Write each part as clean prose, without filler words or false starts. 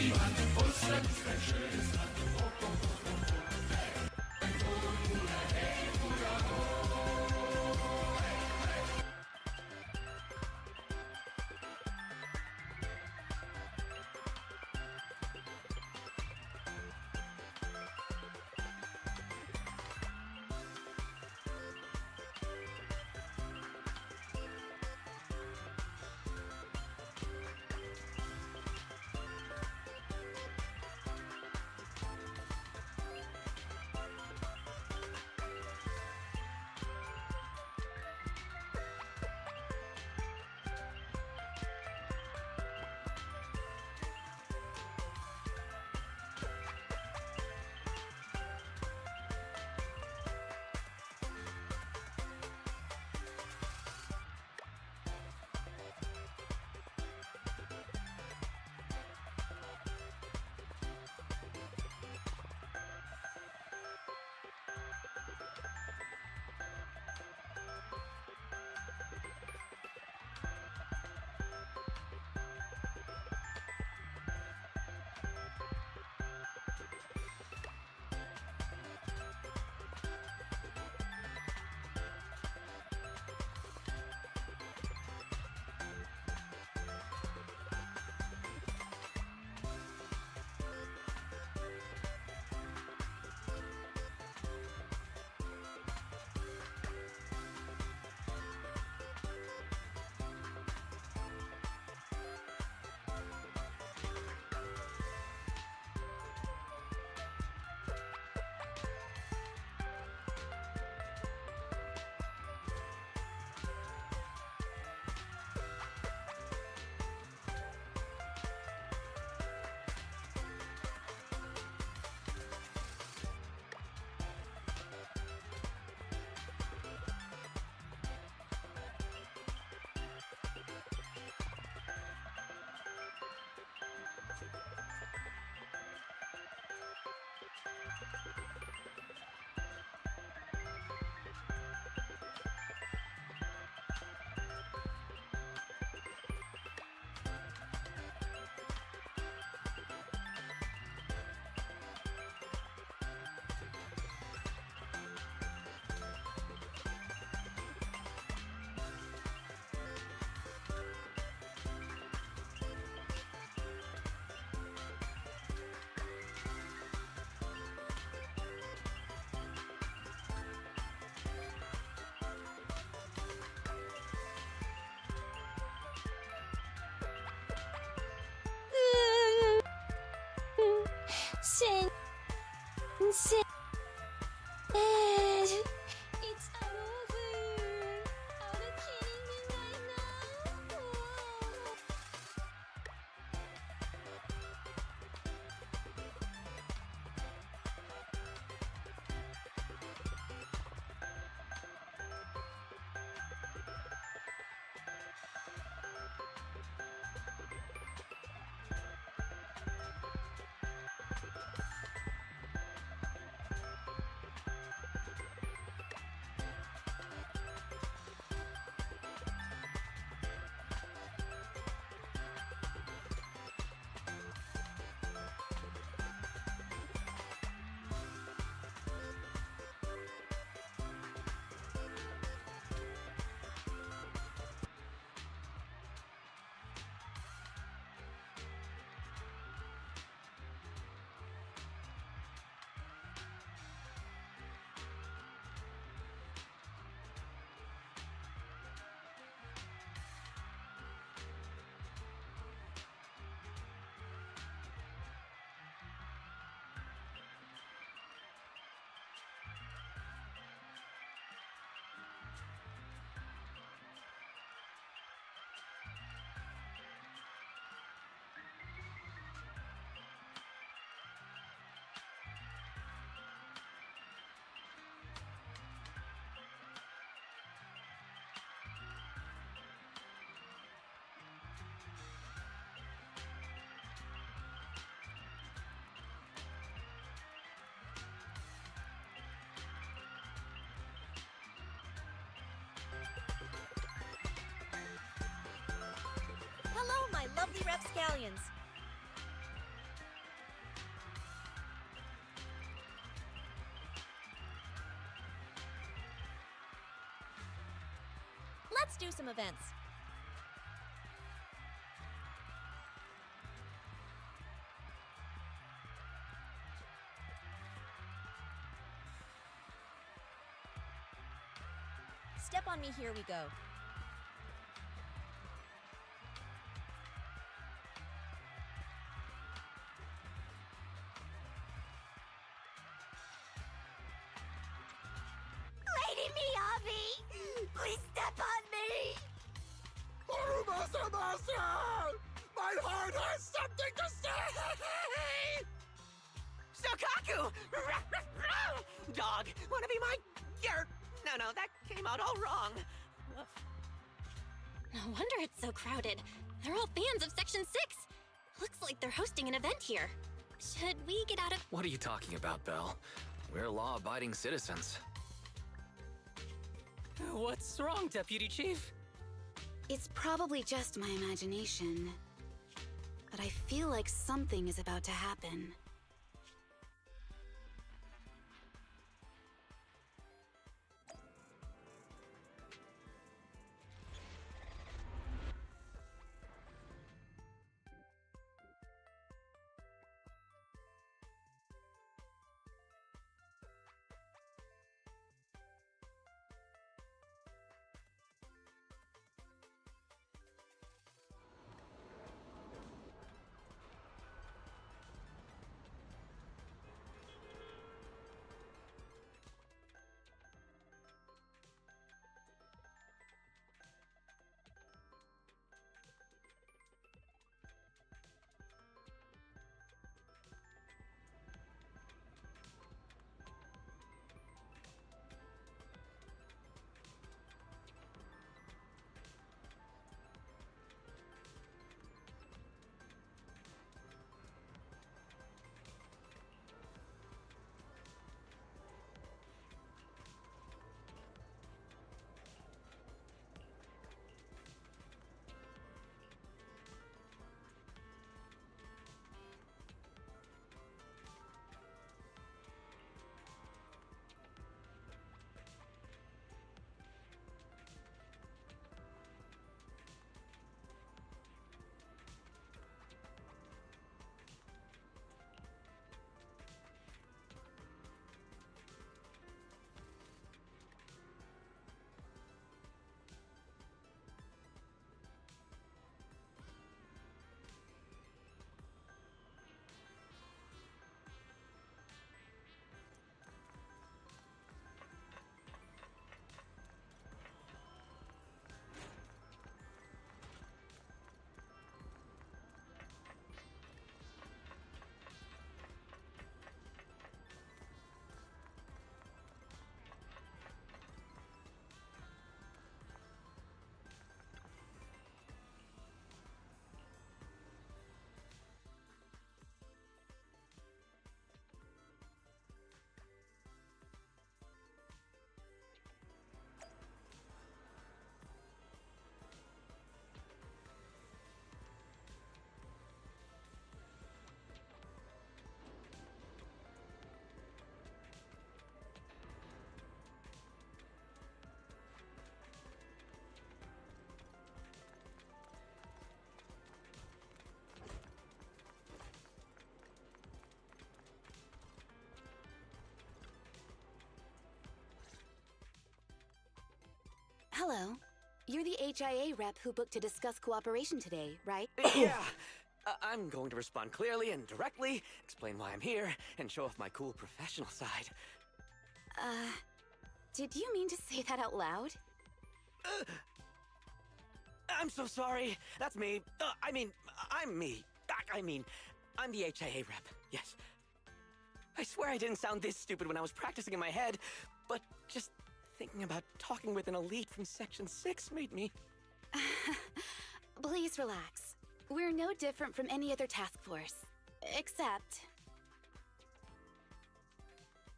Genshin. It's all over. Are you kidding me right now? Hello, my lovely rapscallions! Let's do some events. Step on me, here we go. Lady Miyabi! Please step on me! Urumasa! My heart has something to say! Shokaku! Dog, wanna be my... No, that came out all wrong. No wonder it's so crowded. They're all fans of Section 6. Looks like they're hosting an event here. Should we get out of... What are you talking about, Belle? We're law-abiding citizens. What's wrong, Deputy Chief? It's probably just my imagination, but I feel like something is about to happen. Hello. You're the HIA rep who booked to discuss cooperation today, right? Yeah. I'm going to respond clearly and directly, explain why I'm here, and show off my cool professional side. Did you mean to say that out loud? I'm so sorry. That's me. I'm me. I'm the HIA rep. Yes. I swear I didn't sound this stupid when I was practicing in my head, but just thinking about talking with an elite from Section 6 made me... Please relax. We're no different from any other task force. Except...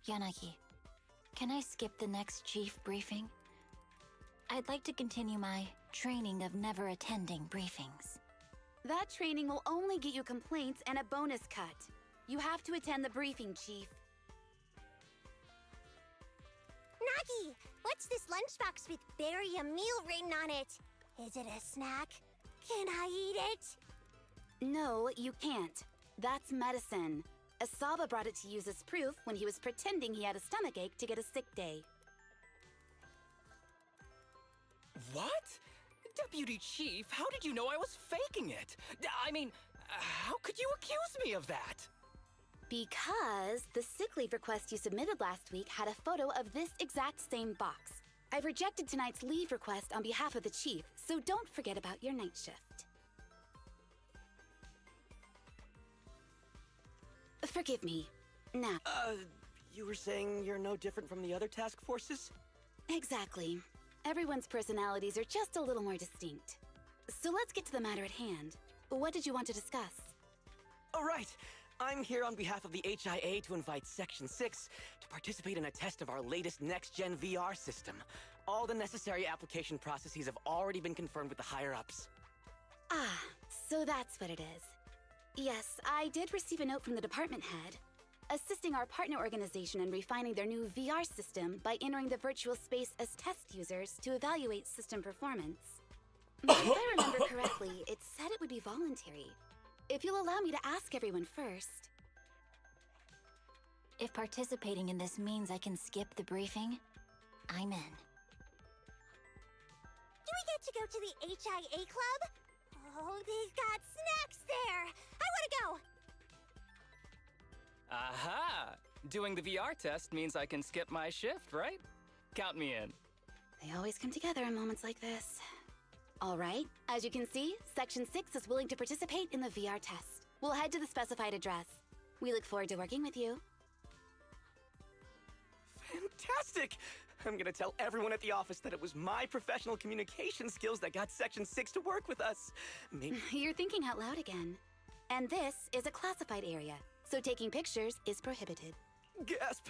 Yanagi, can I skip the next chief briefing? I'd like to continue my training of never attending briefings. that training will only get you complaints and a bonus cut. You have to attend the briefing, Chief. Nagi, what's this lunchbox with "Berry a meal" written on it? Is it a snack? Can I eat it? No, you can't. That's medicine. Asaba brought it to use as proof when he was pretending he had a stomachache to get a sick day. What? Deputy Chief, how did you know I was faking it? I mean, how could you accuse me of that? Because the sick leave request you submitted last week had a photo of this exact same box. I've rejected tonight's leave request on behalf of the chief, so don't forget about your night shift. Forgive me. Now. You were saying you're no different from the other task forces? Exactly. Everyone's personalities are just a little more distinct. So let's get to the matter at hand. What did you want to discuss? All right. I'm here on behalf of the HIA to invite Section 6 to participate in a test of our latest next-gen VR system. All the necessary application processes have already been confirmed with the higher-ups. Ah, so that's what it is. Yes, I did receive a note from the department head, assisting our partner organization in refining their new VR system by entering the virtual space as test users to evaluate system performance. But if I remember correctly, it said it would be voluntary. If you'll allow me to ask everyone first. If participating in this means I can skip the briefing, I'm in. Do we get to go to the HIA club? Oh, they've got snacks there! I wanna go! Aha! Doing the VR test means I can skip my shift, right? Count me in. They always come together in moments like this. All right, as you can see, Section 6 is willing to participate in the VR test. We'll head to the specified address. We look forward to working with you. Fantastic! I'm gonna tell everyone at the office that it was my professional communication skills that got Section 6 to work with us. Maybe... You're thinking out loud again. And this is a classified area, so taking pictures is prohibited. Gasp!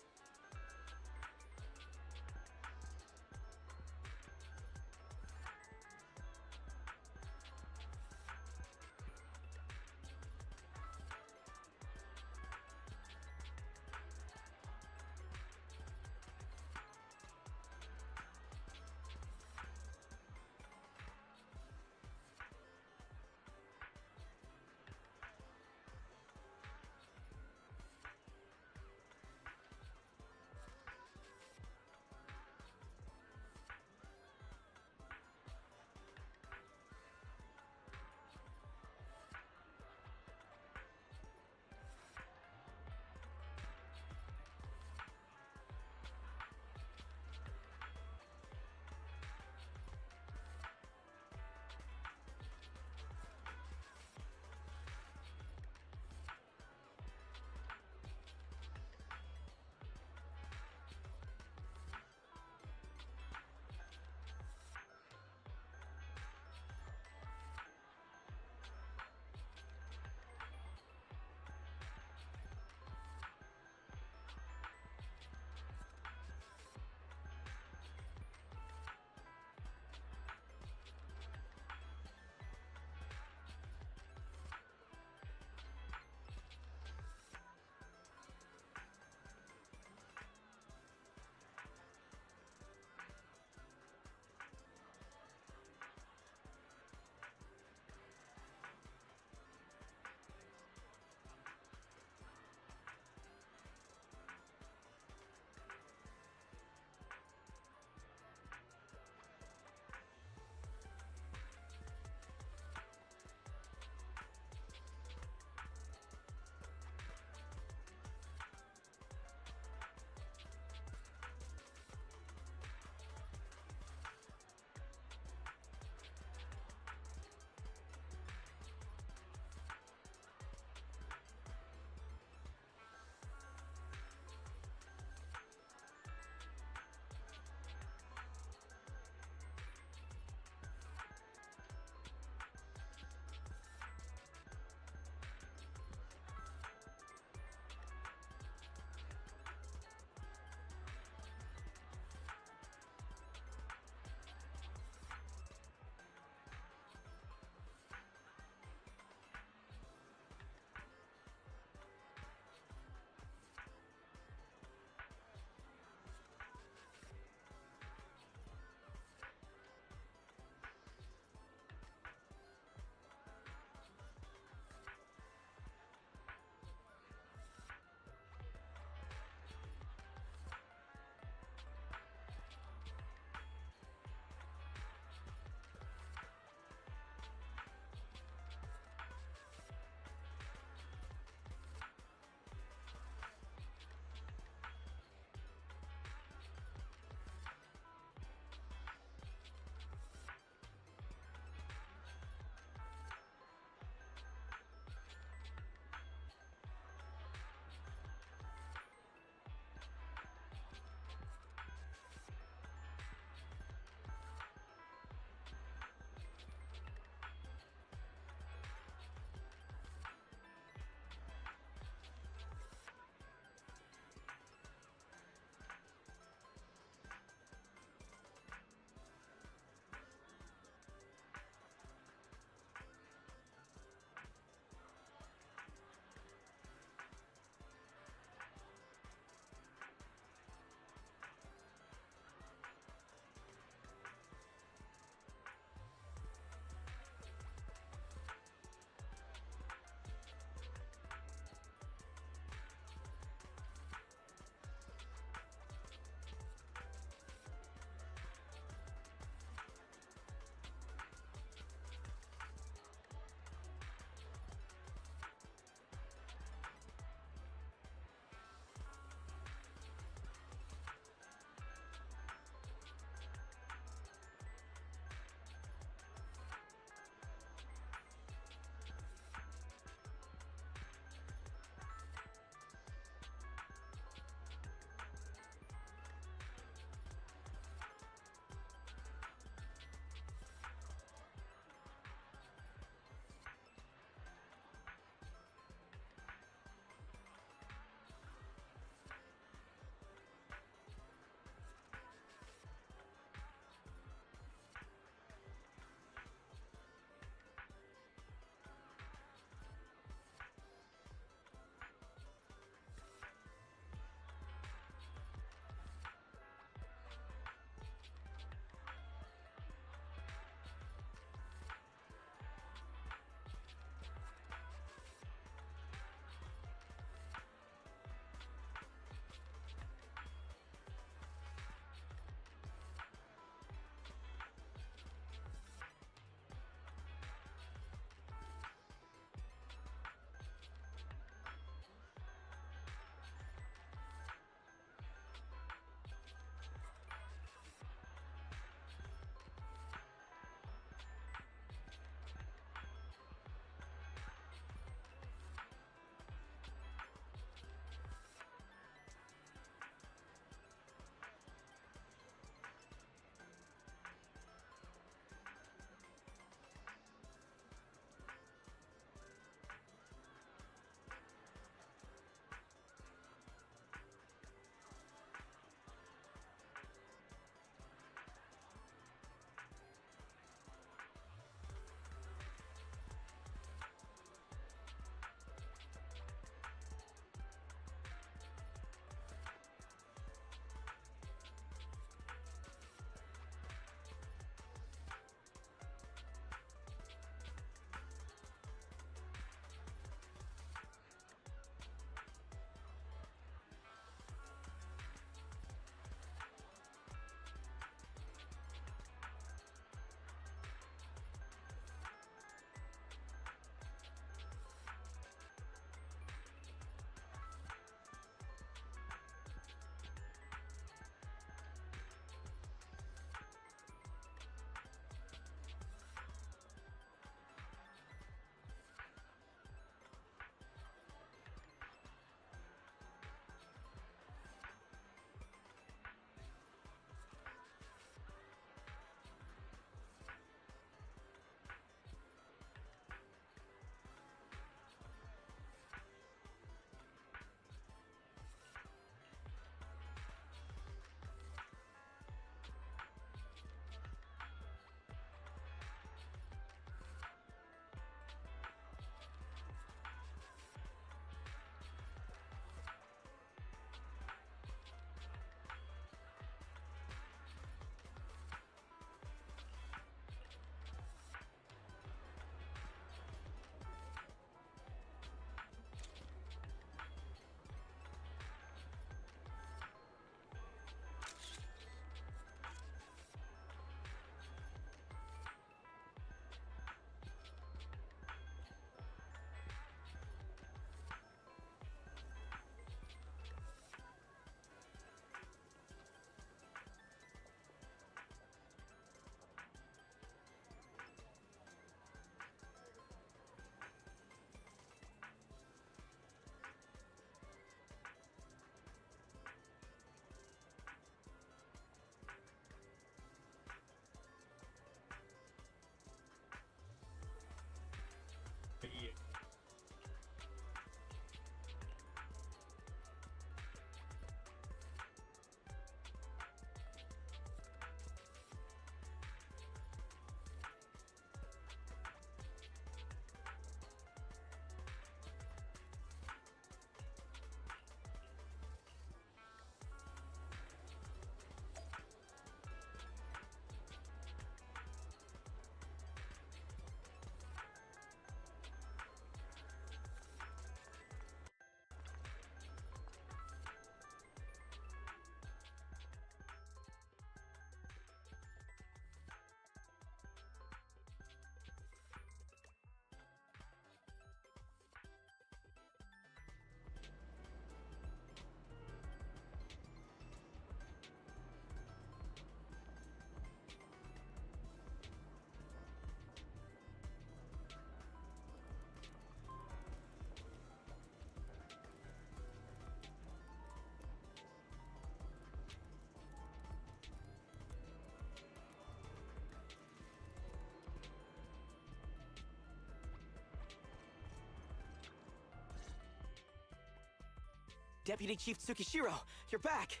Deputy Chief Tsukishiro, you're back!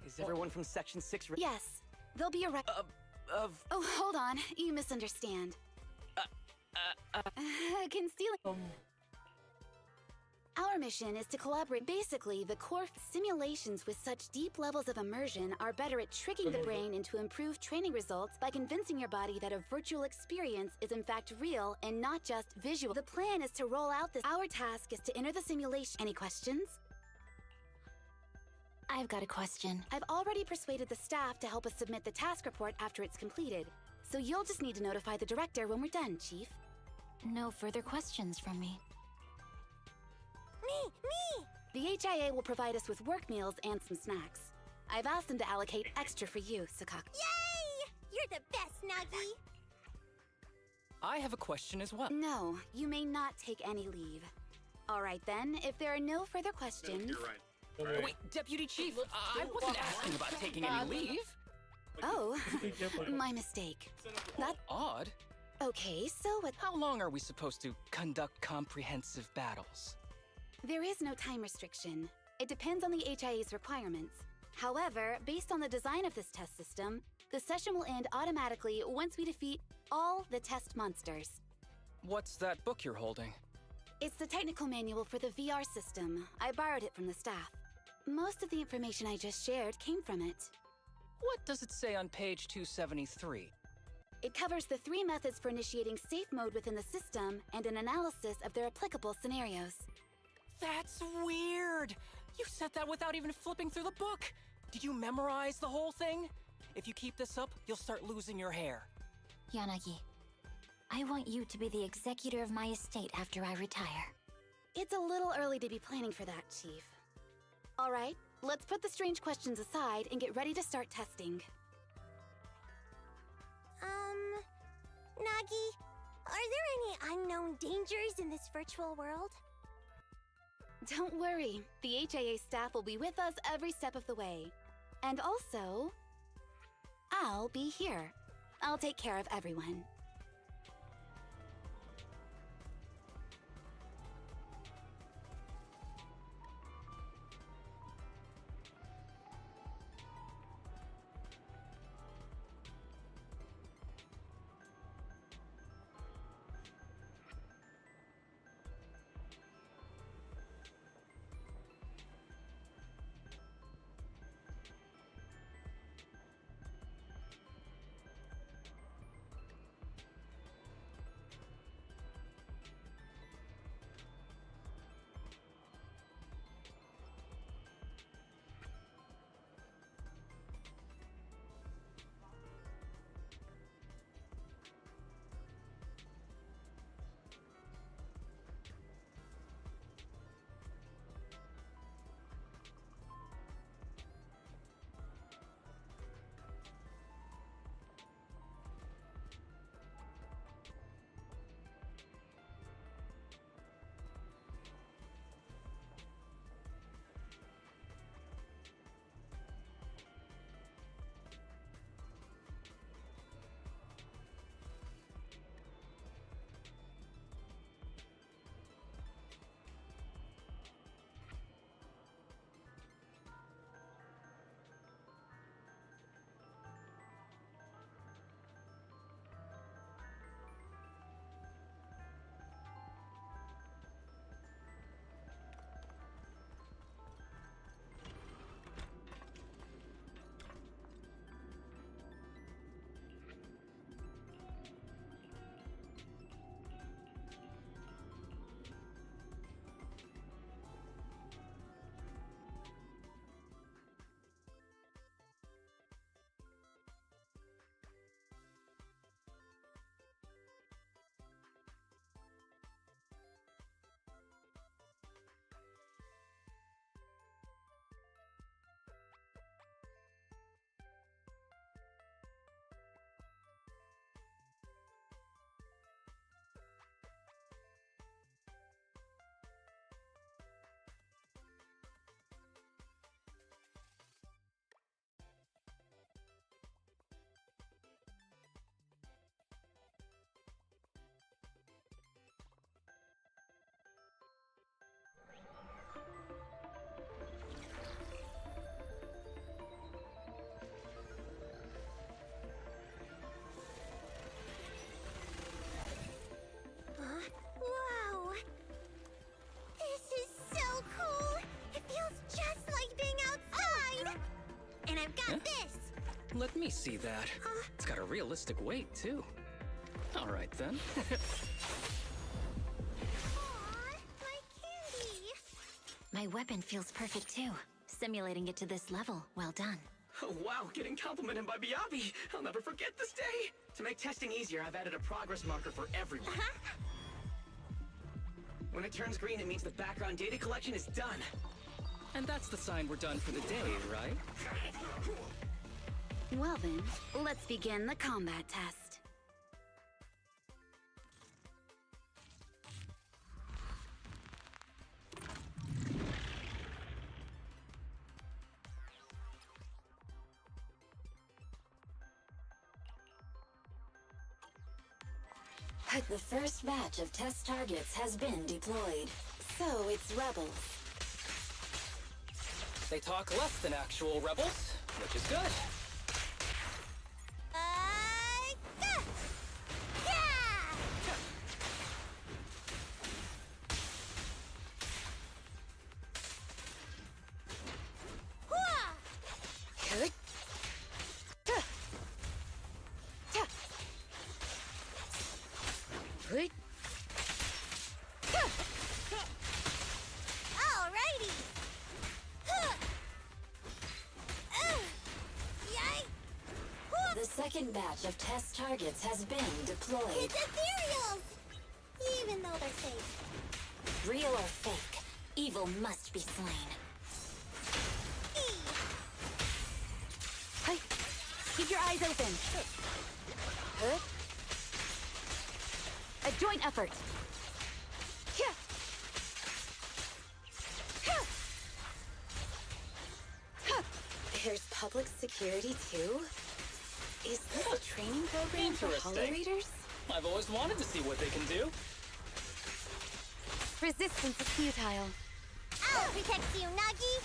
Is everyone from Section 6 Yes, they'll be around. Oh, hold on. You misunderstand. Concealing. Our mission is to collaborate. Basically, the core simulations with such deep levels of immersion are better at tricking the brain into improved training results by convincing your body that a virtual experience is in fact real and not just visual. The plan is to roll out this. Our task is to enter the simulation. Any questions? I've got a question. I've already persuaded the staff to help us submit the task report after it's completed. So you'll just need to notify the director when we're done, Chief. No further questions from me. Me! The HIA will provide us with work meals and some snacks. I've asked them to allocate extra for you, Sakako. Yay! You're the best, Nagi! I have a question as well. No, you may not take any leave. All right then, if there are no further questions... You're right. Wait, Deputy Chief, I wasn't asking about taking any leave. Oh, my mistake. That's Odd. okay, so what? How long are we supposed to conduct comprehensive battles? There is no time restriction. It depends on the HIA's requirements. However, based on the design of this test system, the session will end automatically once we defeat all the test monsters. What's that book you're holding? It's the technical manual for the VR system. I borrowed it from the staff. Most of the information I just shared came from it. What does it say on page 273? It covers the 3 methods for initiating safe mode within the system and an analysis of their applicable scenarios. That's weird! You said that without even flipping through the book! Did you memorize the whole thing? If you keep this up, you'll start losing your hair. Yanagi, I want you to be the executor of my estate after I retire. It's a little early to be planning for that, Chief. All right, let's put the strange questions aside and get ready to start testing. Nagi, are there any unknown dangers in this virtual world? Don't worry, the HIA staff will be with us every step of the way. And also, I'll be here. I'll take care of everyone. Let me see that. It's got a realistic weight, too. All right, then. Aw, my candy. My weapon feels perfect too. Simulating it to this level, well done. Oh, wow, getting complimented by Biabi. I'll never forget this day. To make testing easier, I've added a progress marker for everyone. When it turns green, it means the background data collection is done. And that's the sign we're done for the day, right? Well then, let's begin the combat test. The first batch of test targets has been deployed. So it's rebels. They talk less than actual rebels, which is good. Go! Yeah! Hua! Alrighty! Yikes! The second batch of test targets has been deployed. It's ethereals! Even though they're safe. Real or fake, evil must be slain. Hey, keep your eyes open. A joint effort. There's public security too? Is this a training program for Interesting. Hollow Raiders? I've always wanted to see what they can do. Resistance is futile. I'll protect you, Nagi!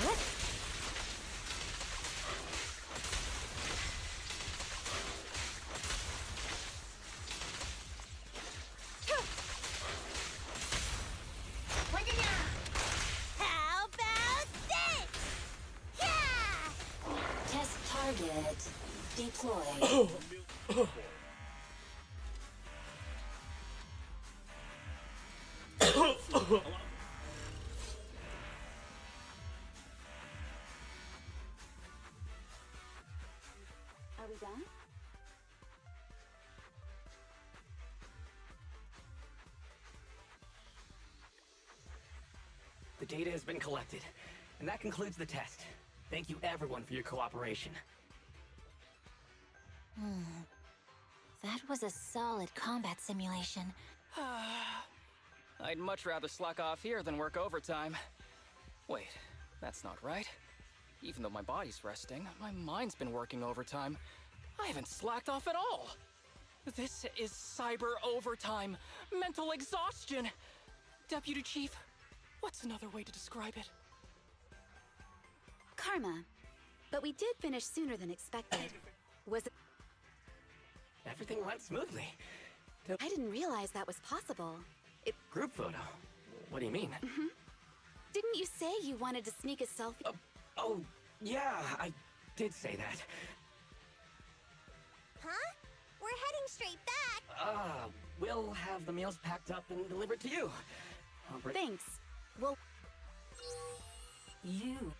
What? How about this? Yeah! Test target deployed. Are we done? The data has been collected, and that concludes the test. Thank you everyone for your cooperation. That was a solid combat simulation. I'd much rather slack off here than work overtime. Wait, that's not right. Even though my body's resting, my mind's been working overtime. I haven't slacked off at all. This is cyber overtime. Mental exhaustion. Deputy Chief, what's another way to describe it? Karma. But we did finish sooner than expected. Was it? Everything went smoothly. I didn't realize that was possible. Group photo? What do you mean? Didn't you say you wanted to sneak a selfie? Oh, yeah, I did say that. Huh? We're heading straight back. We'll have the meals packed up and delivered to you. Thanks. Well, You.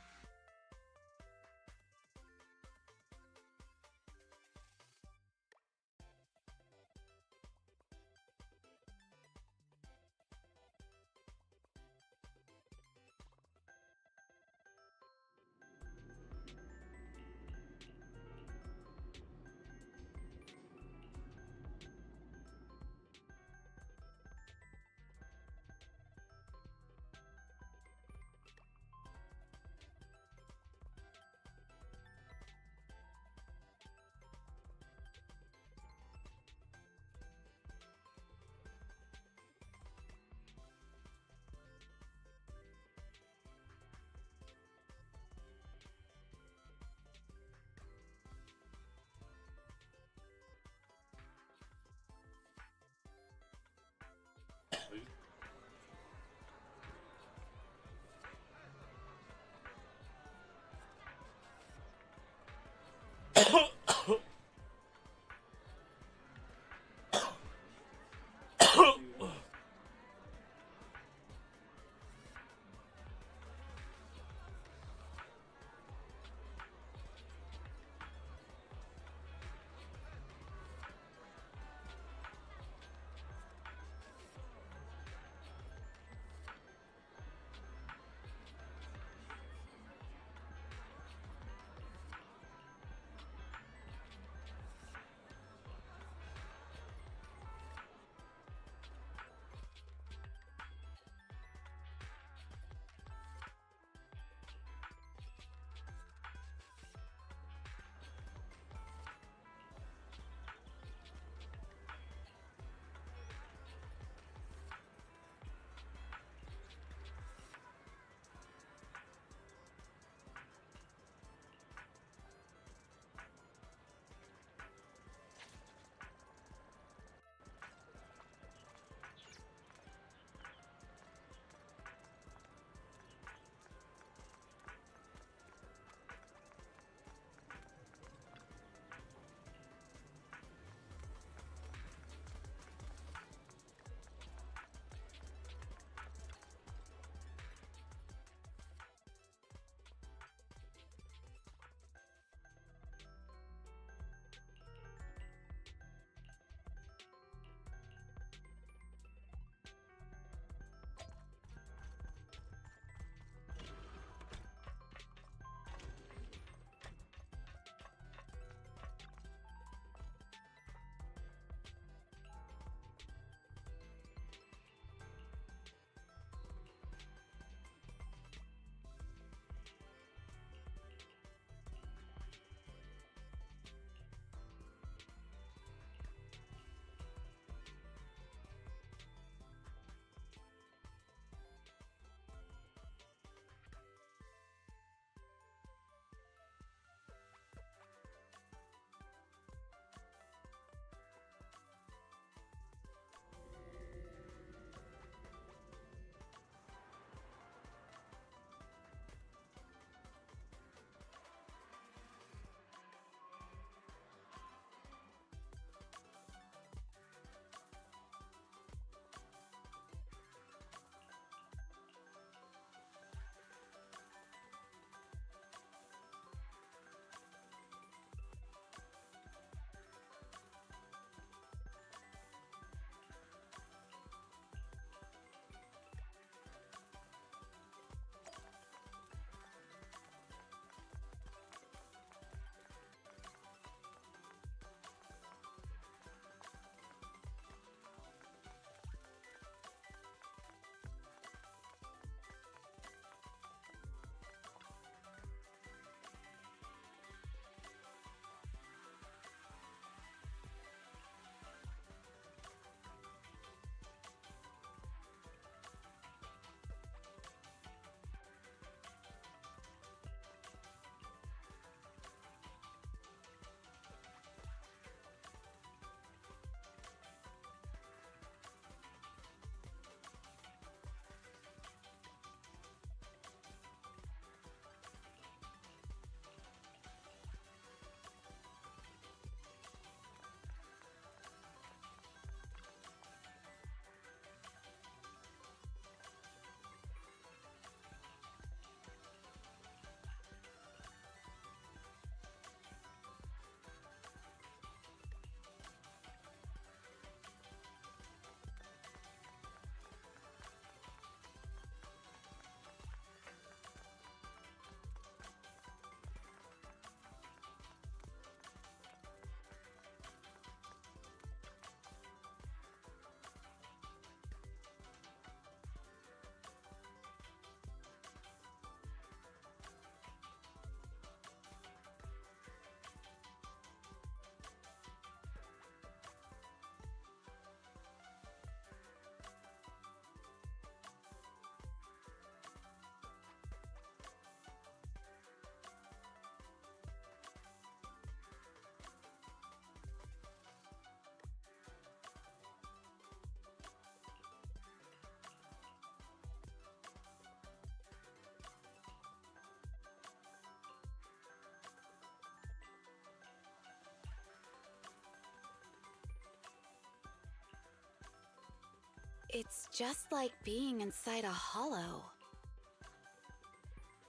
It's just like being inside a hollow.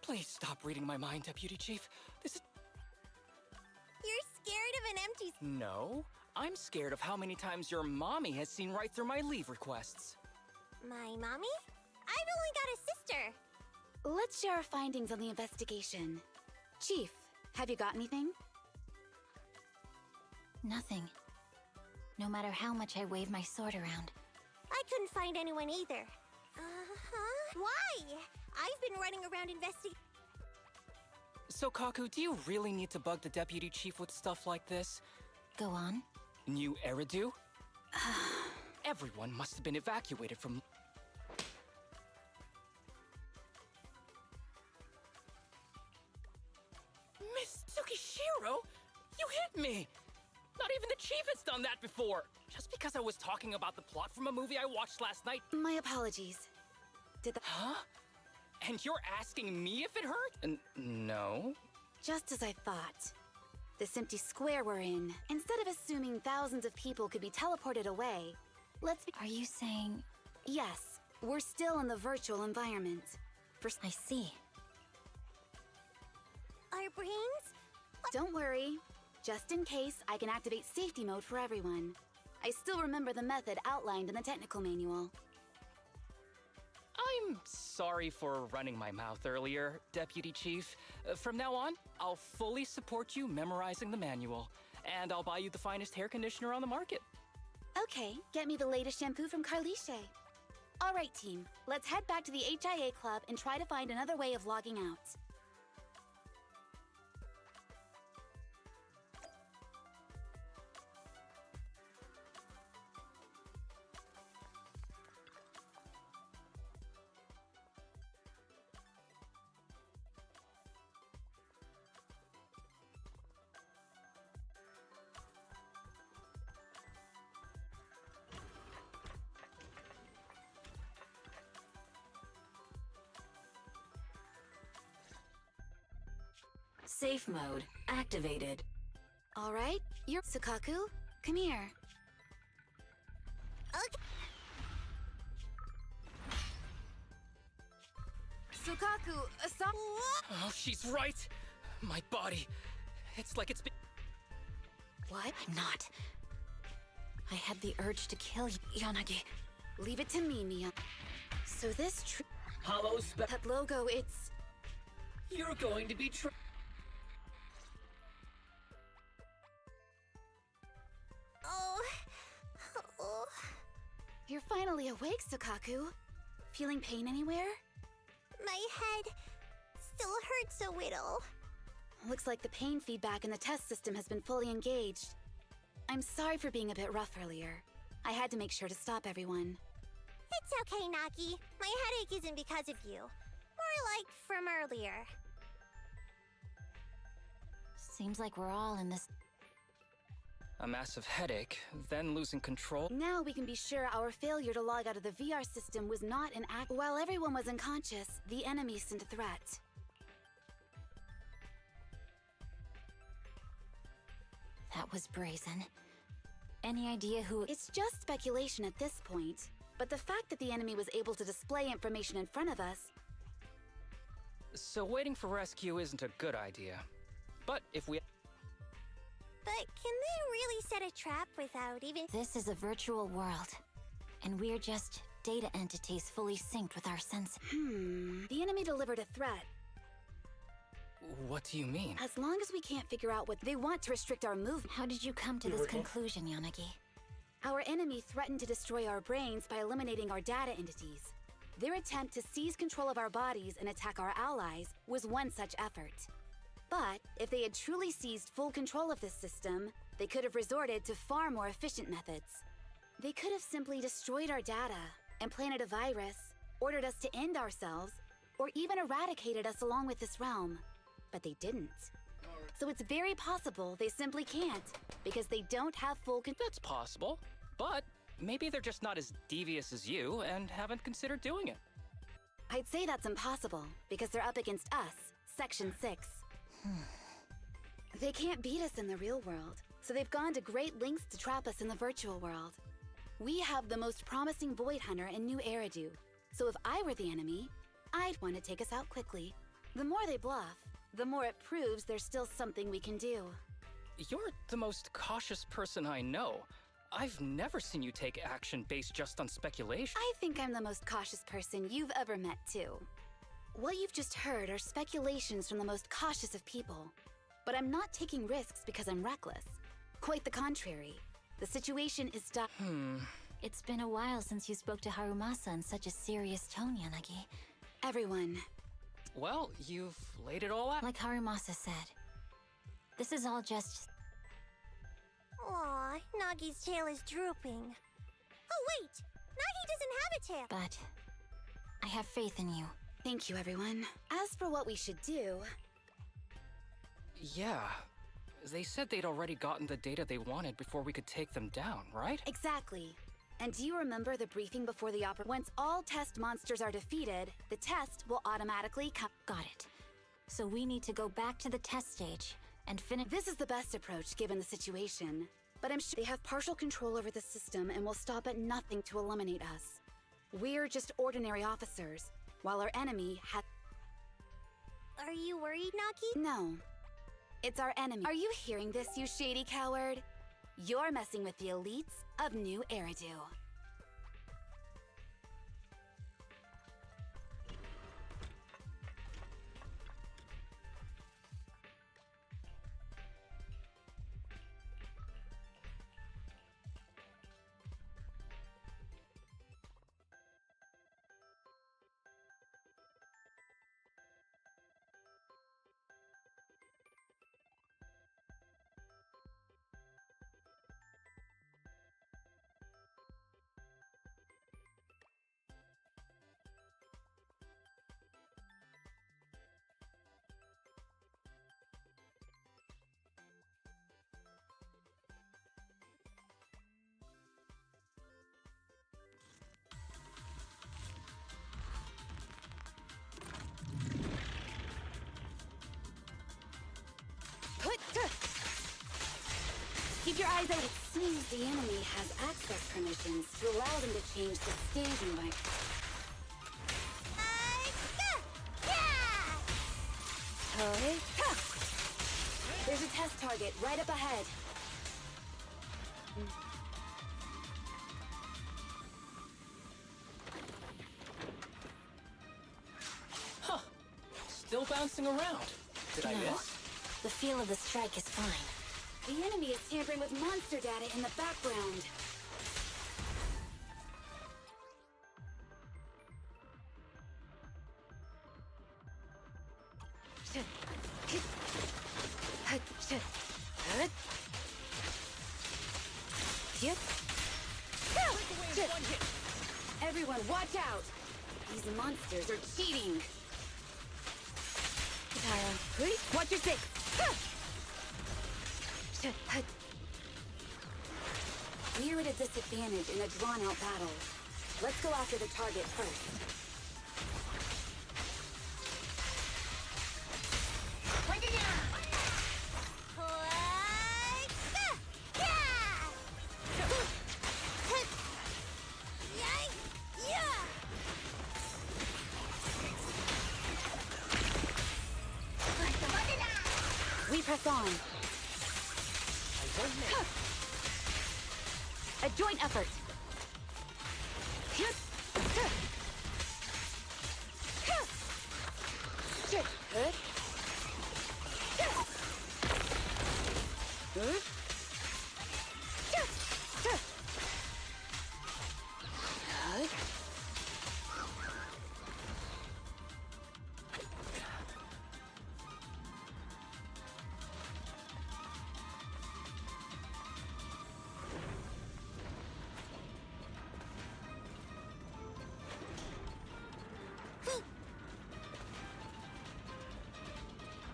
Please stop reading my mind, Deputy Chief. This is... You're scared of an empty... No. I'm scared of how many times your mommy has seen right through my leave requests. My mommy? I've only got a sister. Let's share our findings on the investigation. Chief, have you got anything? Nothing. No matter how much I wave my sword around. I couldn't find anyone either. Why? I've been running around investigating. So, Kaku, do you really need to bug the Deputy Chief with stuff like this? Go on. New Eridu? Everyone must have been evacuated from... Miss Tsukishiro? You hit me! Not even the Chief has done that before! Just because I was talking about the plot from a movie I watched last night... My apologies. Did the... Huh? And you're asking me if it hurt? No. Just as I thought. This empty square we're in, instead of assuming thousands of people could be teleported away, let's be... Are you saying... Yes, we're still in the virtual environment. I see. Our brains? Don't worry. Just in case, I can activate safety mode for everyone. I still remember the method outlined in the technical manual. I'm sorry for running my mouth earlier, Deputy Chief. From now on, I'll fully support you memorizing the manual, and I'll buy you the finest hair conditioner on the market. Okay, get me the latest shampoo from Carliche. All right, team. Let's head back to the HIA Club and try to find another way of logging out. Safe mode activated. All right, you're... Sukaku, come here. Okay. Sukaku, stop... Oh, she's right! My body, it's like it's been... What? I'm not. I had the urge to kill Yanagi. Leave it to me, Mia. So this Hollow that logo, it's... You're going to be Oh. You're finally awake, Sukaku. Feeling pain anywhere? My head still hurts a little. Looks like the pain feedback in the test system has been fully engaged. I'm sorry for being a bit rough earlier. I had to make sure to stop everyone. It's okay, Naki. My headache isn't because of you. More like from earlier. Seems like we're all in this. A massive headache, then losing control. Now we can be sure our failure to log out of the VR system was not an act. While everyone was unconscious, the enemy sent a threat. That was brazen. Any idea who... It's just speculation at this point, but the fact that the enemy was able to display information in front of us... So waiting for rescue isn't a good idea. But if we... But can they really set a trap without even... This is a virtual world, and we're just data entities fully synced with our senses. The enemy delivered a threat. What do you mean? As long as we can't figure out what they want to restrict our movement... How did you come to this conclusion, Yanagi? Our enemy threatened to destroy our brains by eliminating our data entities. Their attempt to seize control of our bodies and attack our allies was one such effort. But if they had truly seized full control of this system, they could have resorted to far more efficient methods. They could have simply destroyed our data, implanted a virus, ordered us to end ourselves, or even eradicated us along with this realm. But they didn't. So it's very possible they simply can't, because they don't have full control. That's possible, but maybe they're just not as devious as you and haven't considered doing it. I'd say that's impossible, because they're up against us, Section 6. They can't beat us in the real world, so they've gone to great lengths to trap us in the virtual world. We have the most promising Void Hunter in New Eridu. So if I were the enemy, I'd want to take us out quickly. The more they bluff, the more it proves there's still something we can do. You're the most cautious person I know. I've never seen you take action based just on speculation. I think I'm the most cautious person you've ever met, too. What you've just heard are speculations from the most cautious of people. But I'm not taking risks because I'm reckless. Quite the contrary. The situation is It's been a while since you spoke to Harumasa in such a serious tone, Yanagi. Everyone. Well, you've laid it all out. Like Harumasa said, this is all just... Aw, Nagi's tail is drooping. Oh wait! Nagi doesn't have a tail! But I have faith in you. Thank you, everyone. As for what we should do... Yeah. They said they'd already gotten the data they wanted before we could take them down, right? Exactly. And do you remember the briefing before the opera? Once all test monsters are defeated, the test will automatically come. Got it. So we need to go back to the test stage and finish... This is the best approach given the situation. But I'm sure they have partial control over the system and will stop at nothing to eliminate us. We're just ordinary officers, while our enemy has... Are you worried, Nagi? No. It's our enemy. Are you hearing this, you shady coward? You're messing with the elites of New Eridu. Keep your eyes open. It seems the enemy has access permissions to allow them to change the staging by... There's a test target right up ahead. Huh. Still bouncing around. Did I No. miss? The feel of the strike is fine. The enemy is tampering with monster data in the background. Everyone, watch out! These monsters are cheating! Watch your six! We're at a disadvantage in a drawn-out battle. Let's go after the target first. We press on. A joint effort.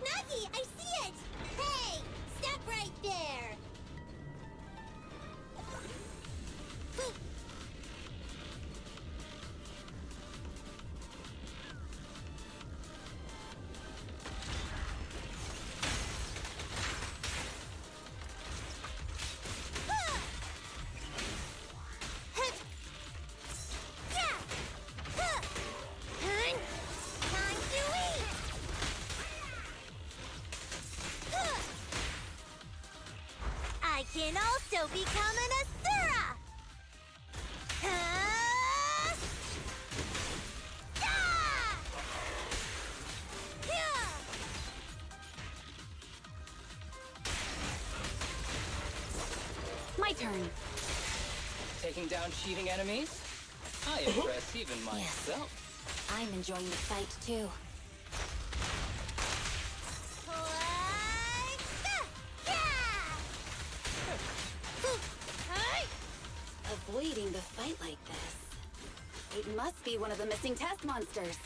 Nagi, I see it! Hey! Stop right there! can also become an Asura! Huh? Ah! Yeah! My turn. Taking down cheating enemies? I impress even myself. I'm enjoying the fight too. Avoiding the fight like this. It must be one of the missing test monsters.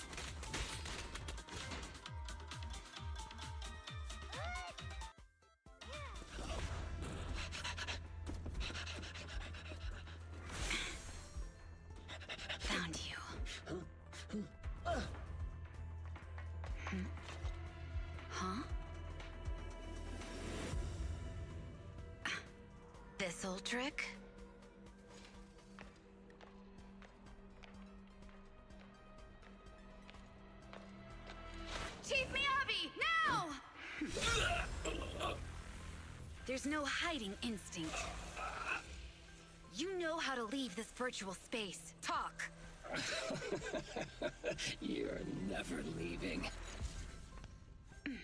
Found you. Huh? This old trick? Chief Miyabi, now! There's no hiding instinct. You know how to leave this virtual space. Talk. You're never leaving. We're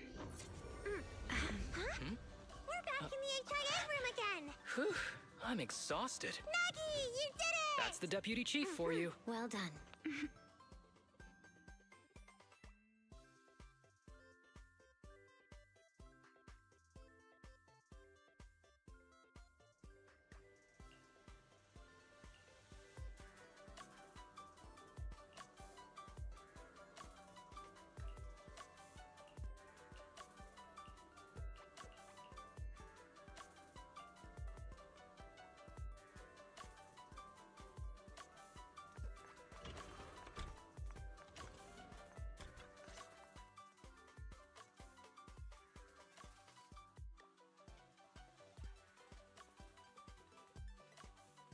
back in the HIA room again! Whew, I'm exhausted. Nagi, you did it! That's the deputy chief for you. Well done.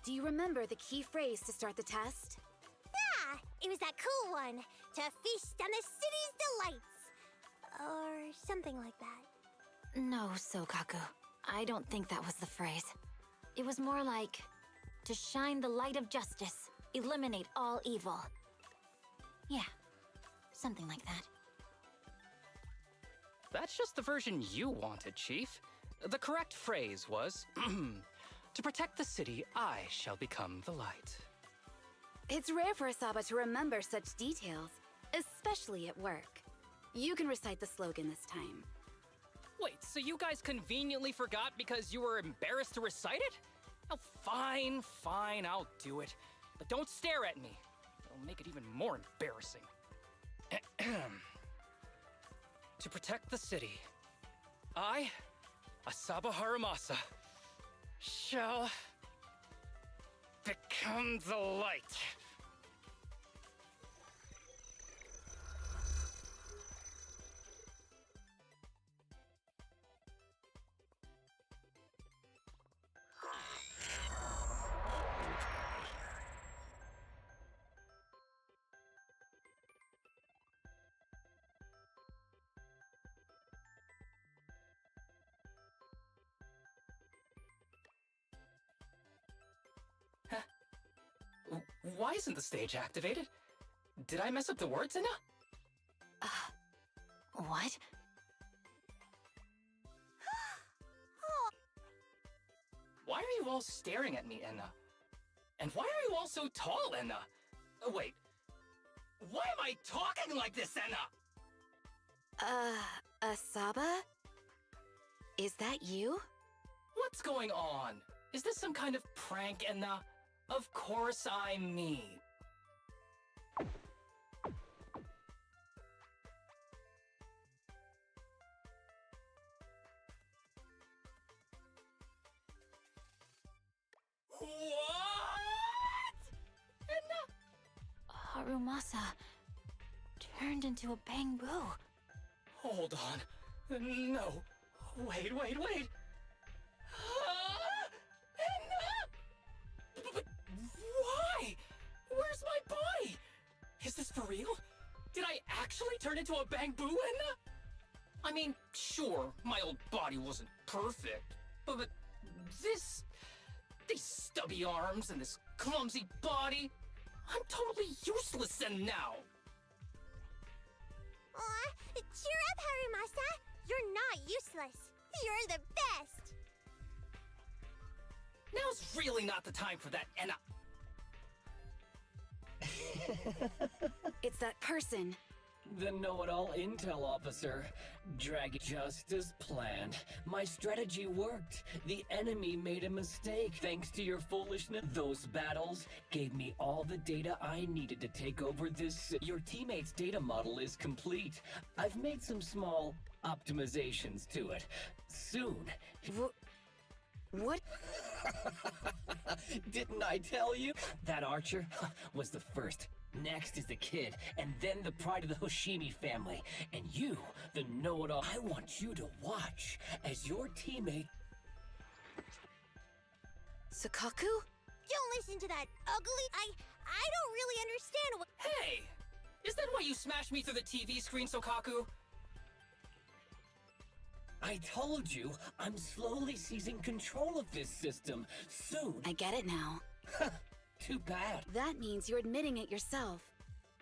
Do you remember the key phrase to start the test? Yeah, it was that cool one. To feast on the city's delights. Or something like that. No, Sokaku. I don't think that was the phrase. It was more like, to shine the light of justice, eliminate all evil. Yeah, something like that. That's just the version you wanted, Chief. The correct phrase was, to protect the city, I shall become the light. It's rare for Asaba to remember such details, especially at work. You can recite the slogan this time. Wait, so you guys conveniently forgot because you were embarrassed to recite it? Oh, fine, I'll do it. But don't stare at me. It'll make it even more embarrassing. To protect the city, I, Asaba Haramasa, shall become the light. Why isn't the stage activated? Did I mess up the words, Inna? What? Why are you all staring at me, Enna? And why are you all so tall, Enna? Oh, wait. Why am I talking like this, Enna? Asaba? Is that you? What's going on? Is this some kind of prank, Enna? Of course I'm me. Harumasa turned into a bamboo. Hold on. No. Wait. But why? Where's my body? Is this for real? Did I actually turn into a bamboo, Enna? I mean, sure, my old body wasn't perfect, but These stubby arms and this clumsy body. I'm totally useless and now. Aw, cheer up, Harimasa. You're not useless. You're the best. Now's really not the time for that, Enna. It's that person. The know-it-all intel officer. Dragon just as planned. My strategy worked. The enemy made a mistake thanks to your foolishness. Those battles gave me all the data I needed to take over this. Your teammate's data model is complete. I've made some small optimizations to it. Soon. What? Didn't I tell you? That archer was the first. Next is the kid, and then the pride of the Hoshimi family. And you, the know-it-all. I want you to watch as your teammate... Sukaku? Don't listen to that ugly... I don't really understand what... Hey! Is that why you smashed me through the TV screen, Sokaku? I told you, I'm slowly seizing control of this system. Soon... I get it now. Too bad. That means you're admitting it yourself.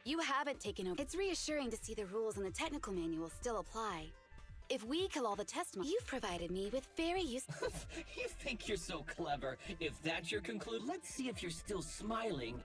You haven't taken over. It's reassuring to see the rules in the technical manual still apply. If we kill all the test you've provided me with very useful... You think you're so clever. If that's your conclusion, let's see if you're still smiling.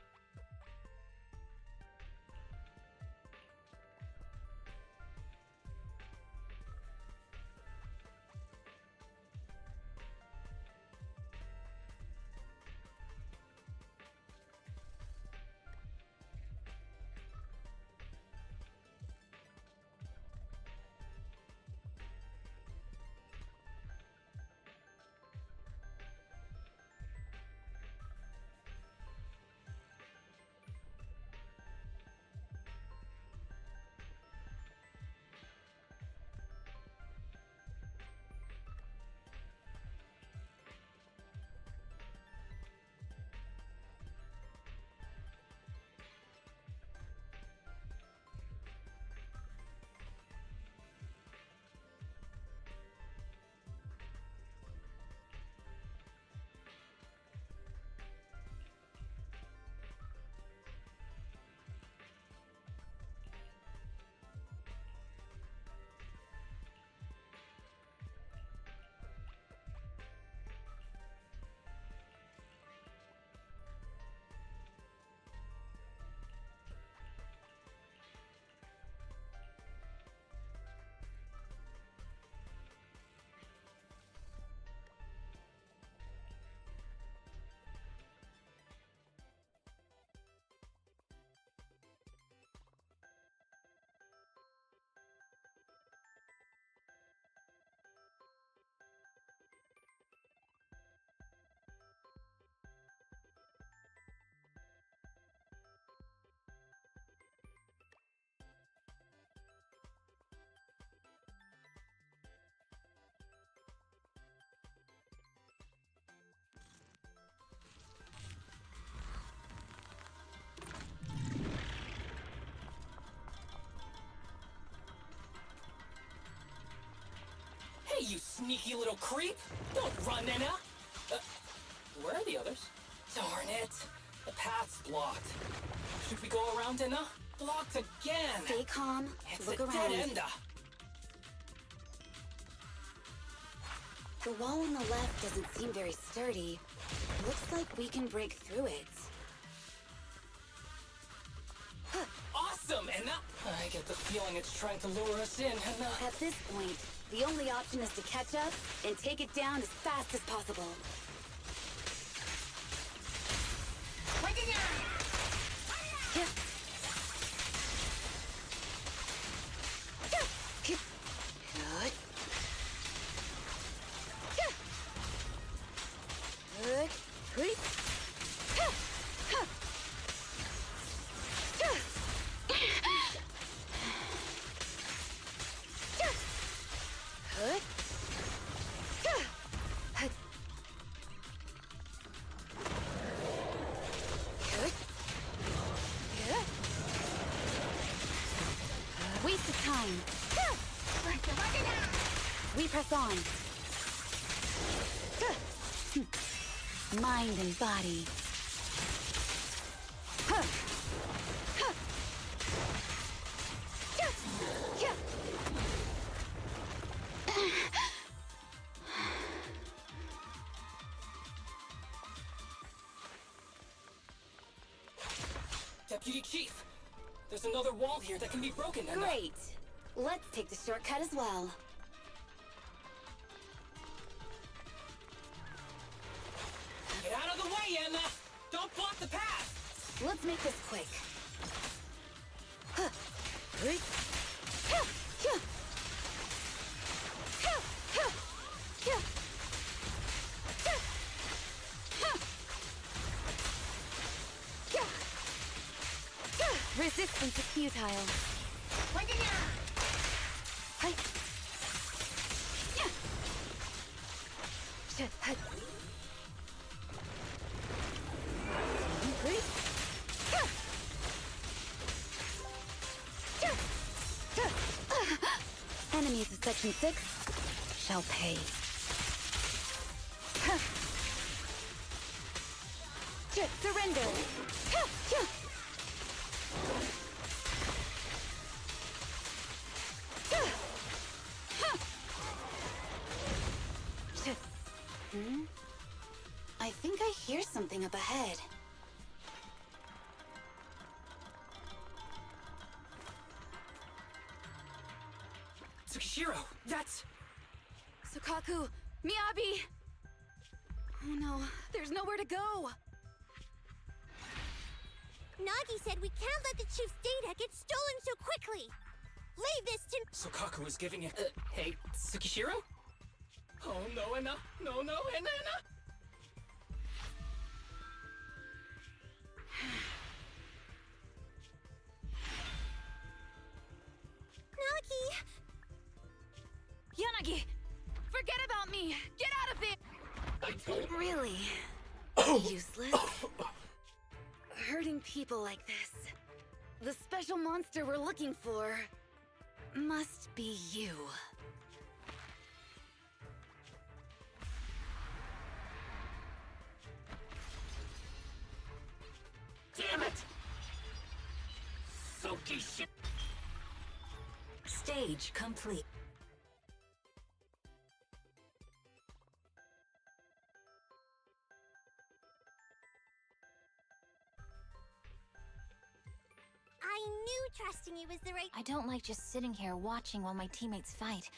Hey, you sneaky little creep! Don't run, Enna! Where are the others? Darn it! The path's blocked. Should we go around, Enna? Blocked again! Stay calm. It's Look a around. dead end. The wall on the left doesn't seem very sturdy. Looks like we can break through it. Awesome, Enna! I get the feeling it's trying to lure us in, Enna. At this point, the only option is to catch up and take it down as fast as possible. Waste of time. We press on. mind and body. Huh. Huh. Yeah. Yeah. Deputy Chief, there's another wall here that can be broken and Great. Let's take the shortcut as well. Get out of the way, Emma! Don't block the path! Let's make this quick. Huh. Right. Huh. Yeah. Huh. Huh. Yeah. Huh. Huh. Yeah. Huh. Resistance is futile. Hi. Yeah. Shit. Hi. Right. Huh. Enemies of Section 6 shall pay. Surrender! I think I hear something up ahead. Tsukishiro, that's... Sukaku! Miyabi! Oh no, there's nowhere to go! Nagi said we can't let the chief's data get stolen so quickly. Leave this to... Sukaku is giving it... hey, Tsukishiro? Oh no, Enna! No, no, Enna! Nagi! Yanagi! Forget about me! Get out of there! I told Really? Useless? Hurting people like this. The special monster we're looking for must be you. Damn it! Tsukishiro! Stage complete. I knew trusting you was the right... I don't like just sitting here watching while my teammates fight.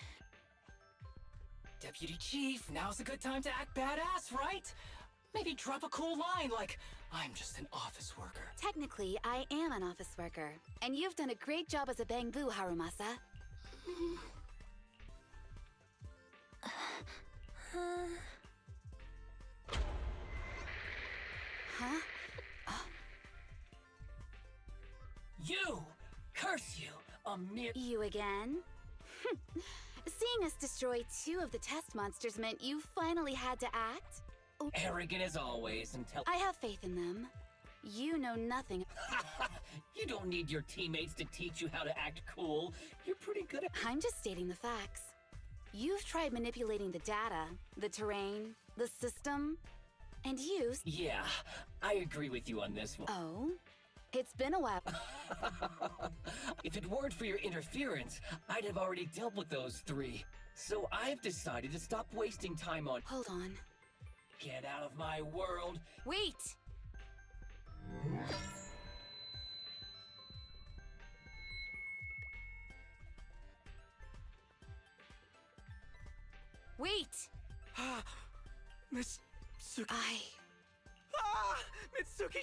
Deputy Chief, now's a good time to act badass, right? Maybe drop a cool line like, I'm just an office worker. Technically, I am an office worker, and you've done a great job as a bamboo, Harumasa. Huh? You! Curse you! A mere... You again? Seeing us destroy 2 of the test monsters meant you finally had to act? Arrogant as always until... I have faith in them. You know nothing. You don't need your teammates to teach you how to act cool. You're pretty good at... I'm just stating the facts. You've tried manipulating the data, the terrain, the system, and you... Yeah, I agree with you on this one. Oh? It's been a while. If it weren't for your interference, I'd have already dealt with those 3. So I've decided to stop wasting time on... Hold on. Get out of my world! Wait! Wait! Miss... I... Mitsuki...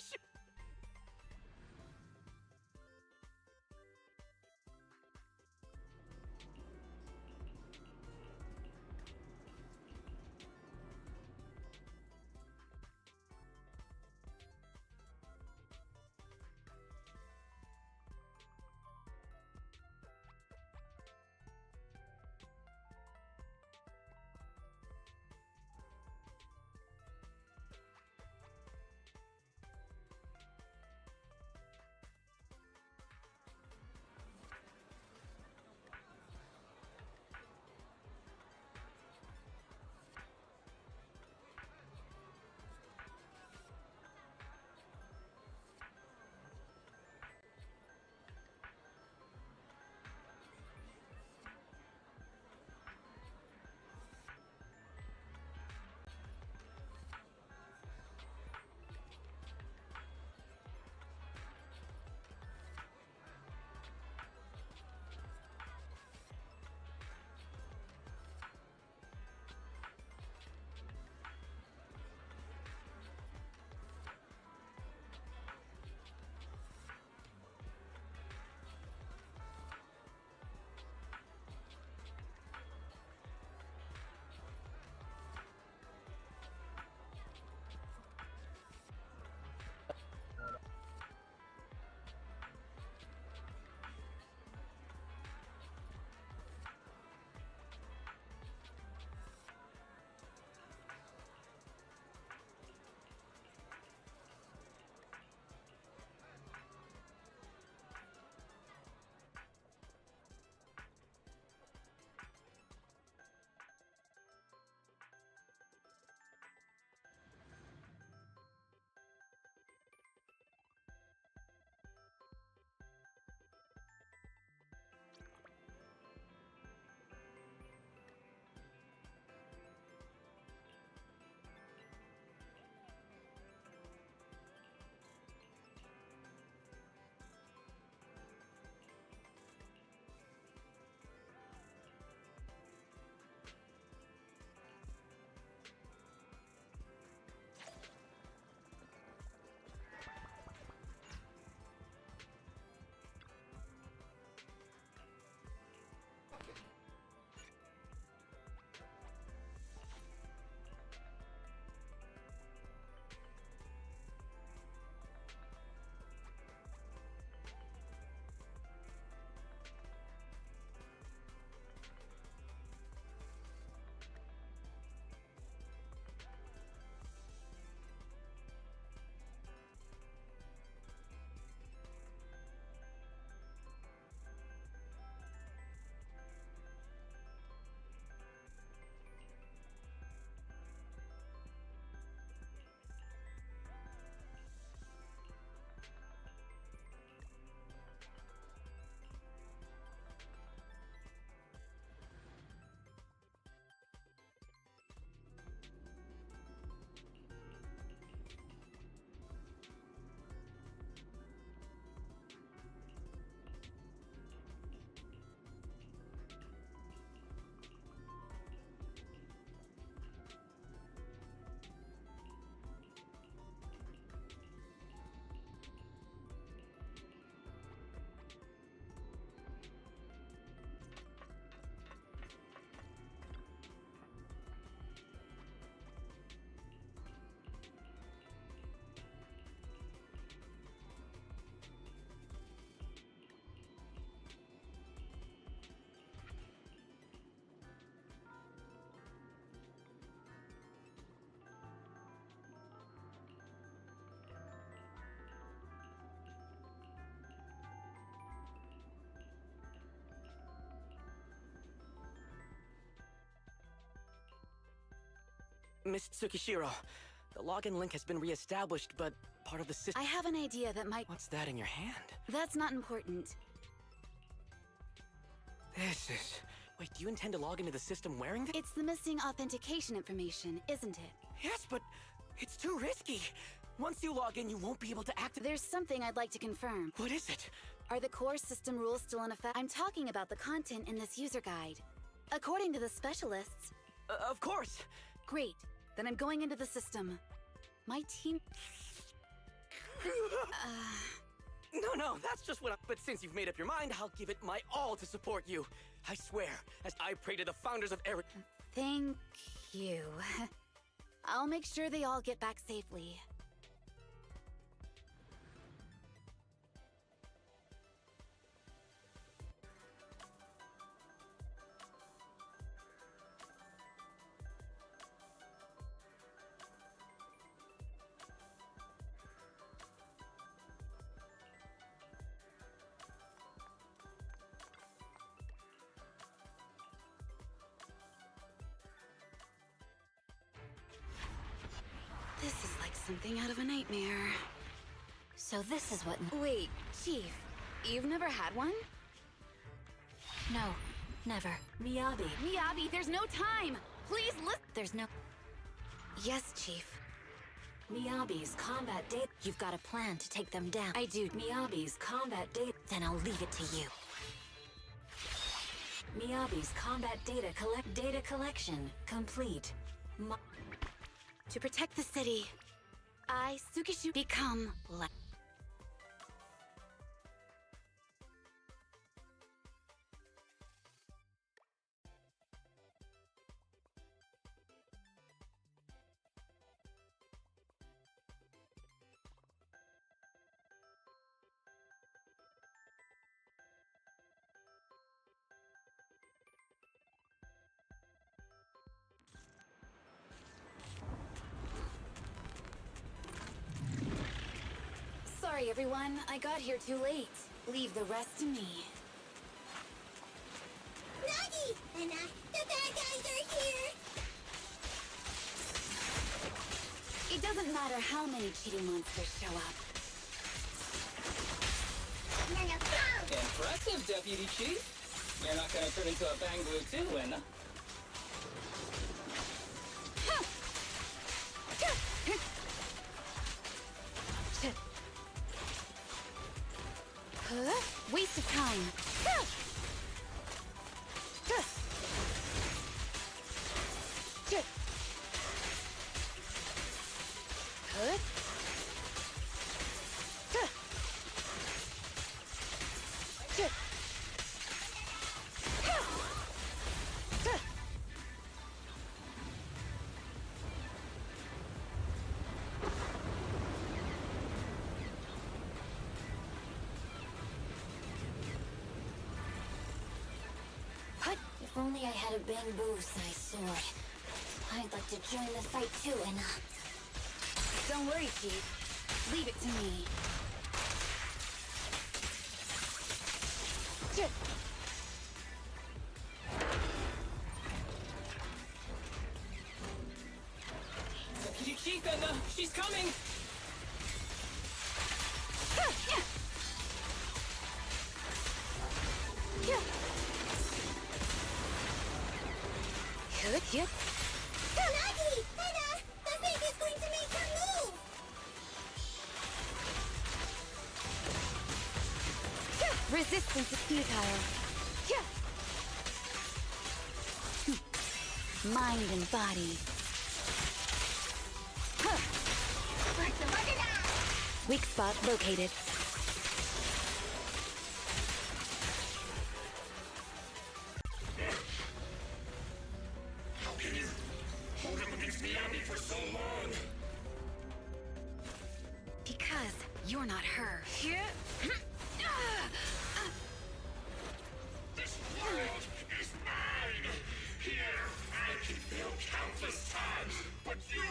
Miss Tsukishiro, the login link has been reestablished, but part of the system... I have an idea that might... What's that in your hand? That's not important. This is... Wait, do you intend to log into the system wearing this? It's the missing authentication information, isn't it? Yes, but it's too risky. Once you log in, you won't be able to activate... There's something I'd like to confirm. What is it? Are the core system rules still in effect? I'm talking about the content in this user guide. According to the specialists... Of course! Great. Then I'm going into the system. My team... No, that's just what I... But since you've made up your mind, I'll give it my all to support you. I swear, as I pray to the founders of Eric... Thank you. I'll make sure they all get back safely. This is like something out of a nightmare. So this is what... Wait, Chief, you've never had one? No, never. Miyabi, there's no time! Please listen! There's no... Yes, Chief. Miyabi's combat data... You've got a plan to take them down. I do. Miyabi's combat data... Then I'll leave it to you. Miyabi's combat data collection complete. To protect the city, I, Tsukishu, become... Sorry, everyone. I got here too late. Leave the rest to me. Nagi! And the bad guys are here! It doesn't matter how many cheating monsters show up. Impressive, Deputy Chief. You're not gonna turn into a Banglu too, Enna. Waste of time. If only I had a bamboo-sized sword. I'd like to join the fight too, Enna. Don't worry, Chief. Leave it to me. Deputy Chief, Enna! She's coming! Nagi! Enna! The thing is going to make her move! Resistance is futile. Mind and body. Weak spot located. How can you hold him against Miyabi for so long? Because you're not her. This world is mine! Here, I can fail countless times, but you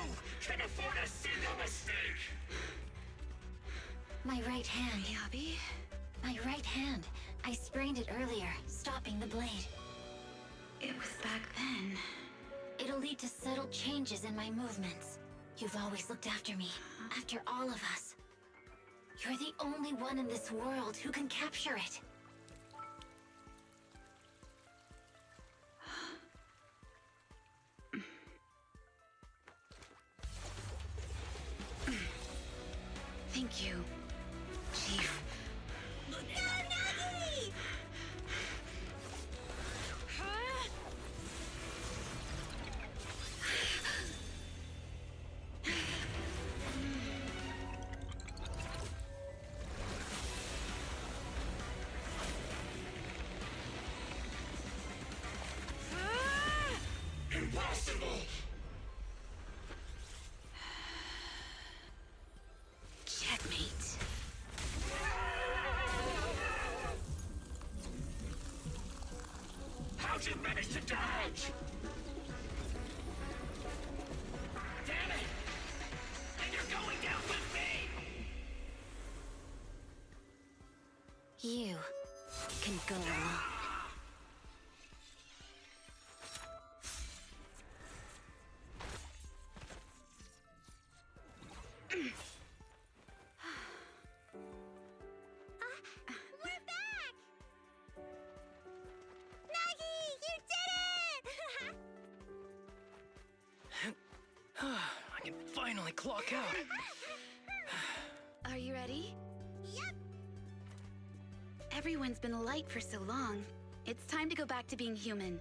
can afford a single mistake! My right hand. Miyabi? My right hand. I sprained it earlier, stopping the blade. It was back then. It'll It'll lead to subtle changes in my movements. You've always looked after me, after all of us. You're the only one in this world who can capture it. Thank you, Chief. Impossible! Checkmate. How'd you manage to dodge? Damn it! And you're going down with me! You can go alone. We're back! Nagi, you did it! I can finally clock out. Are you ready? Yep. Everyone's been light for so long. It's time to go back to being human.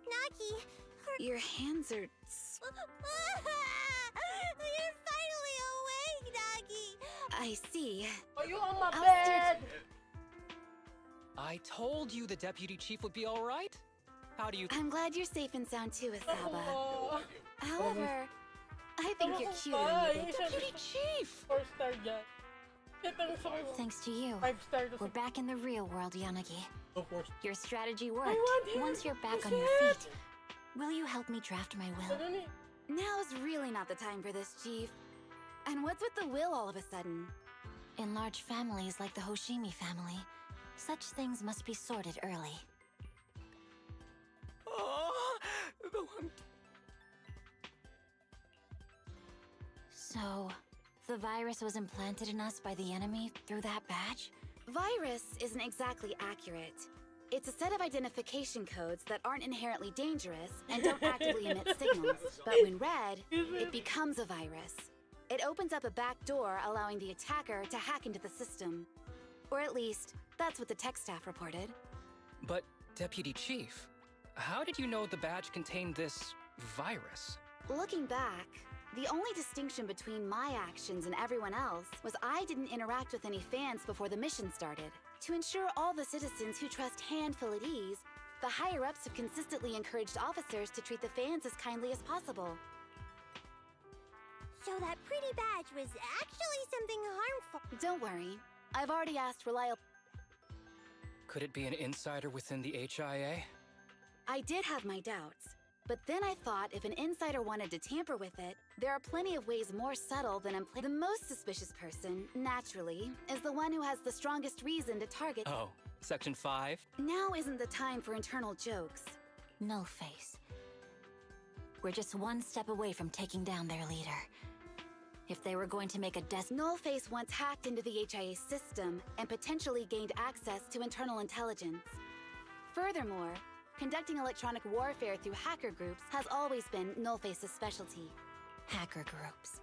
Nagi, Your hands are... you're finally awake, Nagi! I see. Are you on my I'll bed? I told you the deputy chief would be all right. How do you... I'm glad you're safe and sound too, Asaba. Oh, However, I think you're cute. bye. Deputy chief! 4-star yan. Itong sa Thanks to you, 5-star to we're back in the real world, Yanagi. sa 4-star. Your strategy worked. want him Once you're back to on your see feet, will you help me draft my will? Ano ni? Now's really not the time for this, Chief. And what's with the will all of a sudden? In large families like the Hoshimi family, such things must be sorted early. Oh, though I'm So, the virus was implanted in us by the enemy through that badge? Virus isn't exactly accurate. It's a set of identification codes that aren't inherently dangerous and don't actively emit signals. But when read, it becomes a virus. It opens up a back door, allowing the attacker to hack into the system. Or at least, that's what the tech staff reported. But, Deputy Chief, how did you know the badge contained this virus? Looking back, the only distinction between my actions and everyone else was I didn't interact with any fans before the mission started. To ensure all the citizens who trust hand feel at ease, the higher-ups have consistently encouraged officers to treat the fans as kindly as possible. So that pretty badge was actually something harmful. Don't worry, I've already asked reliable... Could it be an insider within the HIA? I did have my doubts, but then I thought if an insider wanted to tamper with it, there are plenty of ways more subtle than the most suspicious person, naturally, is the one who has the strongest reason to target... Oh, Section 5? Now isn't the time for internal jokes. No face. We're just one step away from taking down their leader. If they were going to make a Nullface once hacked into the HIA system and potentially gained access to internal intelligence. Furthermore, conducting electronic warfare through hacker groups has always been Nullface's specialty. hacker groups.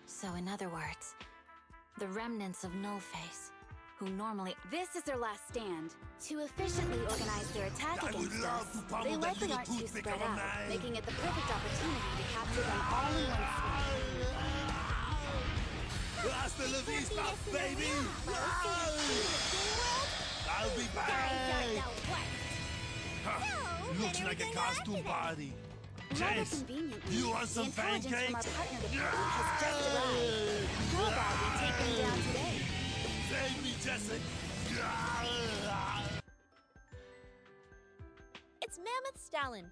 So in other words, the remnants of Nullface, who normally... This is their last stand. To efficiently organize their attack against us, they likely aren't too spread out, making it the perfect opportunity to capture them all in one swing. Hasta la vista, baby! I'll be Guys back! don't know what. Huh, looks like a costume party. Rather Jess, conveniently, you want some the intelligence from our pancakes? partner department has just arrived. How about we take them down today? Save me, Jessica! It's Mammoth Stalin.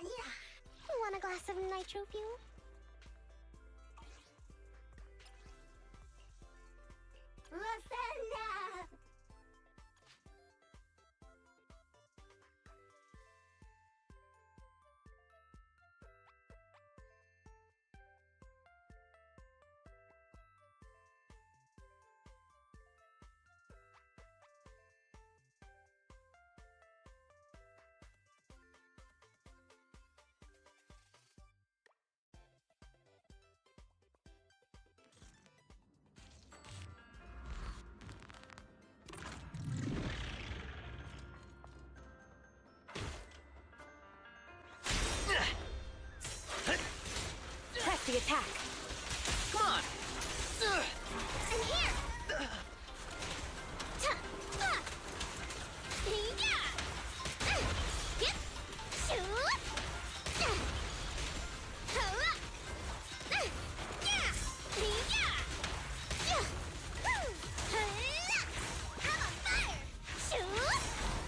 Want a glass of nitro fuel? Lasagna! Press the attack. Come on! I'm here! Ta! Ah! Yeah! Yep! Shoot! Hurrah! Yeah! Yeah! Yeah! Hurrah! How about fire? Shoot!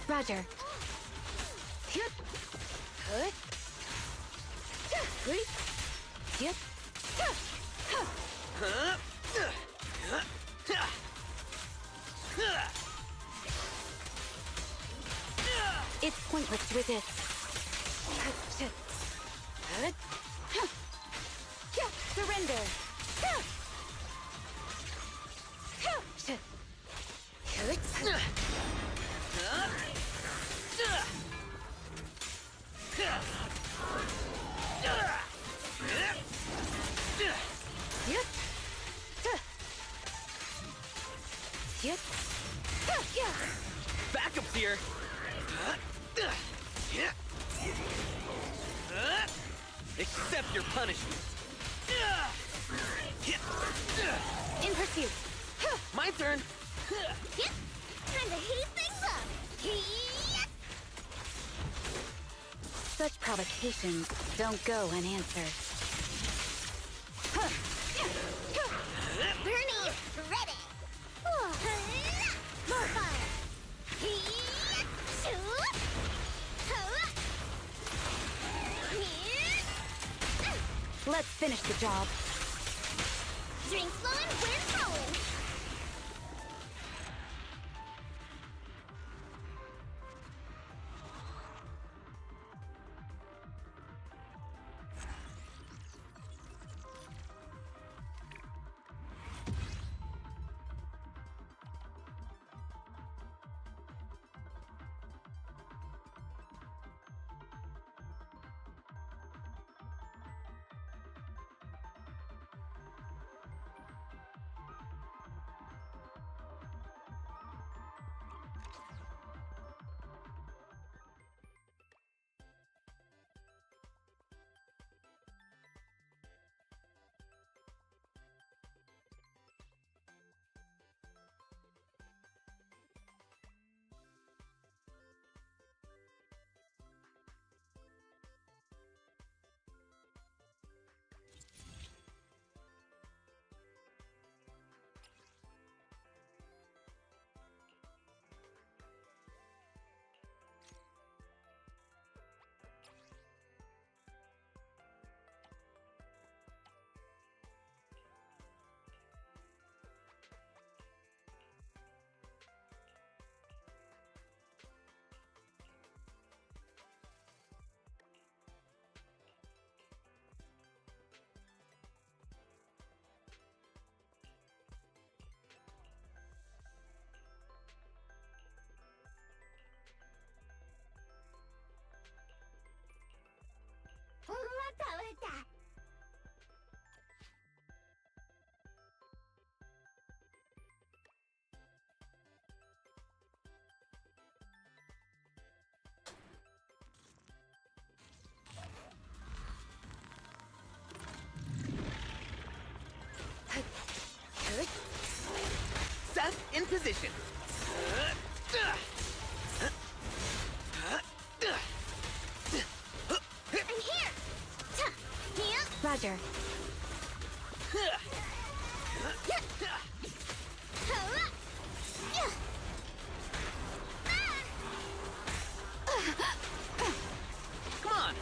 Roger. Yep. Good. Good. Yep. It's pointless to resist. Surrender. Yep. Yep. Backup's here! Accept your punishment! In pursuit. My turn! Yep! Time to heat things up! Yep! Such provocations don't go unanswered. Bernie, ready! More fire! Yep! Shoot! Hurrah! Let's finish the job. Drinks flowing, wind rolling! Seth, in position! I'm here! Ta! Yep! Roger. Hurrah! Yeah! Come on!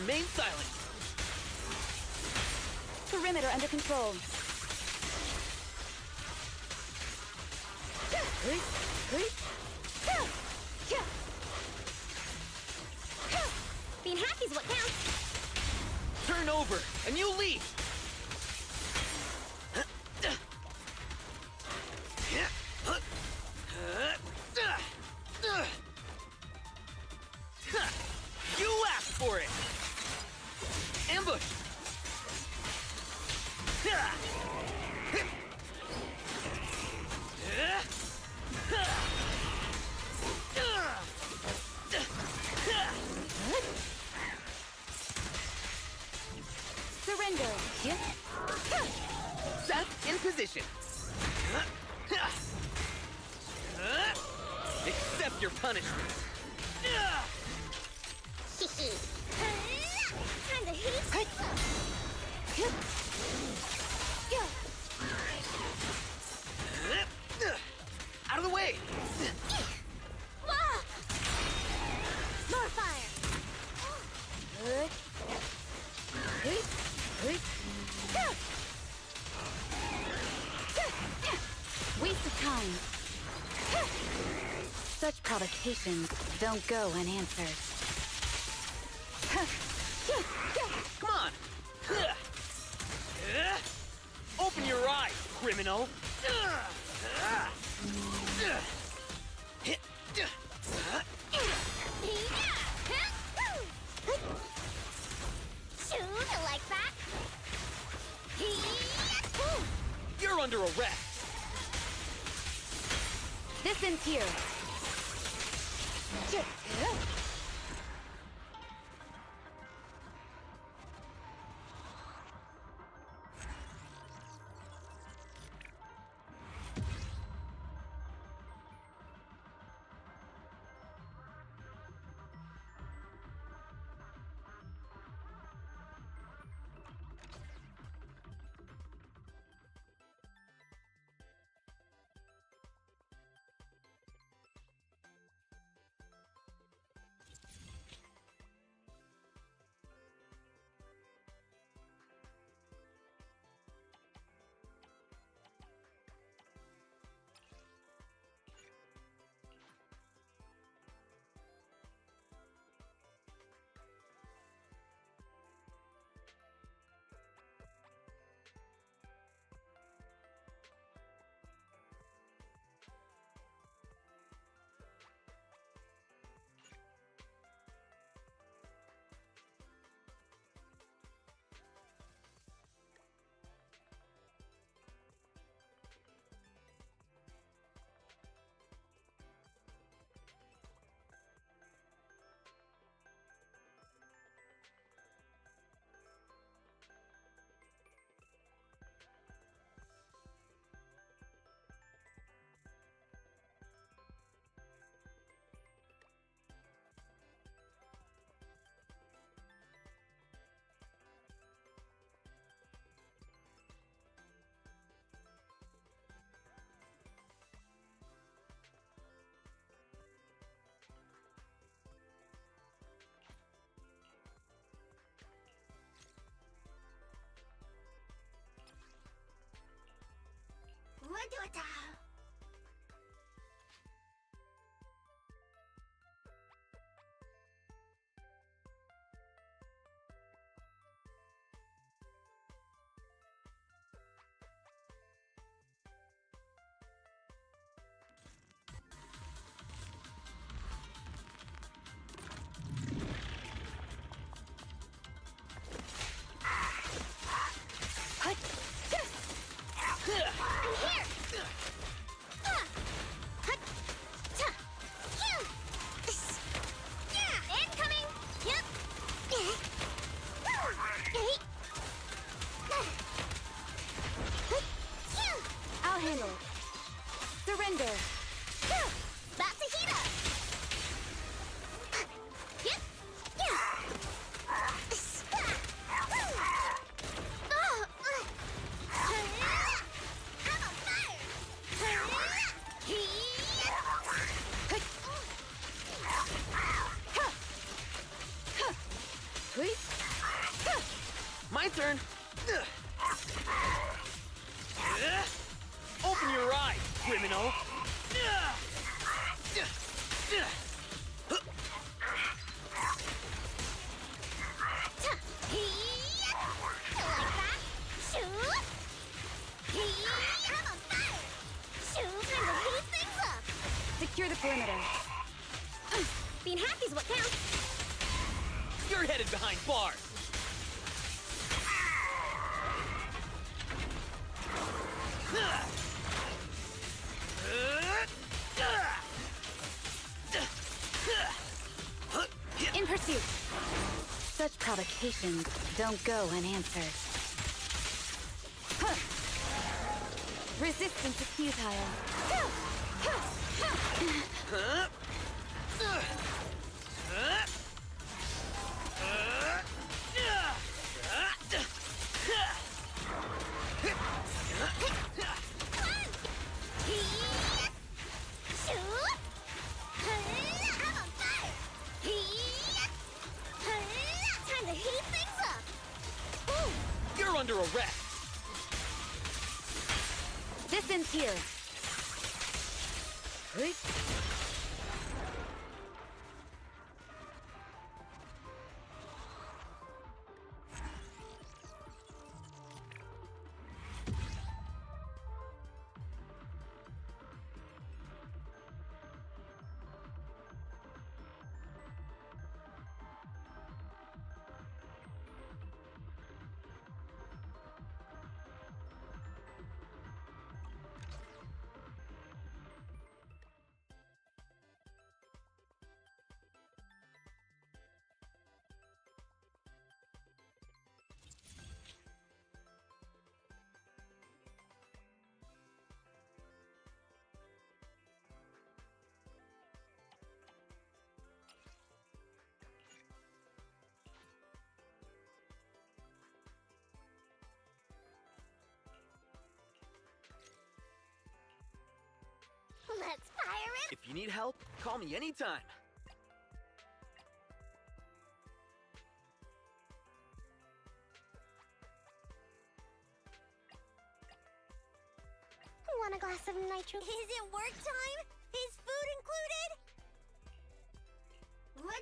Remain silent. Perimeter under control. Being happy's what counts. Turn over, and you lead. You asked for it. Ambush. Surrender. Set in position. Accept your punishment. Time to heat. Out of the way. More fire. Waste of time. Such provocations don't go unanswered. Come on. Open your eyes, criminal. Shoot like that. You're under arrest. This ends here. What do it? My turn! Open your eyes, criminal! Secure the perimeter. Being happy's what counts. You're headed behind bars! In pursuit. Such provocations don't go unanswered. Huh. Resistance is futile. Time to heat things up. You're under arrest! This ends here. Let's fire it. If you need help, call me anytime. Want a glass of nitro? Is it work time? Is food included? What?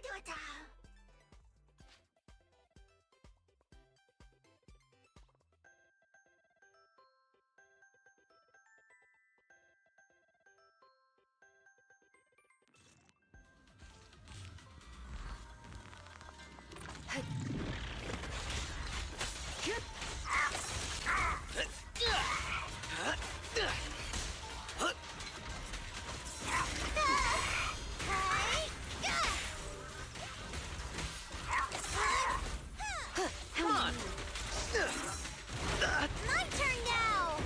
My turn now!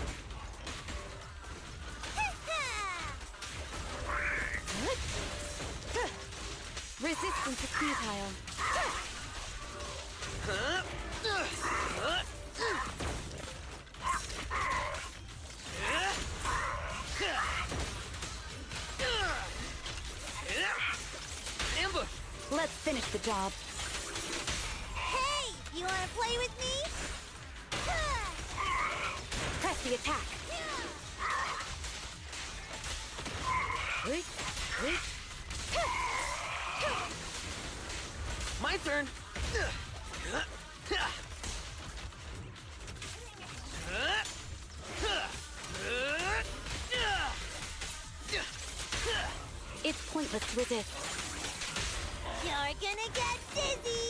Resistance is futile. Ambush! Let's finish the job. Hey! You wanna play with me? Press the attack. My turn! It's pointless to resist. You're gonna get dizzy!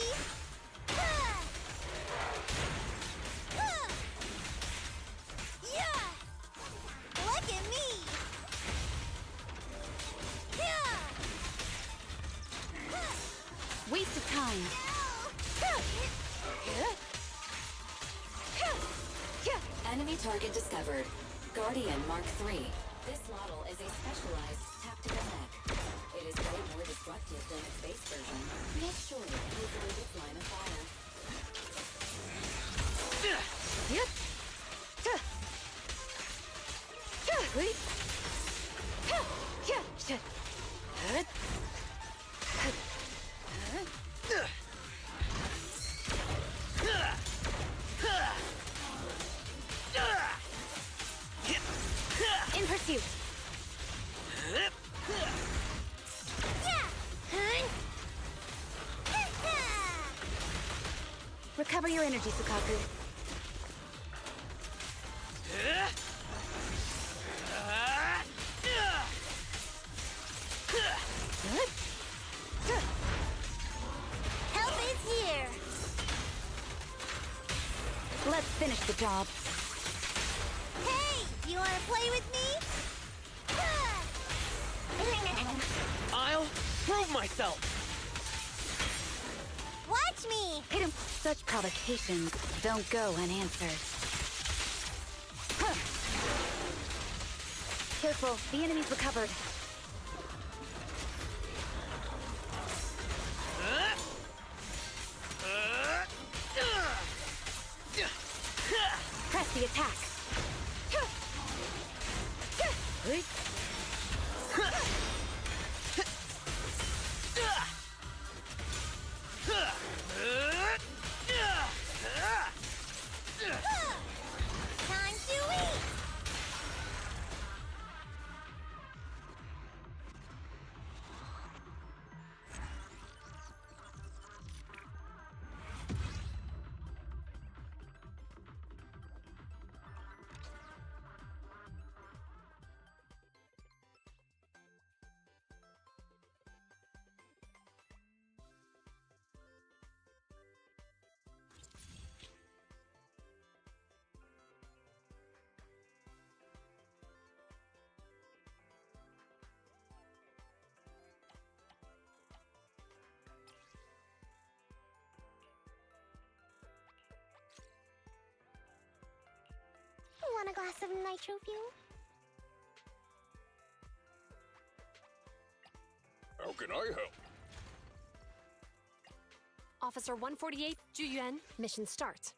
Yeah! Look at me! Waste of time. Enemy target discovered. Guardian Mark III. This model is a specialized tactical mech. It is way more destructive than its base version. Make sure to avoid its line of fire. your energy, Sukaku. Help is here. Let's finish the job. Hey, you wanna play with me? I'll prove myself! Watch me! Hit him. Such provocations don't go unanswered. Huh. Careful, the enemy's recovered. Press the attack. Time to eat! Want a glass of nitro fuel? How can I help? Officer 148, Juyuan, mission start.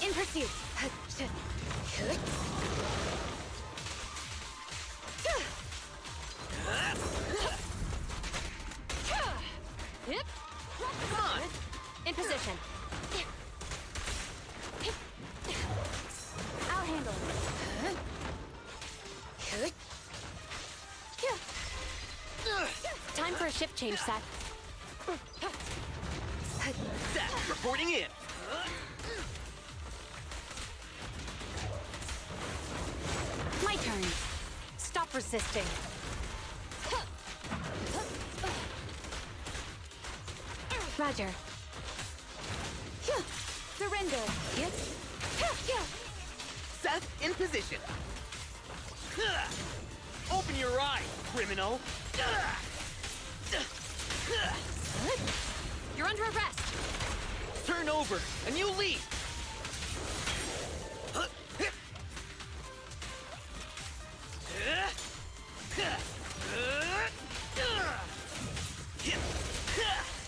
In pursuit. Come on! In position. I'll handle it. Time for a shift change, Seth. Seth, reporting in! My turn. Stop resisting. Roger. Surrender. Seth, in position! Open your eyes, criminal! You're under arrest. Turn over, and you leave!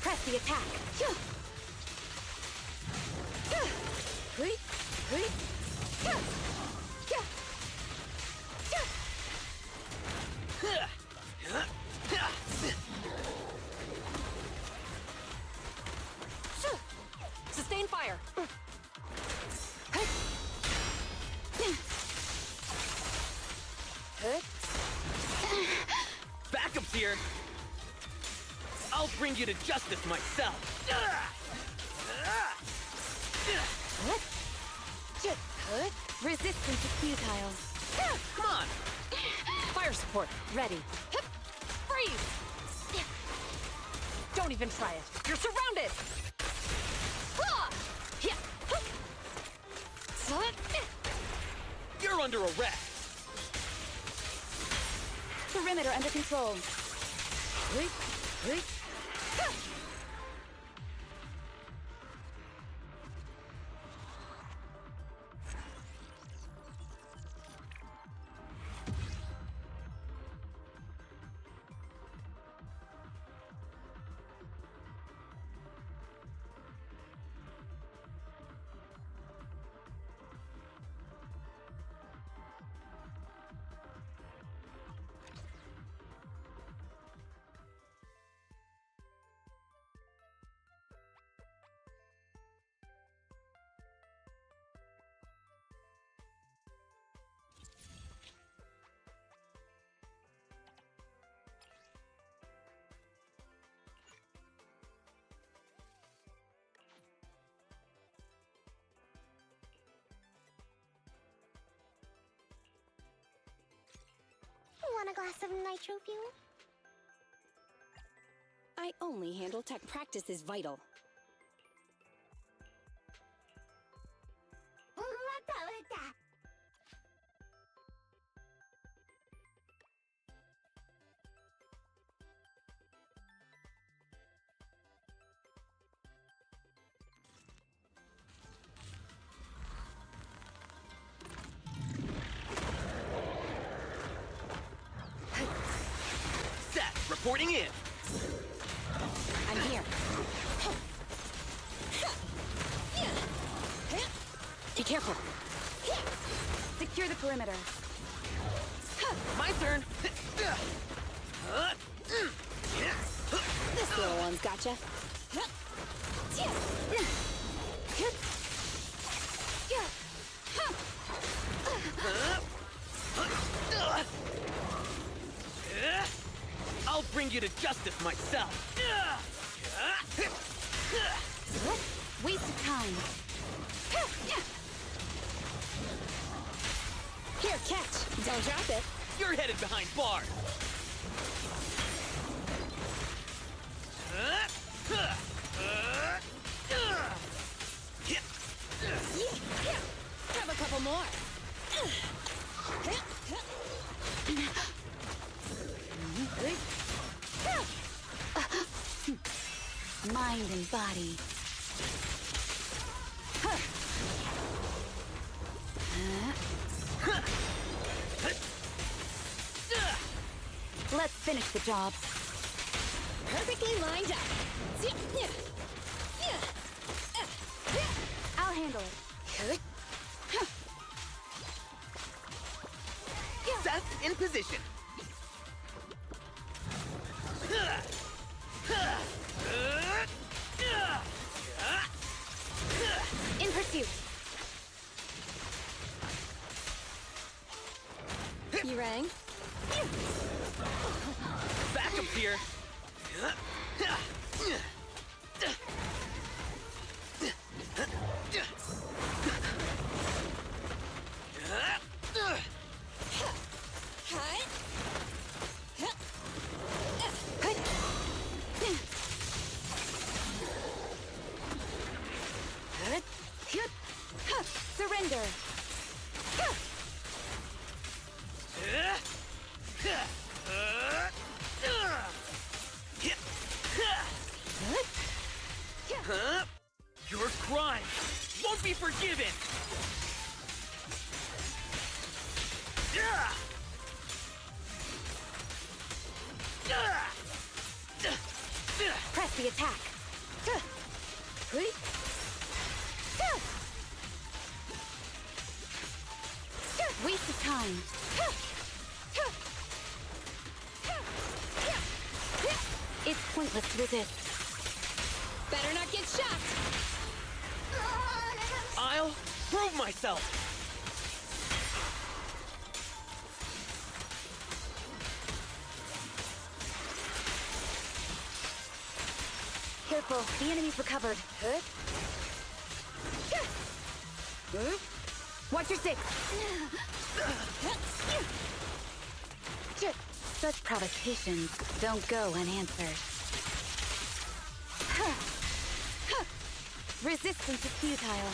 Press the attack. Sustain fire. Backup's here! I'll bring you to justice myself! Resistance is futile. Come on! Fire support, ready. Freeze! Don't even try it. You're surrounded! You're under arrest! Perimeter under control. want a glass of nitro fuel? I only handle tech practice is vital. Seth, reporting in. I'm here. Be careful. Secure the perimeter. My turn. This little one's gotcha. I'll bring you to justice myself. Waste of time. Here, catch. Don't drop it. You're headed behind bars. Have a couple more. Mind and body. Let's finish the job. Perfectly lined up. I'll handle it. Seth in position. In pursuit. You rang? Backup's here. Surrender. Your crime won't be forgiven. Press the attack. Waste of time. It's pointless to resist. Better not get shot. I'll prove myself. Careful, the enemy's recovered. Watch your six. Such provocations don't go unanswered. Resistance is futile.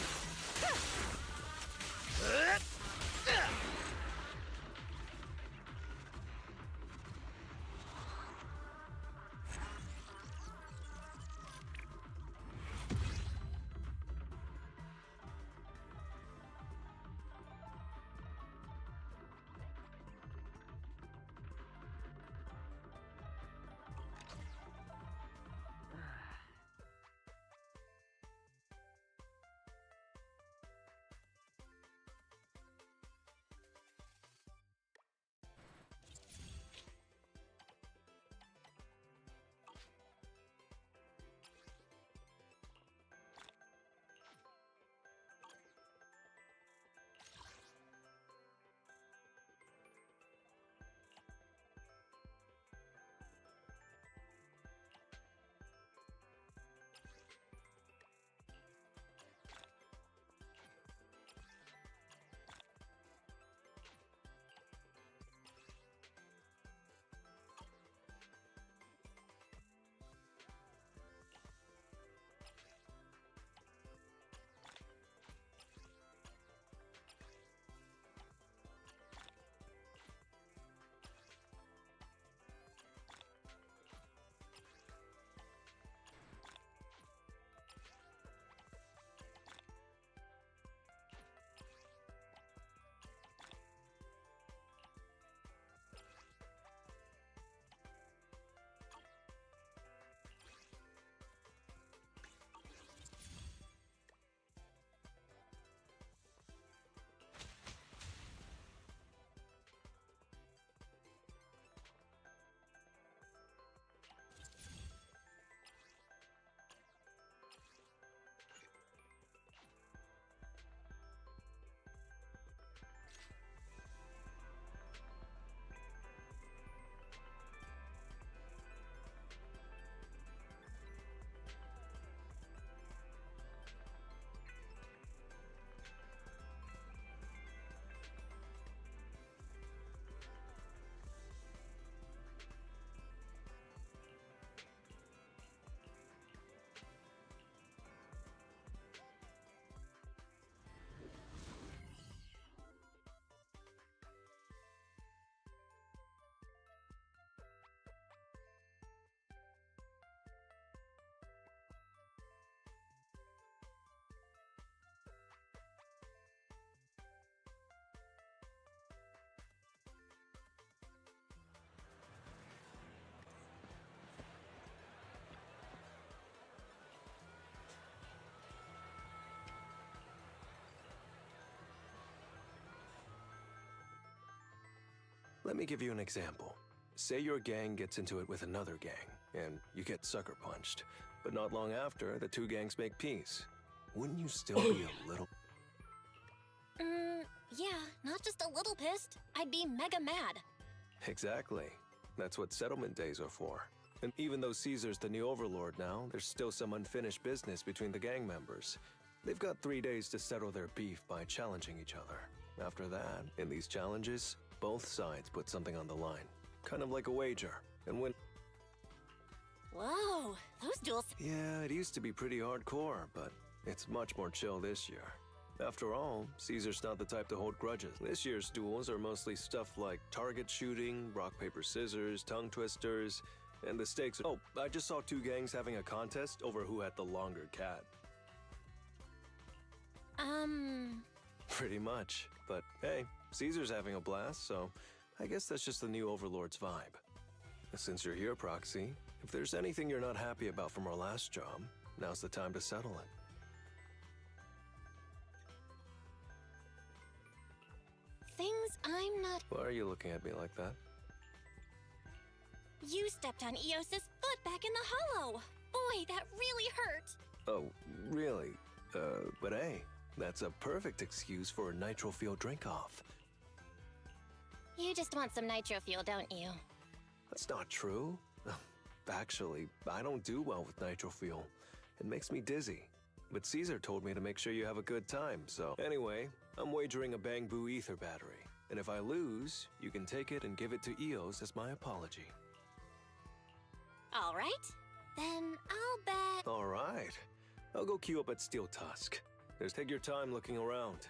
Let me give you an example. Say your gang gets into it with another gang, and you get sucker punched. But not long after, the two gangs make peace. Wouldn't you still be a little... Yeah, not just a little pissed. I'd be mega mad. Exactly. That's what settlement days are for. And even though Caesar's the new overlord now, there's still some unfinished business between the gang members. They've got 3 days to settle their beef by challenging each other. After that, in these challenges, both sides put something on the line. Kind of like a wager. And when... Whoa, those duels... Yeah, it used to be pretty hardcore, but it's much more chill this year. After all, Caesar's not the type to hold grudges. This year's duels are mostly stuff like target shooting, rock, paper, scissors, tongue twisters, and the stakes... Oh, I just saw 2 gangs having a contest over who had the longer cat. Pretty much. But hey, Caesar's having a blast, so I guess that's just the new overlord's vibe. Since you're here, Proxy, if there's anything you're not happy about from our last job, now's the time to settle it. Things I'm not... Why are you looking at me like that? You stepped on Eos's foot back in the hollow. Boy, that really hurt. Oh, really? But hey, that's a perfect excuse for a nitro fuel drink-off. You just want some nitro fuel, don't you? That's not true. Actually, I don't do well with nitro fuel. It makes me dizzy. But Caesar told me to make sure you have a good time, so... Anyway, I'm wagering a Bang Boo ether battery. And if I lose, you can take it and give it to Eos as my apology. All right. Then I'll bet... All right. I'll go queue up at Steel Tusk. Just take your time looking around.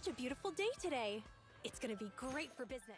such a beautiful day today. It's gonna be great for business.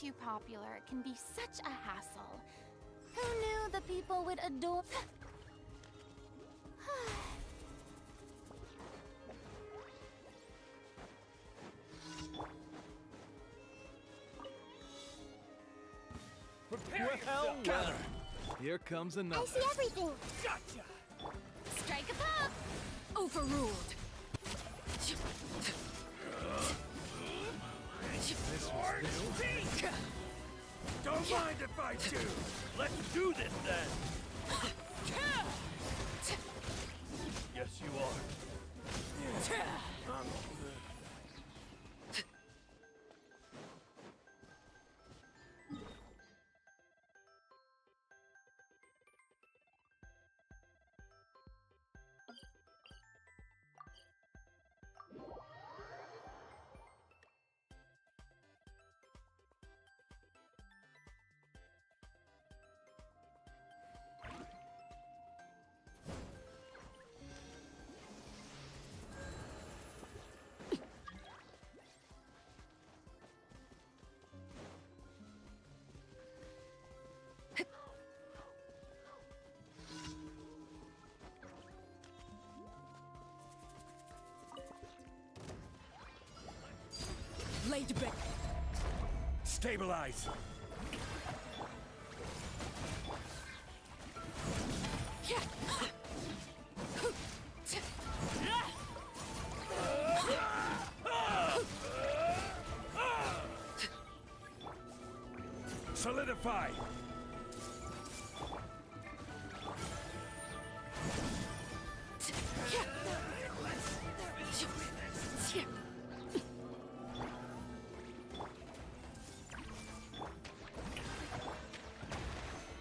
too popular, it can be such a hassle. Who knew the people would adore... Well, well. Here comes another. I see everything. Gotcha! Strike a pop! Overruled. Don't mind if I do. Let's do this then. Yes, you are. Laid back. Stabilize. Solidify.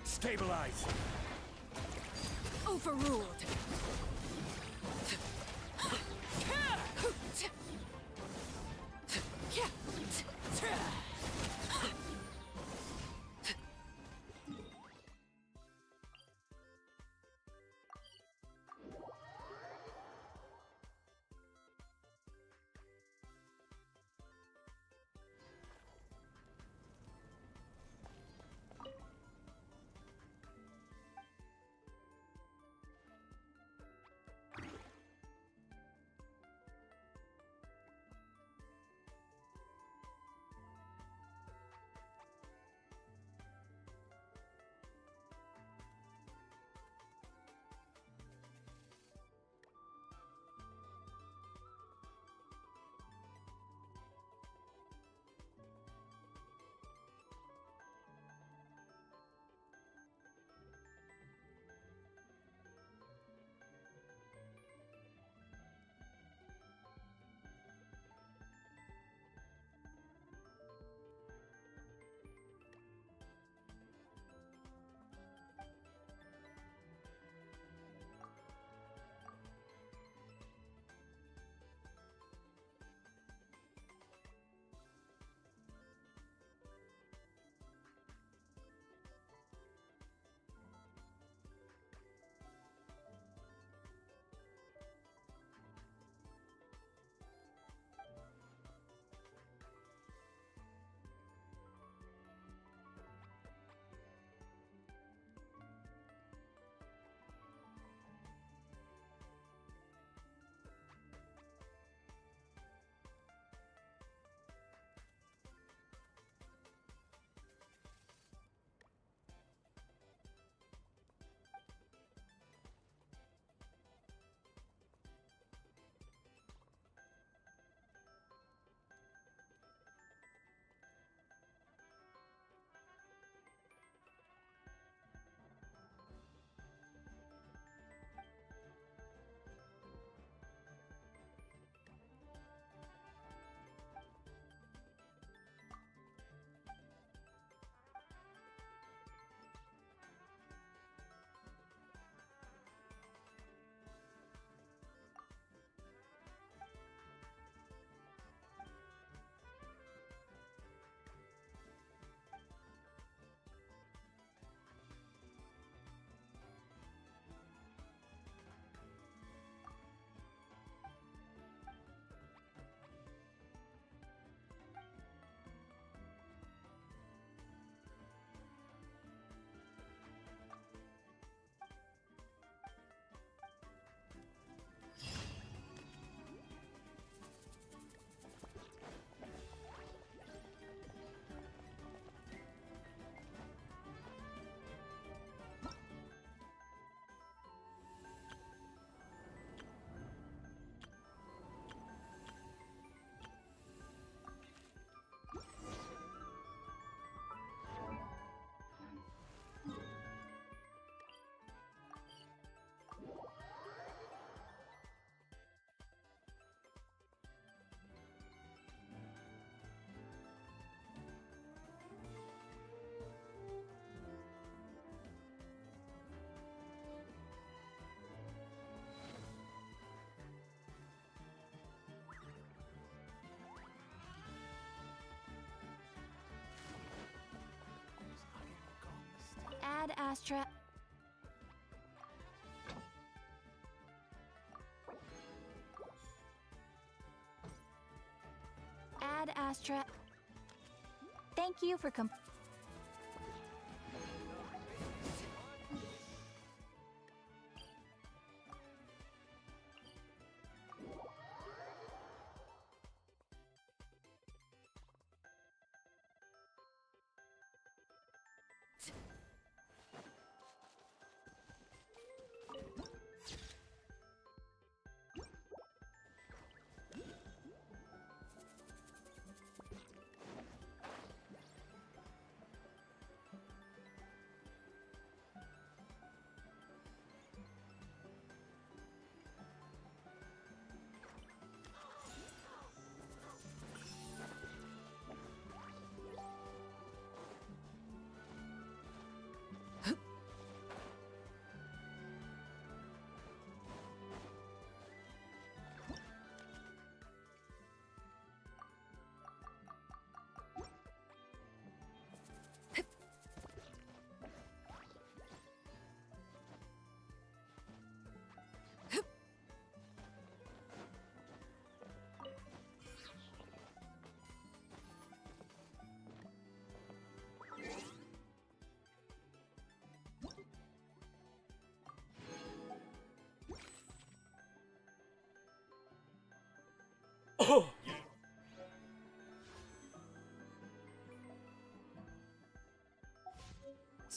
Stabilize. Overruled. Astra. Add Astra. Thank you for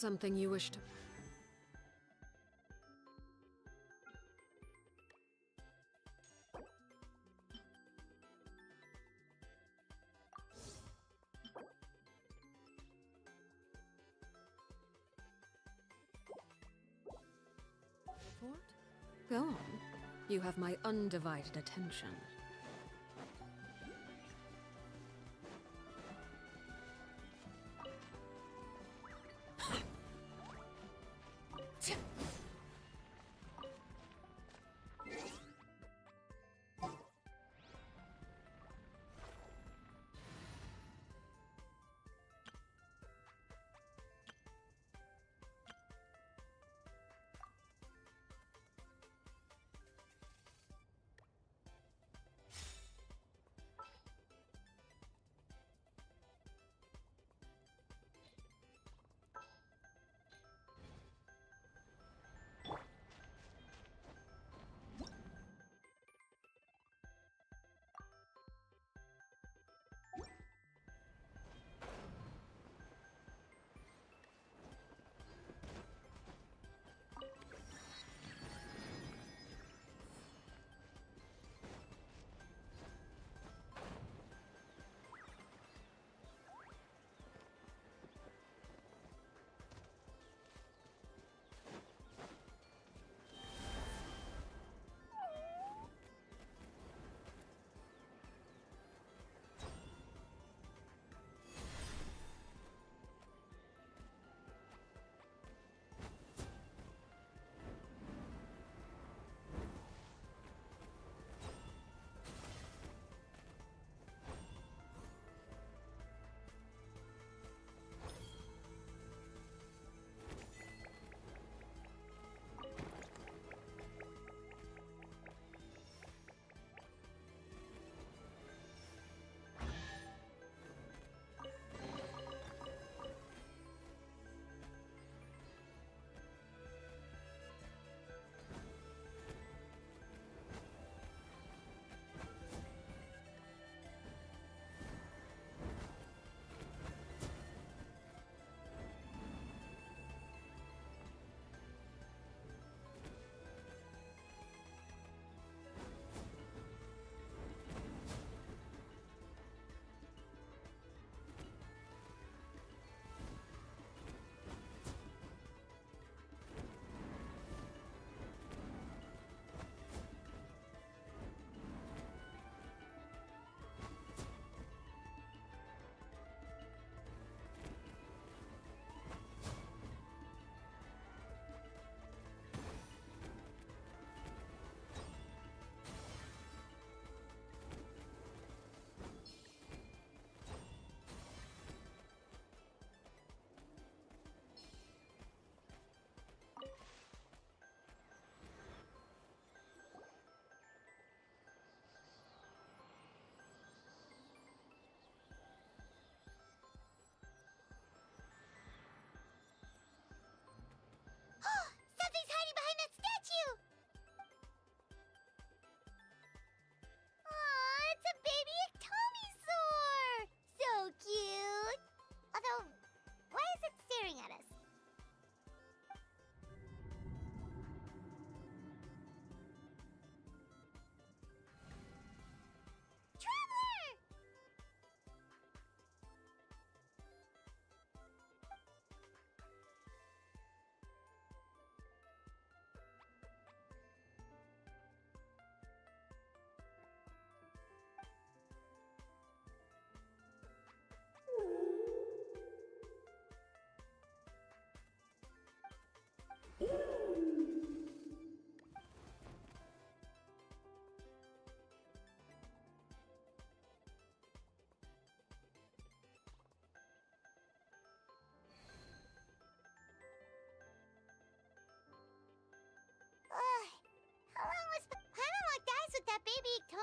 Something you wish to... What? Go on. You have my undivided attention.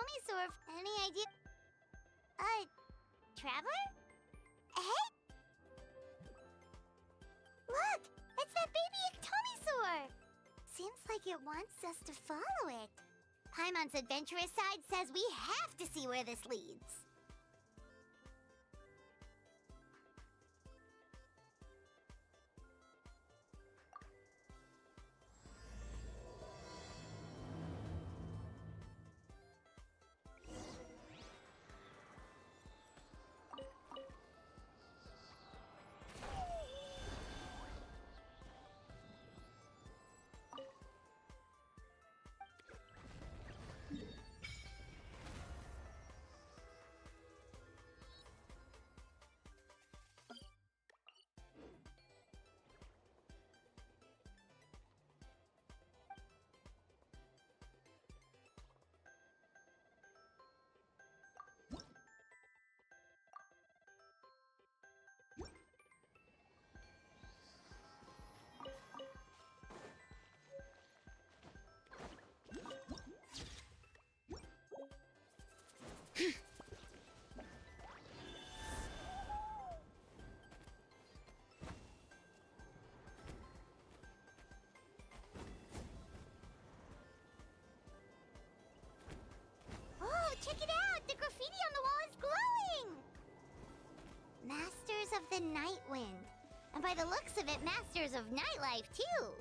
Tomisaur. Any idea? Traveler? Hey! Look! It's that baby Tomisaur! Seems like it wants us to follow it. Paimon's adventurous side says we have to see where this leads. Oh, check it out! The graffiti on the wall is glowing! Masters of the Night Wind. And by the looks of it, Masters of Nightlife, too.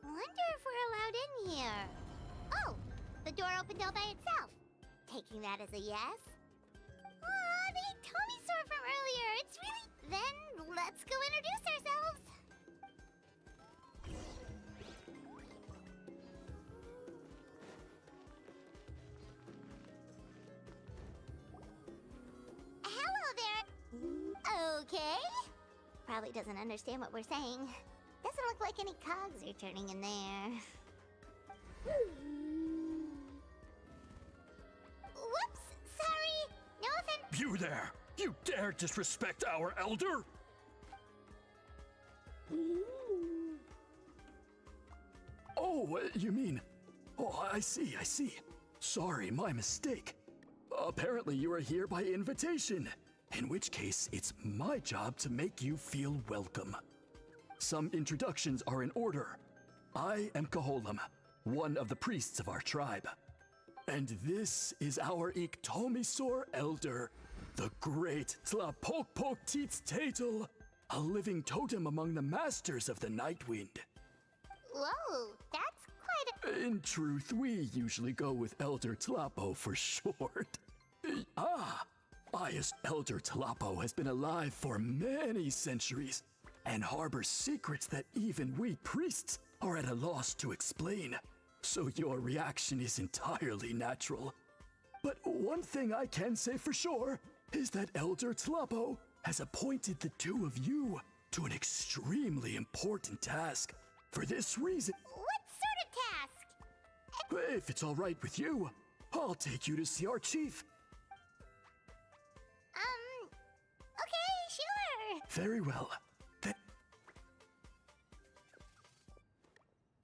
Wonder if we're allowed in here. Oh, the door opened all by itself. Taking that as a yes? Aw, the Tomisaur from earlier. It's really... Then let's go introduce ourselves. Hello there. Okay. Probably doesn't understand what we're saying. Doesn't look like any cogs are turning in there. Whoops! Sorry! No offense. You there! You dare disrespect our elder? Oh, you mean... Oh, I see. Sorry, my mistake. Apparently you are here by invitation, in which case it's my job to make you feel welcome. Some introductions are in order. I am Koholum, one of the priests of our tribe. And this is our Iktomisaur elder, the great Tlapokpokteetstatel, a living totem among the masters of the Night Wind. Whoa, that's quite a... In truth, we usually go with Elder Tlapo for short. Biased Elder Tlapo has been alive for many centuries and harbors secrets that even we priests are at a loss to explain. So your reaction is entirely natural. But one thing I can say for sure is that Elder Tlapo has appointed the two of you to an extremely important task. For this reason... What sort of task? If it's all right with you, I'll take you to see our chief. Okay, sure. Very well.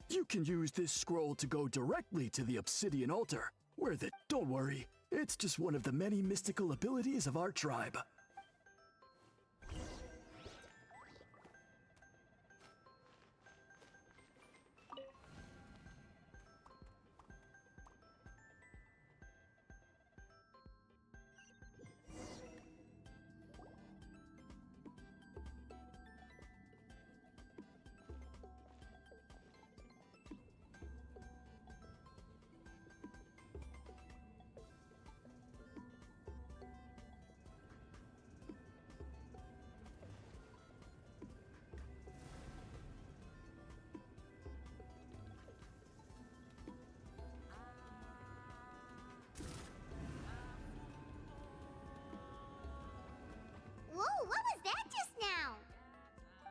You can use this scroll to go directly to the obsidian altar, where don't worry, it's just one of the many mystical abilities of our tribe.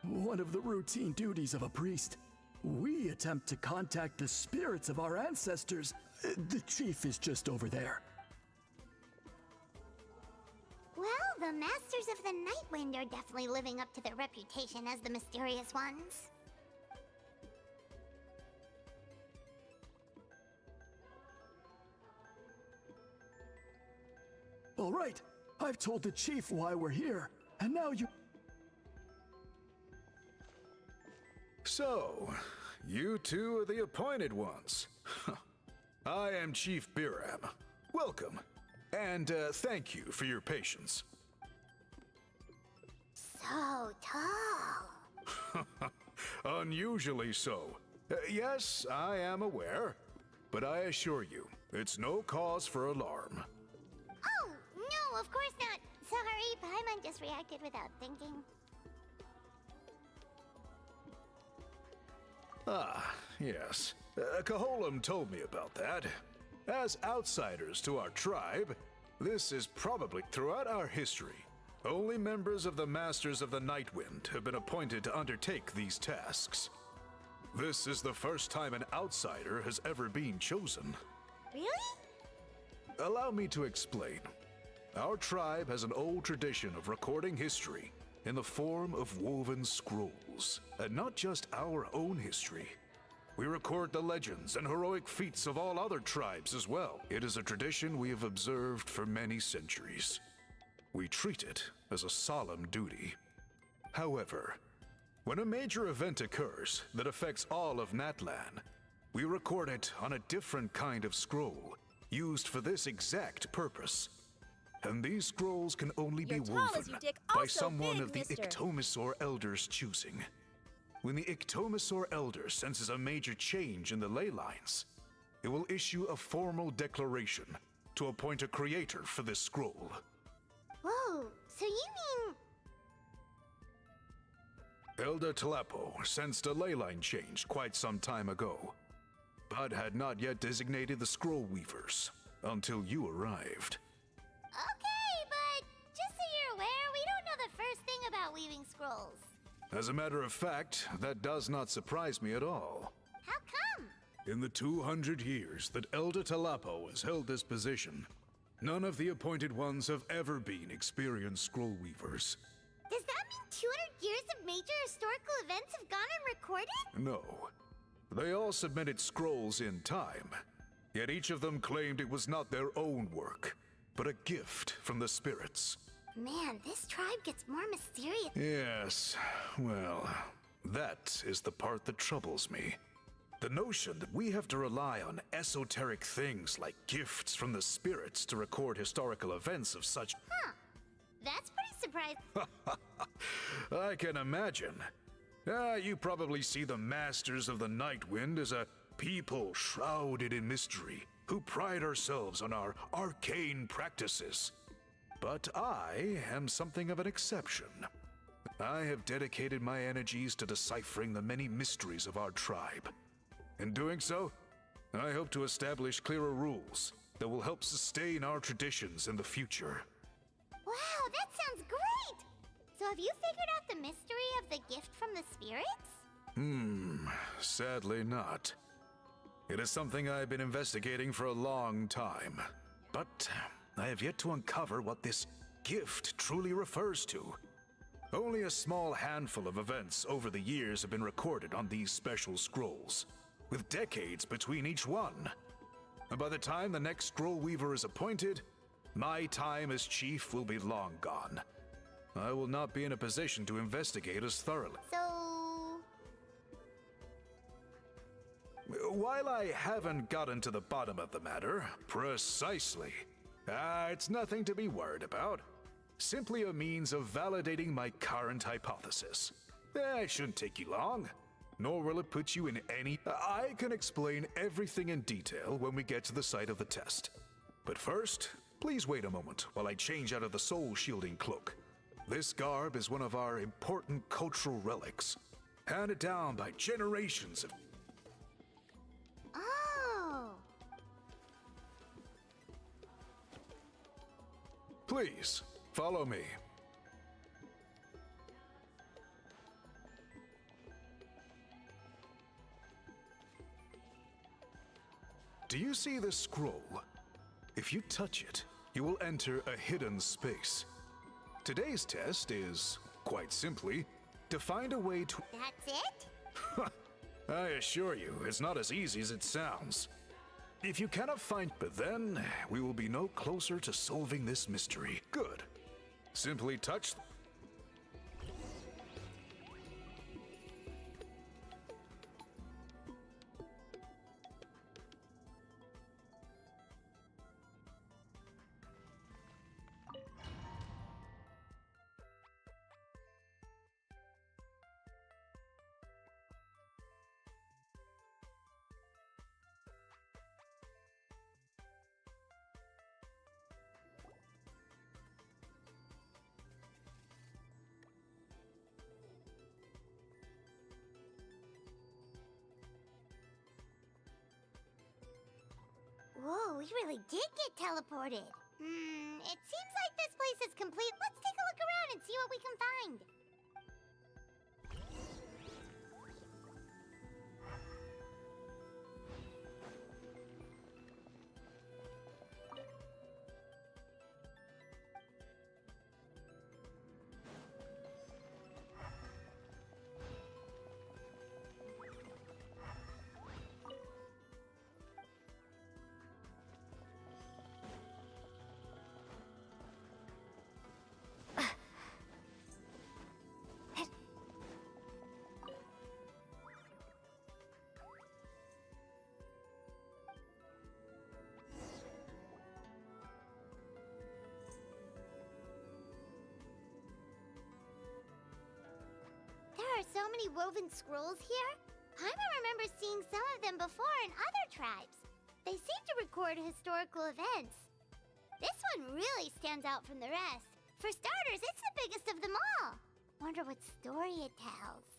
One of the routine duties of a priest. We attempt to contact the spirits of our ancestors. The chief is just over there. Well, the Masters of the Nightwind are definitely living up to their reputation as the mysterious ones. All right, I've told the chief why we're here, and now you... So, you two are the appointed ones. I am Chief Biram. Welcome, and thank you for your patience. So tall. Unusually so. Yes, I am aware, but I assure you, it's no cause for alarm. Oh, no, of course not. Sorry, Paimon just reacted without thinking. Ah, yes. Kaholam told me about that. As outsiders to our tribe, this is probably throughout our history. Only members of the Masters of the Nightwind have been appointed to undertake these tasks. This is the first time an outsider has ever been chosen. Really? Allow me to explain. Our tribe has an old tradition of recording history in the form of woven scrolls, and not just our own history. We record the legends and heroic feats of all other tribes as well. It is a tradition we have observed for many centuries. We treat it as a solemn duty. However, when a major event occurs that affects all of Natlan, we record it on a different kind of scroll, used for this exact purpose. And these scrolls can only be woven by someone of the Ictomisaur Elders' choosing. When the Ictomisaur Elder senses a major change in the ley lines, it will issue a formal declaration to appoint a creator for this scroll. Whoa, so you mean... Elder Talapo sensed a ley line change quite some time ago, but had not yet designated the scroll weavers until you arrived. Okay, but just so you're aware, we don't know the first thing about weaving scrolls. As a matter of fact, that does not surprise me at all. How come? In the 200 years that Elder Talapo has held this position, none of the appointed ones have ever been experienced scroll weavers. Does that mean 200 years of major historical events have gone unrecorded? No. They all submitted scrolls in time, yet each of them claimed it was not their own work, but a gift from the spirits. Man, this tribe gets more mysterious. Yes, well, that is the part that troubles me. The notion that we have to rely on esoteric things like gifts from the spirits to record historical events of such... Huh. That's pretty surprising. I can imagine. You probably see the Masters of the Nightwind as a people shrouded in mystery, who pride ourselves on our arcane practices. But I am something of an exception. I have dedicated my energies to deciphering the many mysteries of our tribe. In doing so, I hope to establish clearer rules that will help sustain our traditions in the future. Wow, that sounds great! So have you figured out the mystery of the gift from the spirits? Sadly not. It is something I've been investigating for a long time, but I have yet to uncover what this gift truly refers to. Only a small handful of events over the years have been recorded on these special scrolls, with decades between each one. And by the time the next scroll weaver is appointed, my time as chief will be long gone. I will not be in a position to investigate as thoroughly. So... While I haven't gotten to the bottom of the matter, precisely, it's nothing to be worried about. Simply a means of validating my current hypothesis. It shouldn't take you long, nor will it put you in any... I can explain everything in detail when we get to the site of the test. But first, please wait a moment while I change out of the soul-shielding cloak. This garb is one of our important cultural relics, handed down by generations of... Oh! Please, follow me. Do you see this scroll? If you touch it, you will enter a hidden space. Today's test is, quite simply, to find a way to... That's it? I assure you, it's not as easy as it sounds. If you cannot find... But then, we will be no closer to solving this mystery. Good. Simply touch... Whoa, we really did get teleported. It seems like this place is complete. Let's take a look around and see what we can find. There are so many woven scrolls here. Paimon remembers seeing some of them before in other tribes. They seem to record historical events. This one really stands out from the rest. For starters, it's the biggest of them all. Wonder what story it tells.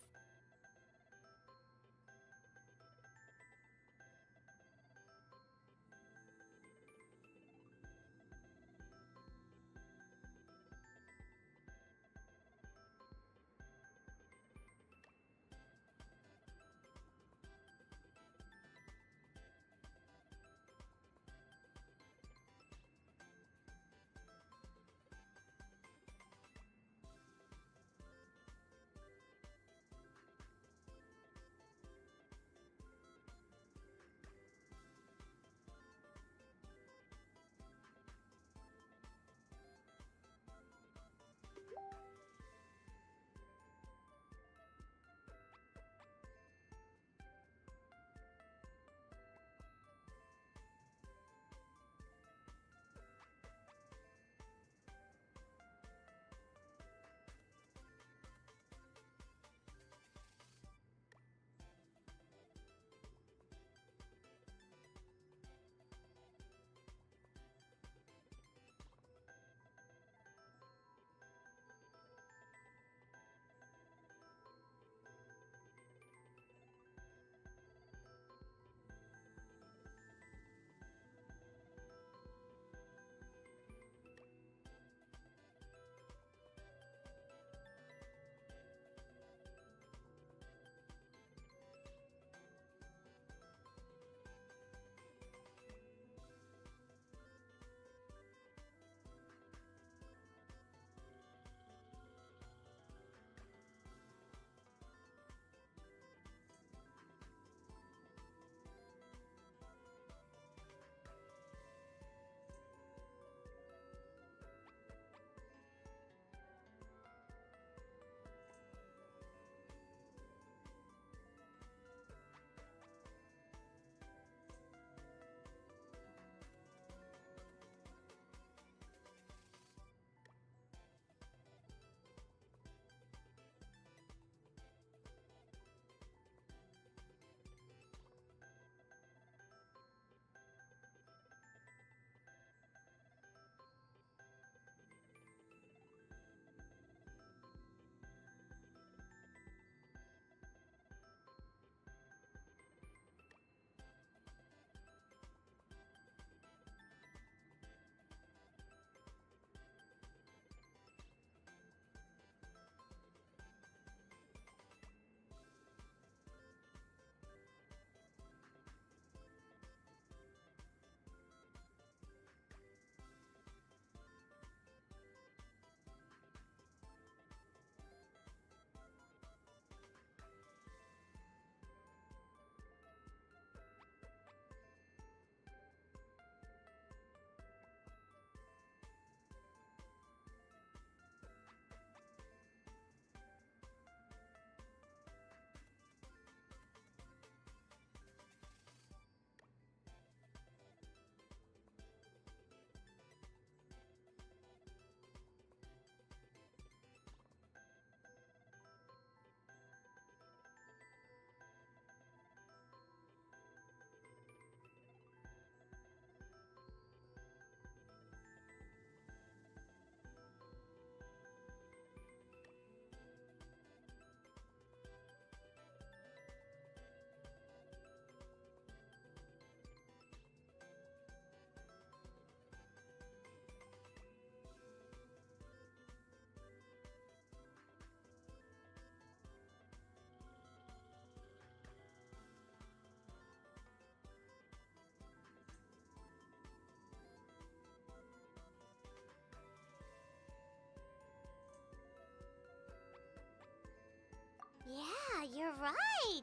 right!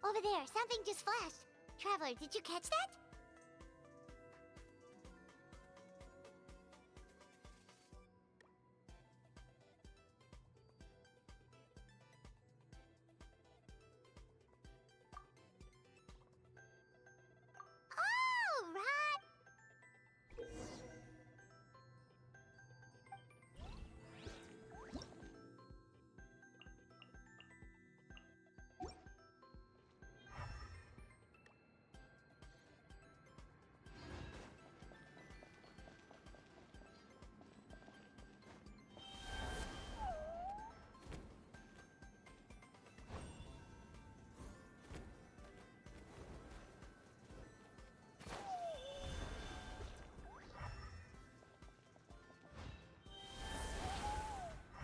Over there, something just flashed. Traveler, did you catch that? Oh, right!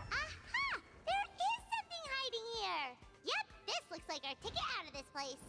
Aha! There is something hiding here! Yep, this looks like our ticket out of this place.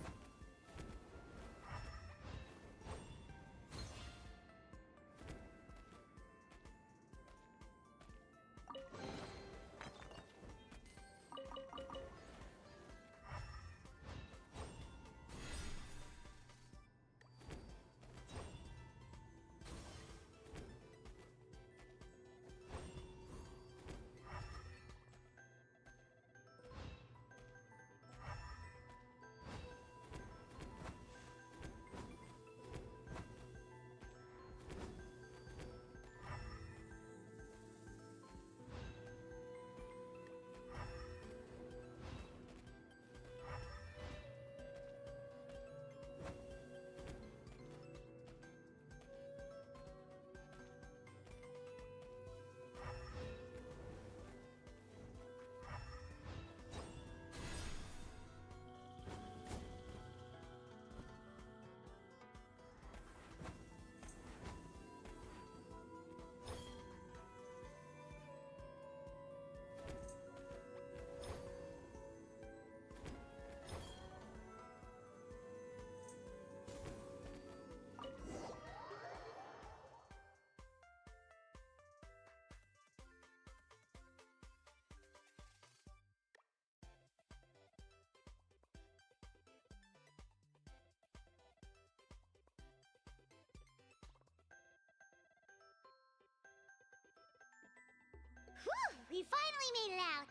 Whew! We finally made it out!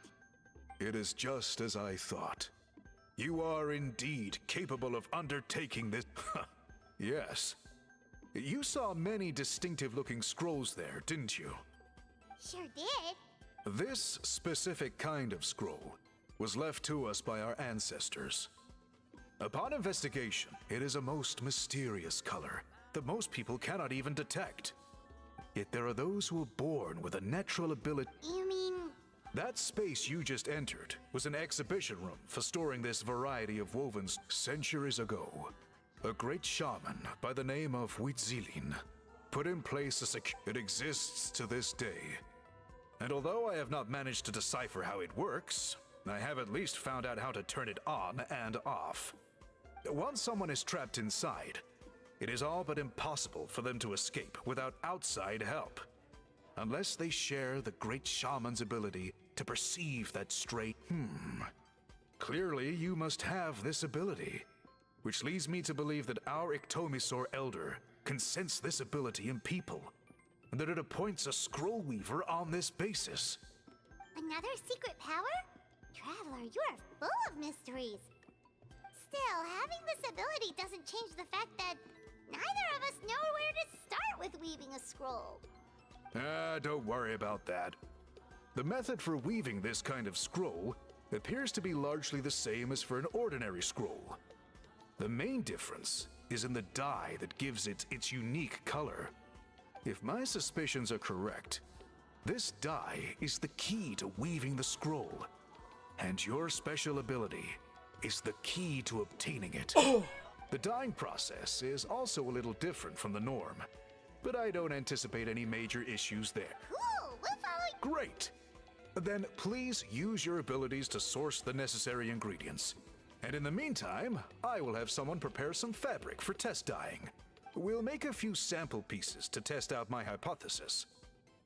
It is just as I thought. You are indeed capable of undertaking this. Yes. You saw many distinctive-looking scrolls there, didn't you? Sure did. This specific kind of scroll was left to us by our ancestors. Upon investigation, it is a most mysterious color that most people cannot even detect. Yet there are those who are born with a natural ability. You mean... That space you just entered was an exhibition room for storing this variety of wovens centuries ago. A great shaman by the name of Huitzilin put in place a It exists to this day. And although I have not managed to decipher how it works, I have at least found out how to turn it on and off. Once someone is trapped inside, it is all but impossible for them to escape without outside help. Unless they share the great shaman's ability to perceive that stray Clearly, you must have this ability, which leads me to believe that our Ictomisaur Elder can sense this ability in people, and that it appoints a scroll weaver on this basis. Another secret power? Traveler, you are full of mysteries. Still, having this ability doesn't change the fact that neither of us know where to start with weaving a scroll. Don't worry about that. The method for weaving this kind of scroll appears to be largely the same as for an ordinary scroll. The main difference is in the dye that gives it its unique color. If my suspicions are correct, this dye is the key to weaving the scroll, and your special ability is the key to obtaining it. The dyeing process is also a little different from the norm, but I don't anticipate any major issues there. Cool, we'll follow. Great! Then please use your abilities to source the necessary ingredients. And in the meantime, I will have someone prepare some fabric for test dyeing. We'll make a few sample pieces to test out my hypothesis.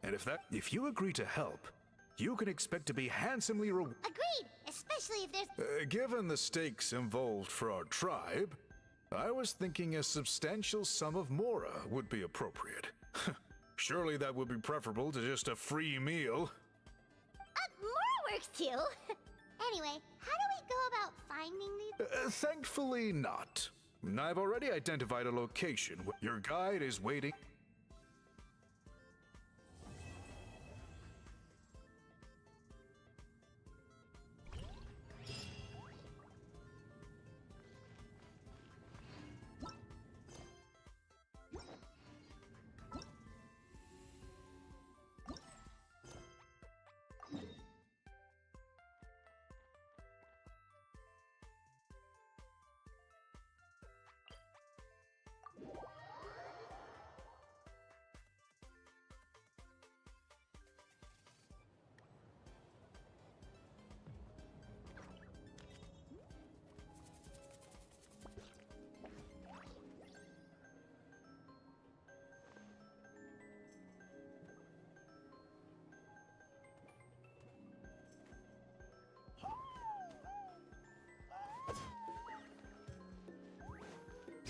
And if you agree to help, you can expect to be handsomely rewarded. Agreed, especially if there's... Given the stakes involved for our tribe, I was thinking a substantial sum of mora would be appropriate. Surely that would be preferable to just a free meal. More works too. Anyway, how do we go about finding these? Thankfully not. I've already identified a location. Your guide is waiting.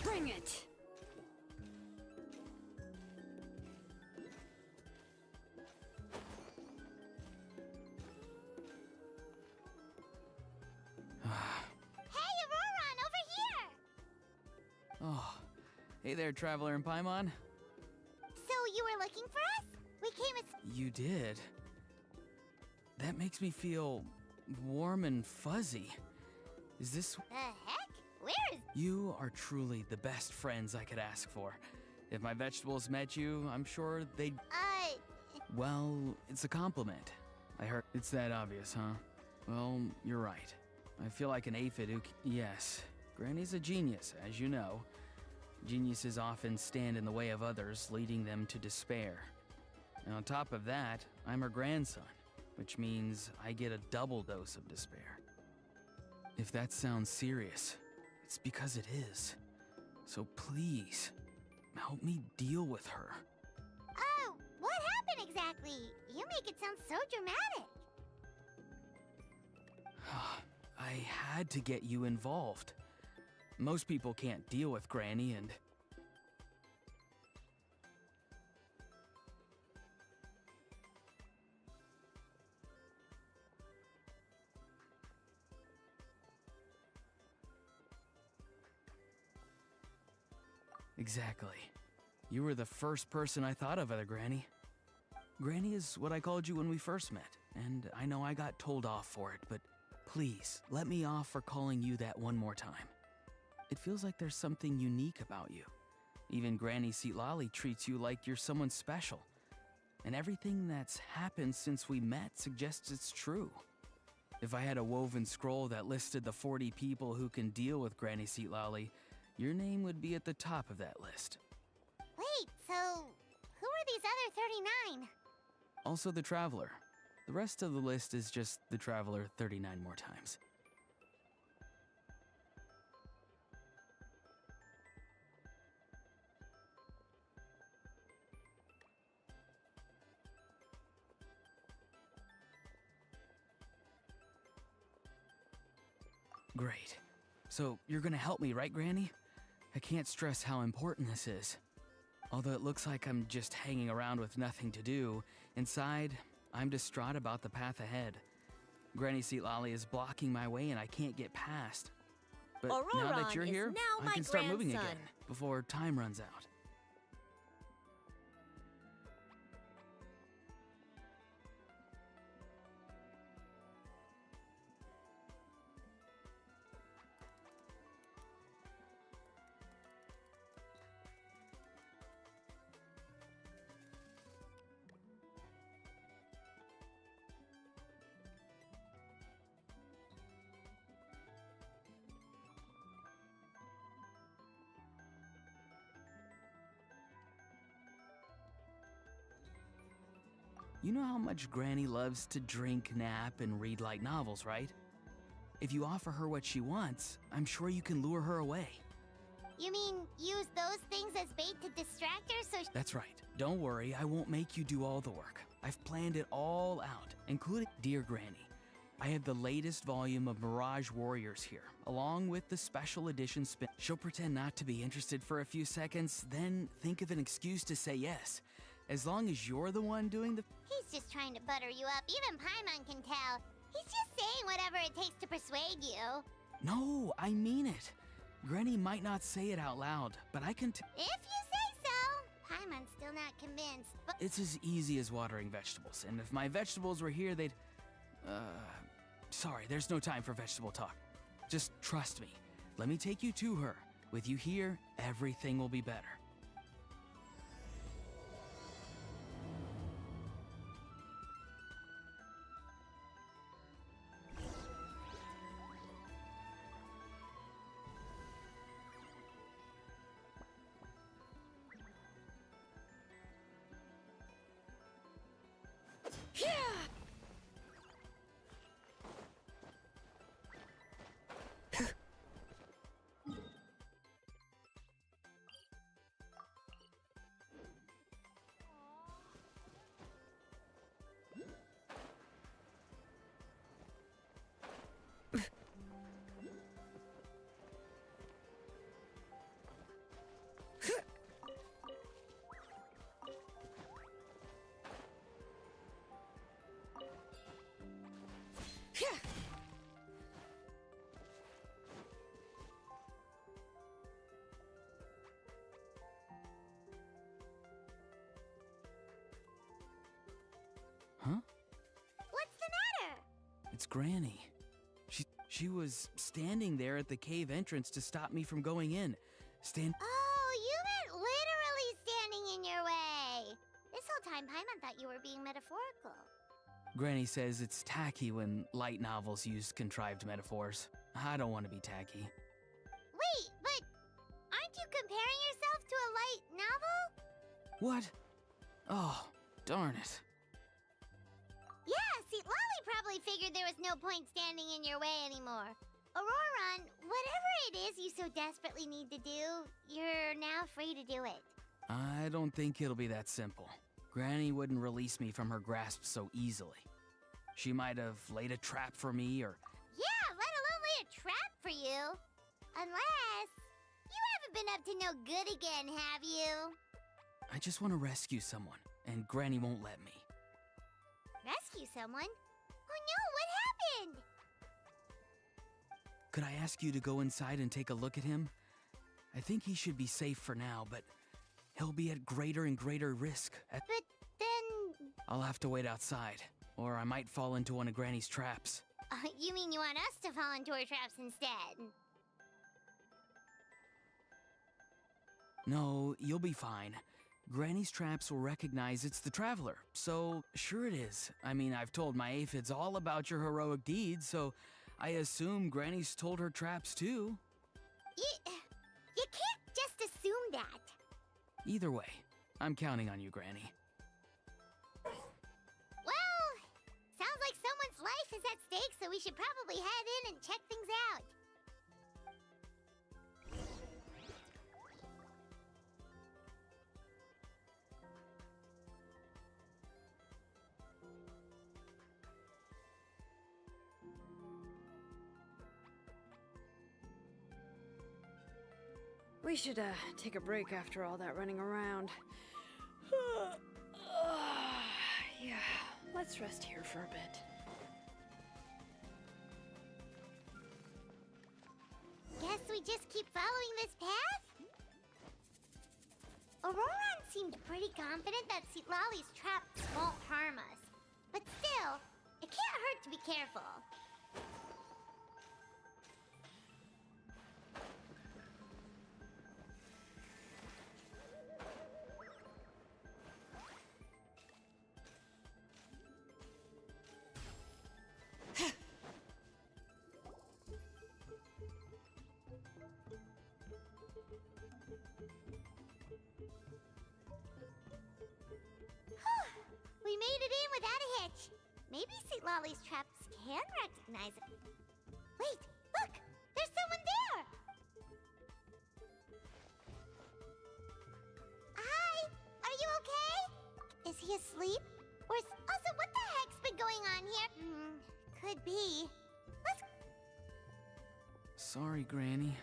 Bring it! Hey, Auroron, over here! Oh, hey there, Traveler in Paimon. So you were looking for us? We came as... You did. That makes me feel warm and fuzzy. Is this... The heck? Where is... You are truly the best friends I could ask for. If my vegetables met you, I'm sure they'd... Well, it's a compliment. I heard... It's that obvious, huh? Well, you're right. I feel like an aphid who... Yes, Granny's a genius, as you know. Geniuses often stand in the way of others, leading them to despair. And on top of that, I'm her grandson, which means I get a double dose of despair. If that sounds serious, it's because it is. So please, help me deal with her. Oh, what happened exactly? You make it sound so dramatic. I had to get you involved. Most people can't deal with Granny and... Exactly. You were the first person I thought of, other Granny. Granny is what I called you when we first met, and I know I got told off for it, but please, let me off for calling you that one more time. It feels like there's something unique about you. Even Granny Seatlali treats you like you're someone special. And everything that's happened since we met suggests it's true. If I had a woven scroll that listed the 40 people who can deal with Granny Seatlali, your name would be at the top of that list. Wait, so who are these other 39? Also the Traveler. The rest of the list is just the Traveler 39 more times. Great. So you're gonna help me, right, Granny? I can't stress how important this is. Although it looks like I'm just hanging around with nothing to do, inside, I'm distraught about the path ahead. Granny Seatlali is blocking my way and I can't get past. But now that you're here, I can start moving again, before time runs out. You know how much Granny loves to drink, nap, and read light novels, right? If you offer her what she wants, I'm sure you can lure her away. You mean use those things as bait to distract her so That's right. Don't worry, I won't make you do all the work. I've planned it all out, including Dear Granny. I have the latest volume of Mirage Warriors here, along with the special edition spin. She'll pretend not to be interested for a few seconds, then think of an excuse to say yes. As long as you're the one doing the... He's just trying to butter you up. Even Paimon can tell. He's just saying whatever it takes to persuade you. No, I mean it. Granny might not say it out loud, but I can If you say so. Paimon's still not convinced, but... It's as easy as watering vegetables, and if my vegetables were here, they'd... Sorry, there's no time for vegetable talk. Just trust me. Let me take you to her. With you here, everything will be better. Huh? What's the matter? It's Granny. She was standing there at the cave entrance to stop me from going in. Oh, you meant literally standing in your way. This whole time, Paimon thought you were being metaphorical. Granny says it's tacky when light novels use contrived metaphors. I don't want to be tacky. Wait, but aren't you comparing yourself to a light novel? What? Oh, darn it. Yeah, see, Lolly probably figured there was no point standing in your way anymore. Auroron, whatever it is you so desperately need to do, you're now free to do it. I don't think it'll be that simple. Granny wouldn't release me from her grasp so easily. She might have laid a trap for me or... Yeah, let alone lay a trap for you. Unless... You haven't been up to no good again, have you? I just want to rescue someone, and Granny won't let me. Rescue someone? Oh no, what happened? Could I ask you to go inside and take a look at him? I think he should be safe for now, but he'll be at greater and greater risk. But then... I'll have to wait outside, or I might fall into one of Granny's traps. You mean you want us to fall into her traps instead? No, you'll be fine. Granny's traps will recognize it's the Traveler, so sure it is. I mean, I've told my aphids all about your heroic deeds, so I assume Granny's told her traps too. You can't just assume that. Either way, I'm counting on you, Granny. Well, sounds like someone's life is at stake, so we should probably head in and check things out. We should, take a break after all that running around. Yeah, let's rest here for a bit. Guess we just keep following this path? Auroron seemed pretty confident that Lolly's traps won't harm us. But still, it can't hurt to be careful. We made it in without a hitch. Maybe St. Lolly's traps can recognize it. Wait, look! There's someone there! Hi! Are you okay? Is he asleep? Also, what the heck's been going on here? Could be. Let's... Sorry, Granny.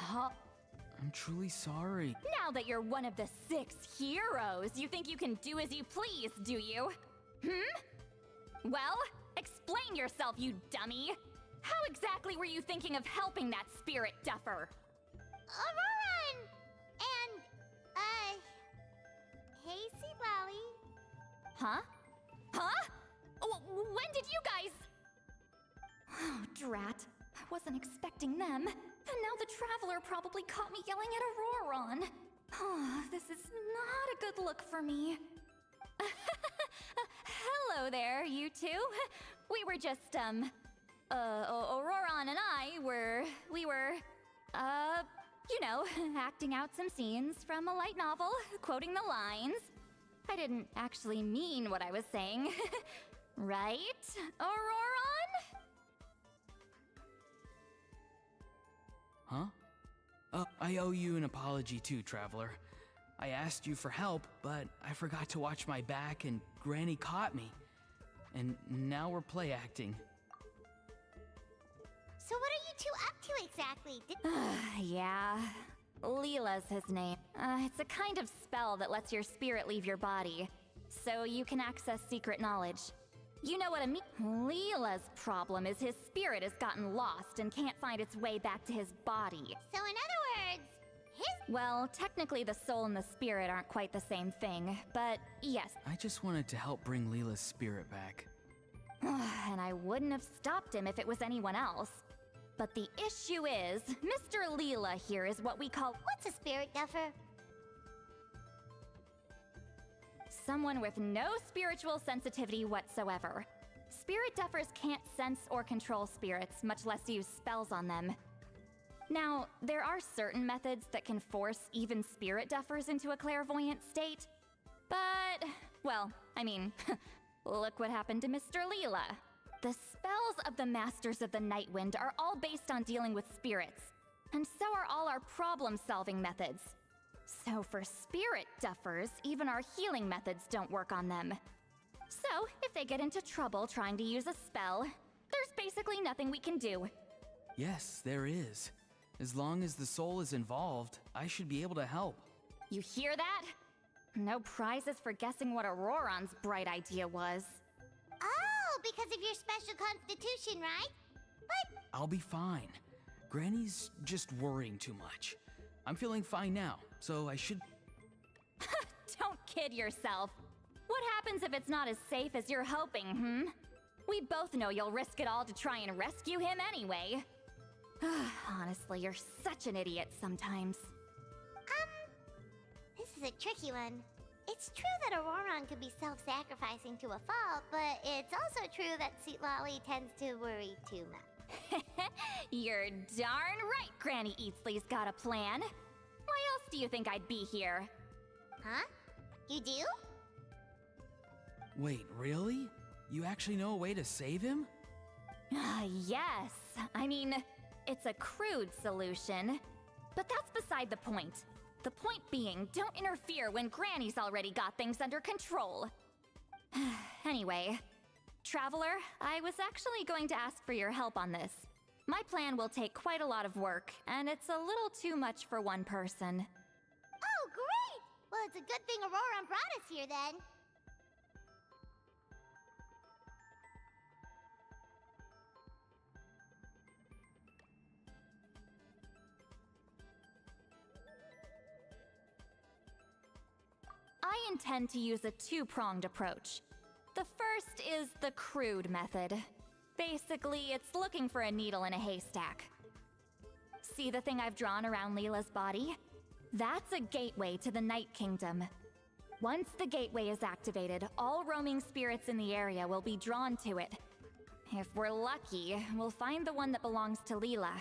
I'm truly sorry. Now that you're one of the 6 heroes, you think you can do as you please, do you? Well, explain yourself, you dummy! How exactly were you thinking of helping that spirit duffer? Auroran! And, hey, Sea Lolly. Huh? When did you guys... Oh, drat. I wasn't expecting them. And now the Traveler probably caught me yelling at Auroran. Oh, this is not a good look for me. Hello there, you two. We were just, Auroran and I were, you know, acting out some scenes from a light novel, quoting the lines. I didn't actually mean what I was saying. Right, Auroran? Huh? I owe you an apology too, Traveler. I asked you for help, but I forgot to watch my back and Granny caught me. And now we're play acting. So what are you two up to exactly? Yeah. Leela's his name. It's a kind of spell that lets your spirit leave your body, so you can access secret knowledge. You know what I mean? Leela's problem is his spirit has gotten lost and can't find its way back to his body. So in other words, Well, technically the soul and the spirit aren't quite the same thing, but yes. I just wanted to help bring Leela's spirit back. And I wouldn't have stopped him if it was anyone else. But the issue is, Mr. Leela here is what we call... What's a spirit duffer? Someone with no spiritual sensitivity whatsoever. Spirit duffers can't sense or control spirits, much less use spells on them. Now, there are certain methods that can force even spirit duffers into a clairvoyant state. But, well, I mean, look what happened to Mr. Leela. The spells of the Masters of the Nightwind are all based on dealing with spirits, and so are all our problem-solving methods. So for spirit duffers, even our healing methods don't work on them. So, if they get into trouble trying to use a spell, there's basically nothing we can do. Yes, there is. As long as the soul is involved, I should be able to help. You hear that? No prizes for guessing what Auroran's bright idea was. Oh, because of your special constitution, right? But... I'll be fine. Granny's just worrying too much. I'm feeling fine now, so I should... Don't kid yourself. What happens if it's not as safe as you're hoping, We both know you'll risk it all to try and rescue him anyway. Honestly, you're such an idiot sometimes. This is a tricky one. It's true that Auroran could be self-sacrificing to a fault, but it's also true that Sweet Lolly tends to worry too much. You're darn right Granny Eatsley's got a plan. Why else do you think I'd be here? Huh? You do? Wait, really? You actually know a way to save him? Yes. I mean, it's a crude solution. But that's beside the point. The point being, don't interfere when Granny's already got things under control. Anyway, Traveler, I was actually going to ask for your help on this. My plan will take quite a lot of work, and it's a little too much for one person. Oh, great! Well, it's a good thing Auroran brought us here, then. I intend to use a two-pronged approach. The first is the crude method. Basically, it's looking for a needle in a haystack. See the thing I've drawn around Leela's body? That's a gateway to the Night Kingdom. Once the gateway is activated, all roaming spirits in the area will be drawn to it. If we're lucky, we'll find the one that belongs to Leela.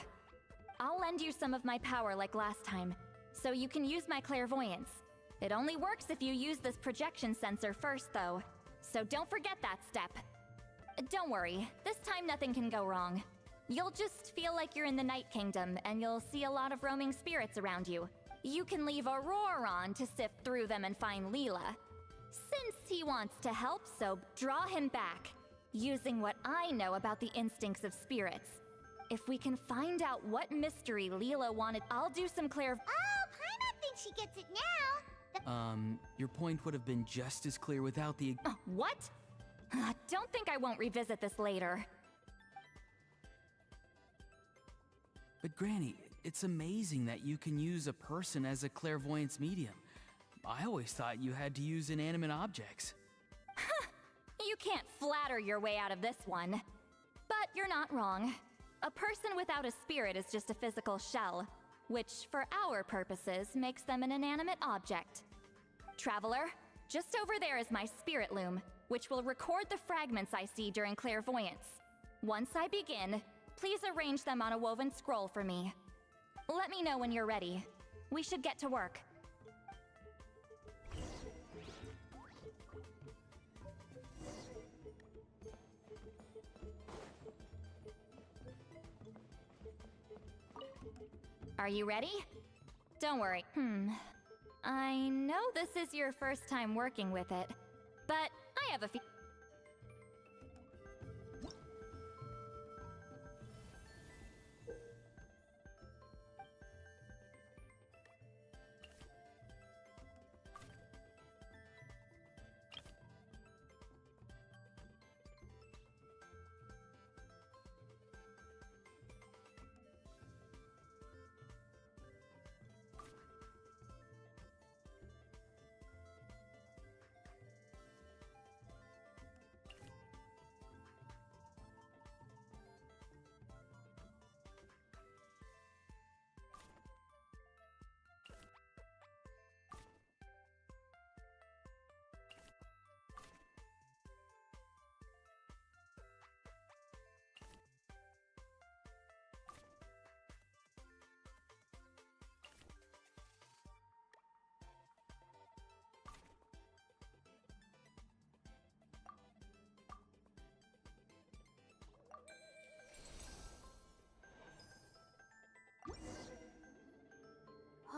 I'll lend you some of my power like last time, so you can use my clairvoyance. It only works if you use this projection sensor first, though, so don't forget that step. Don't worry, this time nothing can go wrong. You'll just feel like you're in the Night Kingdom, and you'll see a lot of roaming spirits around you. You can leave Auroran to sift through them and find Leela. Since he wants to help, so draw him back, using what I know about the instincts of spirits. If we can find out what mystery Leela wanted, I'll do some Oh, Paimon thinks she gets it now. Your point would have been just as clear without the. What? Don't think I won't revisit this later. But Granny, it's amazing that you can use a person as a clairvoyance medium. I always thought you had to use inanimate objects. You can't flatter your way out of this one. But you're not wrong. A person without a spirit is just a physical shell, which, for our purposes, makes them an inanimate object. Traveler, just over there is my spirit loom, which will record the fragments I see during clairvoyance. Once I begin, please arrange them on a woven scroll for me. Let me know when you're ready. We should get to work. Are you ready? Don't worry. I know this is your first time working with it, but I have a few.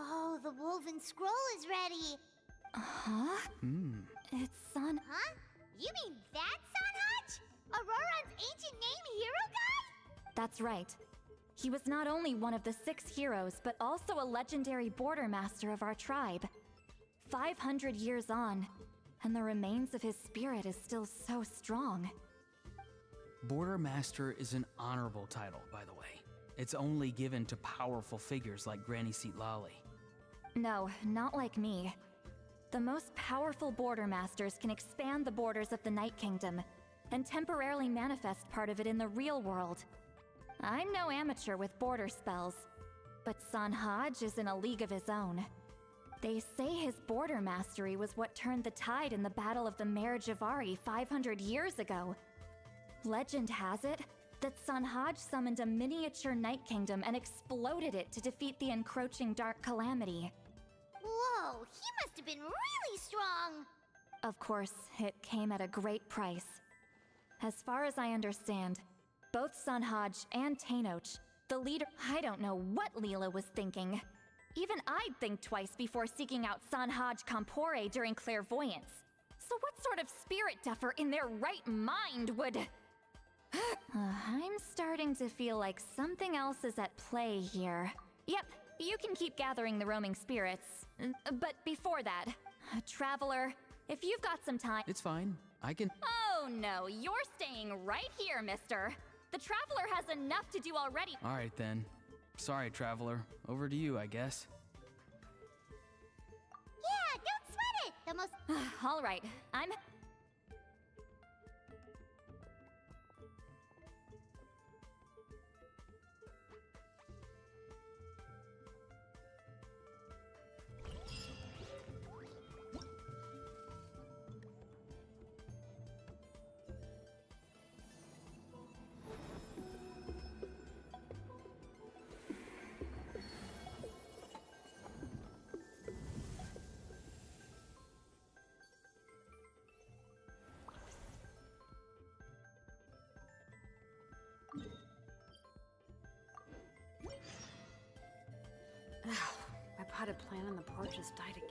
Oh, the woven scroll is ready. Huh? It's Sun. Huh? You mean that Sanhaj? Auroran's ancient name hero guy? That's right. He was not only one of the 6 heroes, but also a legendary border master of our tribe. 500 years on, and the remains of his spirit is still so strong. Border Master is an honorable title, by the way. It's only given to powerful figures like Granny Seatlali. No, not like me. The most powerful border masters can expand the borders of the Night Kingdom and temporarily manifest part of it in the real world. I'm no amateur with border spells, but Sanhaj is in a league of his own. They say his border mastery was what turned the tide in the Battle of the Mare Javari 500 years ago. Legend has it that Sanhaj summoned a miniature Night Kingdom and exploded it to defeat the encroaching Dark Calamity. Whoa, he must have been really strong. Of course, it came at a great price. As far as I understand, both Sanhaj and Tainoch, the leader— I don't know what Leela was thinking. Even I'd think twice before seeking out Sanhaj Kampore during clairvoyance. So what sort of spirit duffer in their right mind would— I'm starting to feel like something else is at play here. Yep, you can keep gathering the roaming spirits. But before that, Traveler, if you've got some time— It's fine. I can— Oh no, you're staying right here, mister. The Traveler has enough to do already. Alright then. Sorry, Traveler. Over to you, I guess. Yeah, don't sweat it. The most— Alright, I'm— My potted plant on the porch has died again.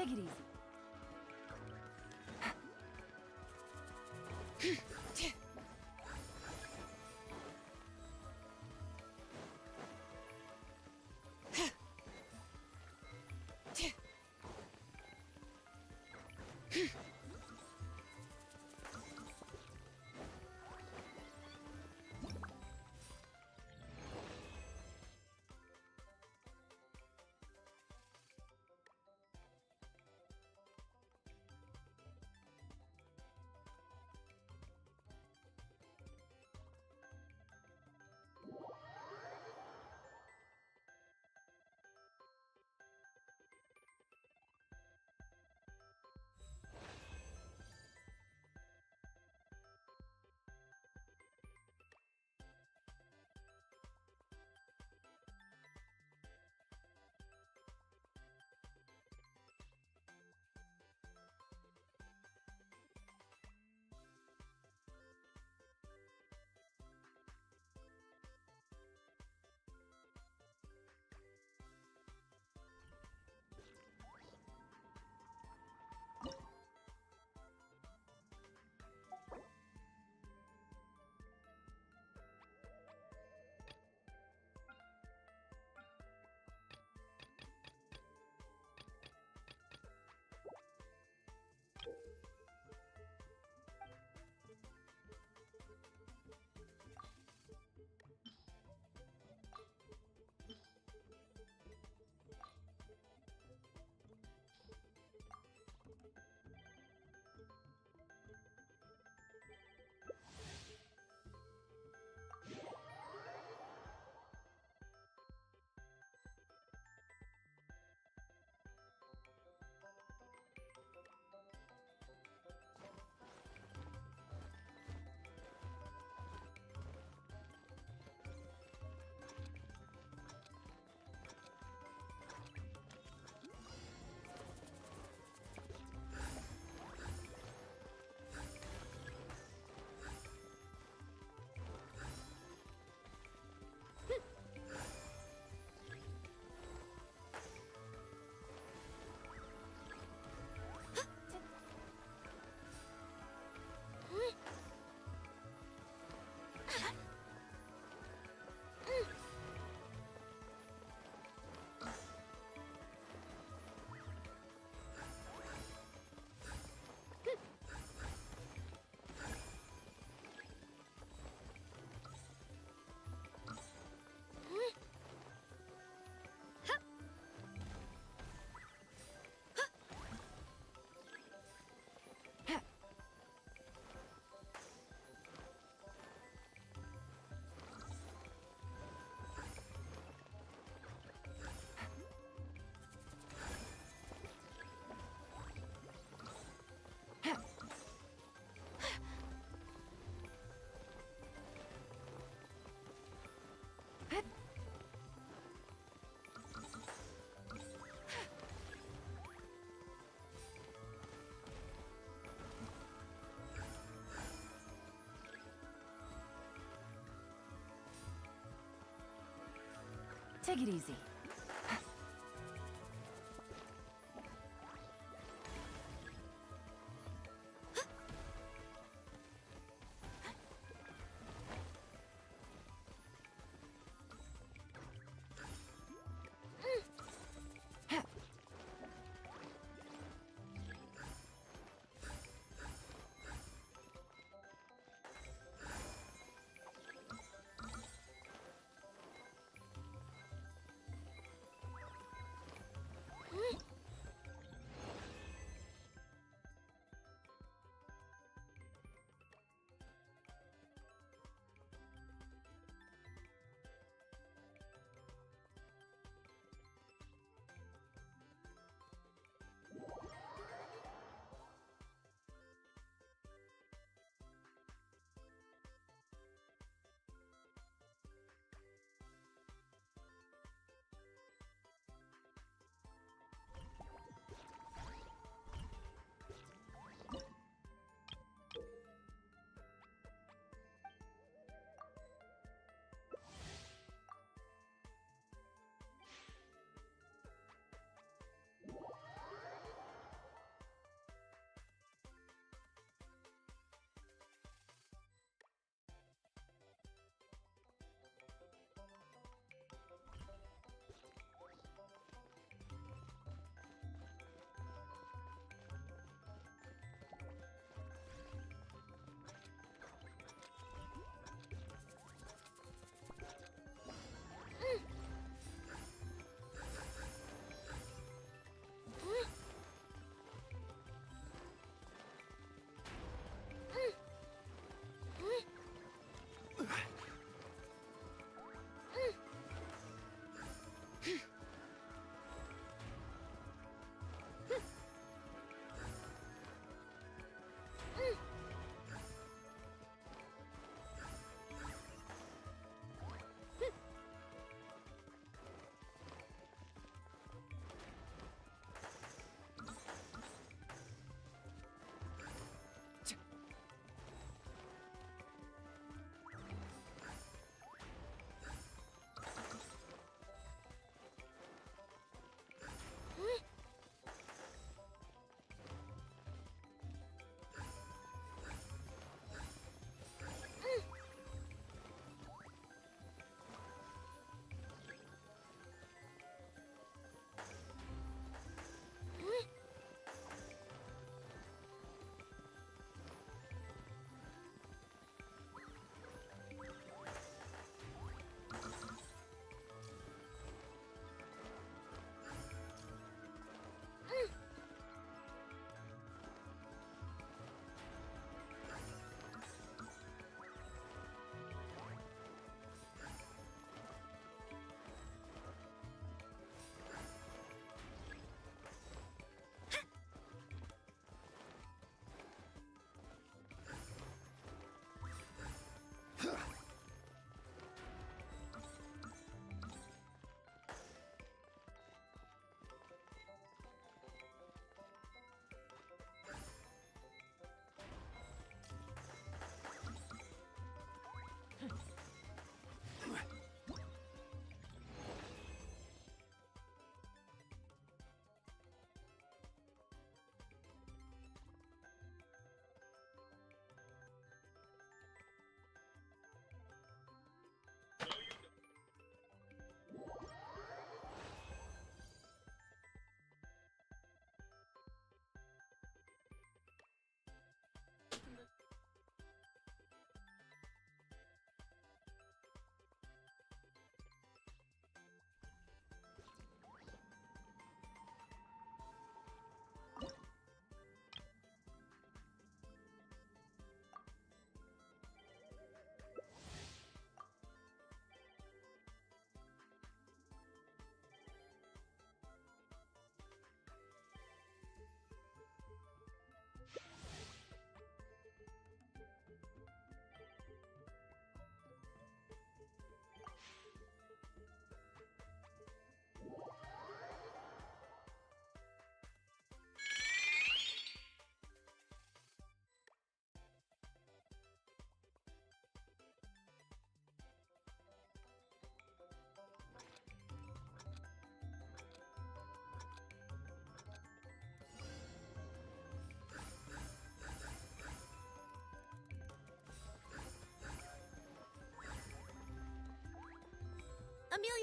Take it easy. Take it easy.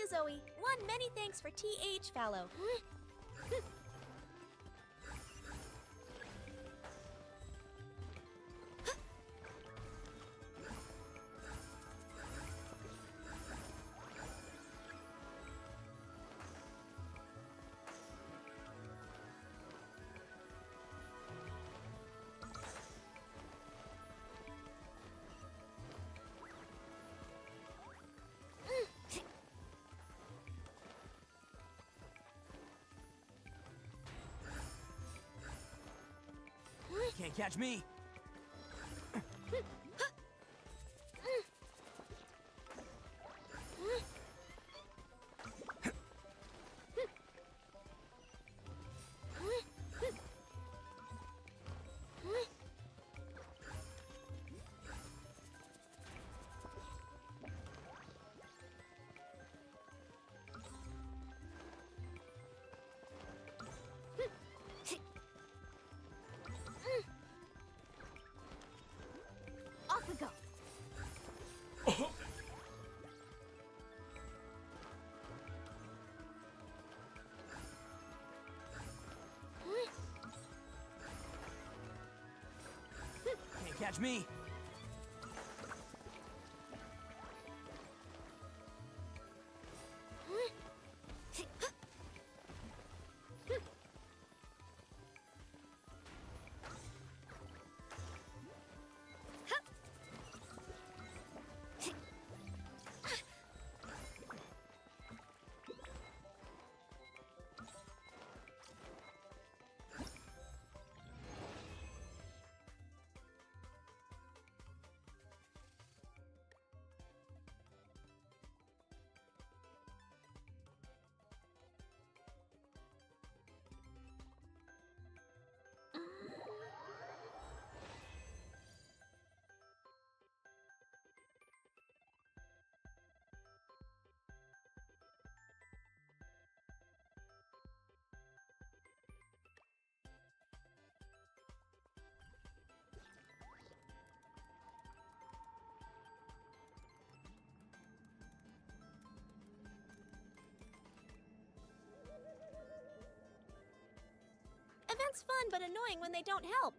Zoe. One many thanks for TH Fallow. Can't catch me. Off we go. Can't catch me. Event's fun, but annoying when they don't help.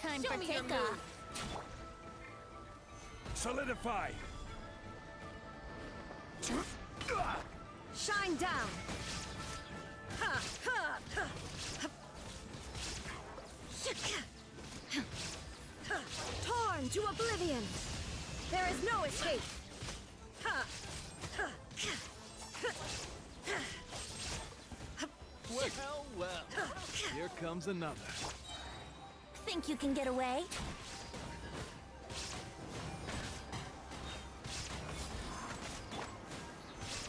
Time Show for me your takeoff. Solidify! Shine down! Ha! Ha! Ha! Torn to oblivion! There is no escape! Ha! Ha! Well, well. Here comes another. Think you can get away?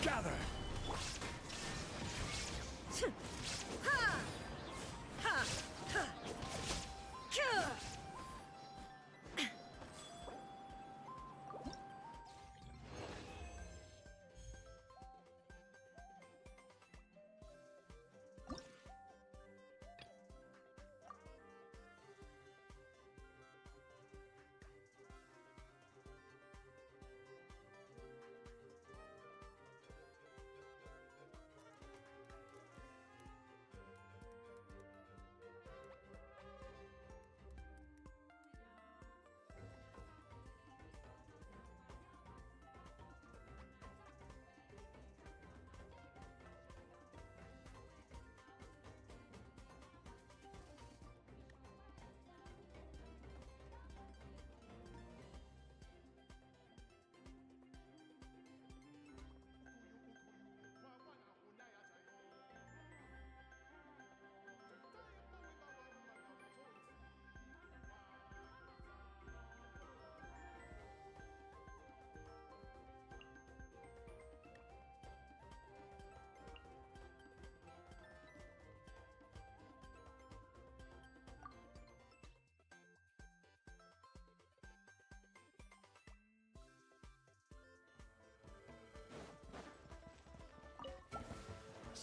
Gather! Ha! Ha! Ha! Ka!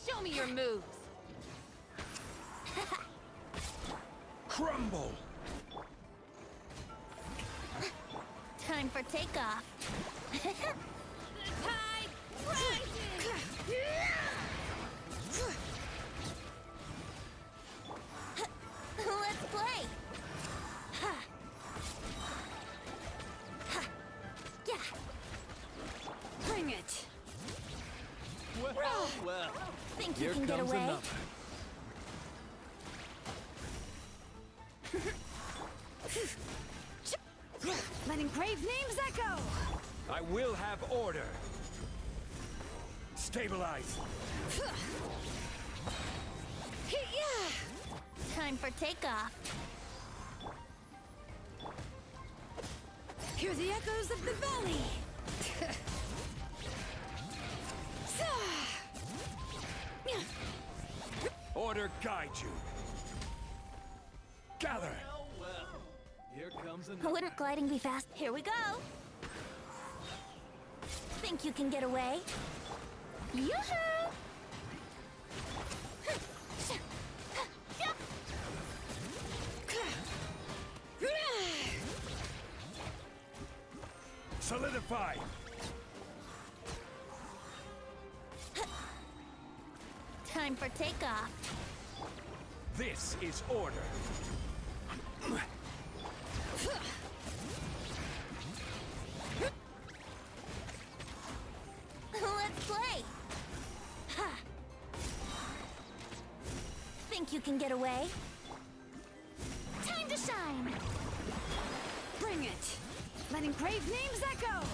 Show me your moves! Crumble! Time for takeoff. Tide rising! Let's play! Ha! Ha! Yeah! Bring it! Well, well. Think Here you can get comes away? another. Letting brave names echo! I will have order. Stabilize. Time for takeoff. Hear the echoes of the valley! Order guide you. Gather. Well, here comes another. Wouldn't gliding be fast? Here we go! Think you can get away? Yoo-hoo! Solidify. Time for takeoff. This is order. Let's play! Ha! Think you can get away? Time to shine! Bring it! Letting brave names echo!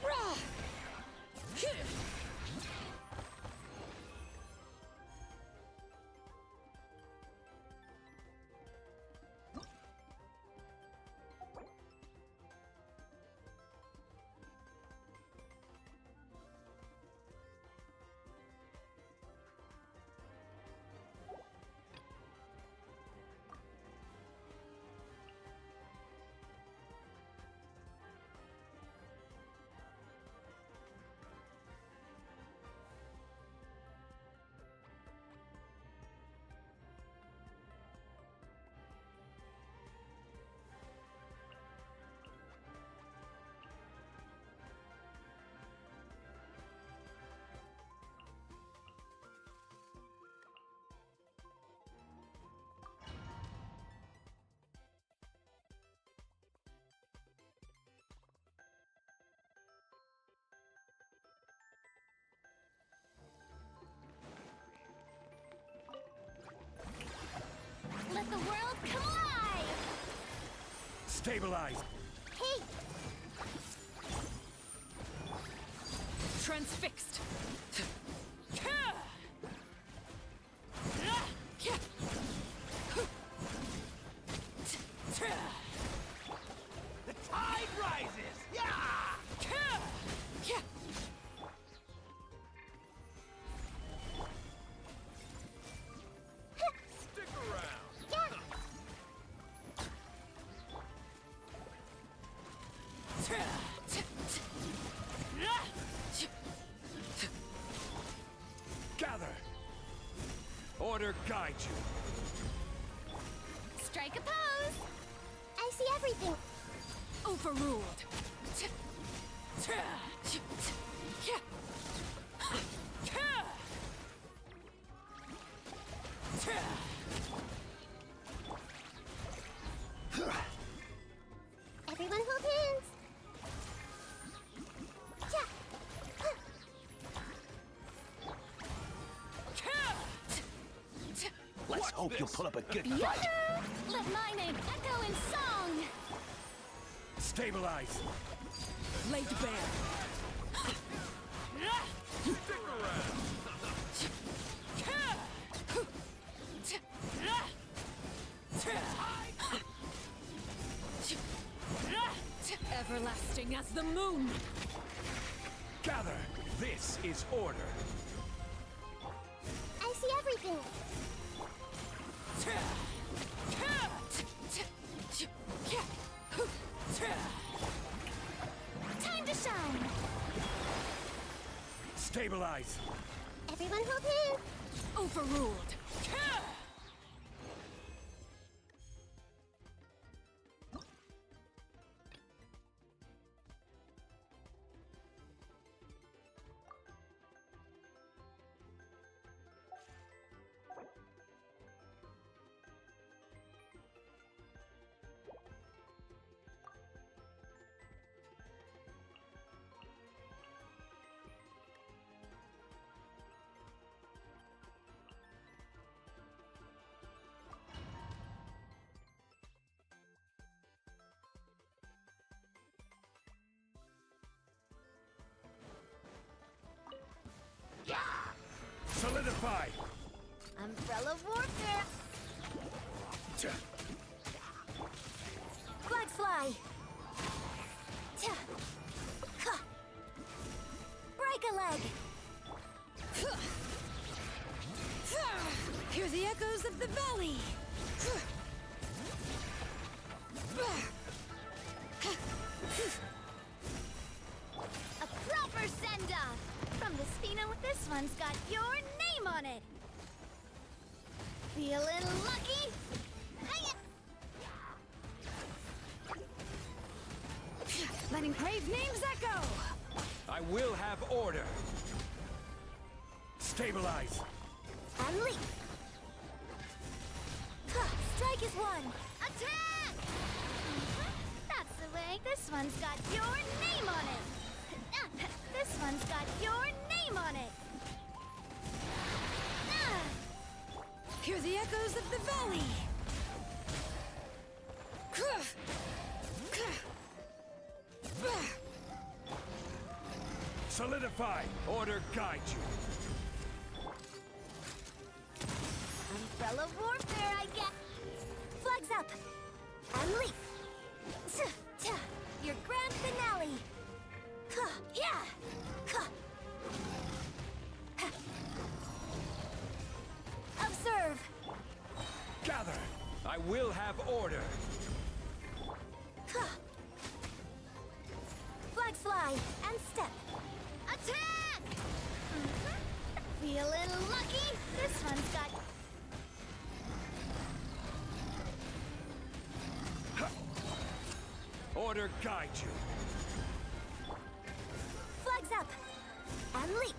Rah! Stabilize! Hey! Transfixed. The tide rises! Stick around! Gather! Order guide you. Strike a pose! I see everything. Overruled. Everyone hold hands. Let's hope you'll pull up a good fight. Yahoo! Let my name echo in song. Stabilize! Laid bare. Stick around! Everlasting as the moon. Gather! This is order. I see everything. Time to shine. Stabilize! Everyone hold hands. Overruled. Solidify! Umbrella warfare. Flag fly. Break a leg. Hear the echoes of the valley. A proper send-off. From the Spino, this one's got your name on it. Feeling lucky? Hiya! Letting brave names echo. I will have order. Stabilize! And leap. Strike is one. Attack! That's the way. This one's got your name on it. This one's got your name on it. Hear the echoes of the valley. Solidify! Order guide you. Umbrella warfare, I get. Flags up. And leap. Your grand finale. Observe. Gather! I will have order. Flags fly and step. Attack! Feeling lucky? This one's got. Order guide you. Flags up. And leap.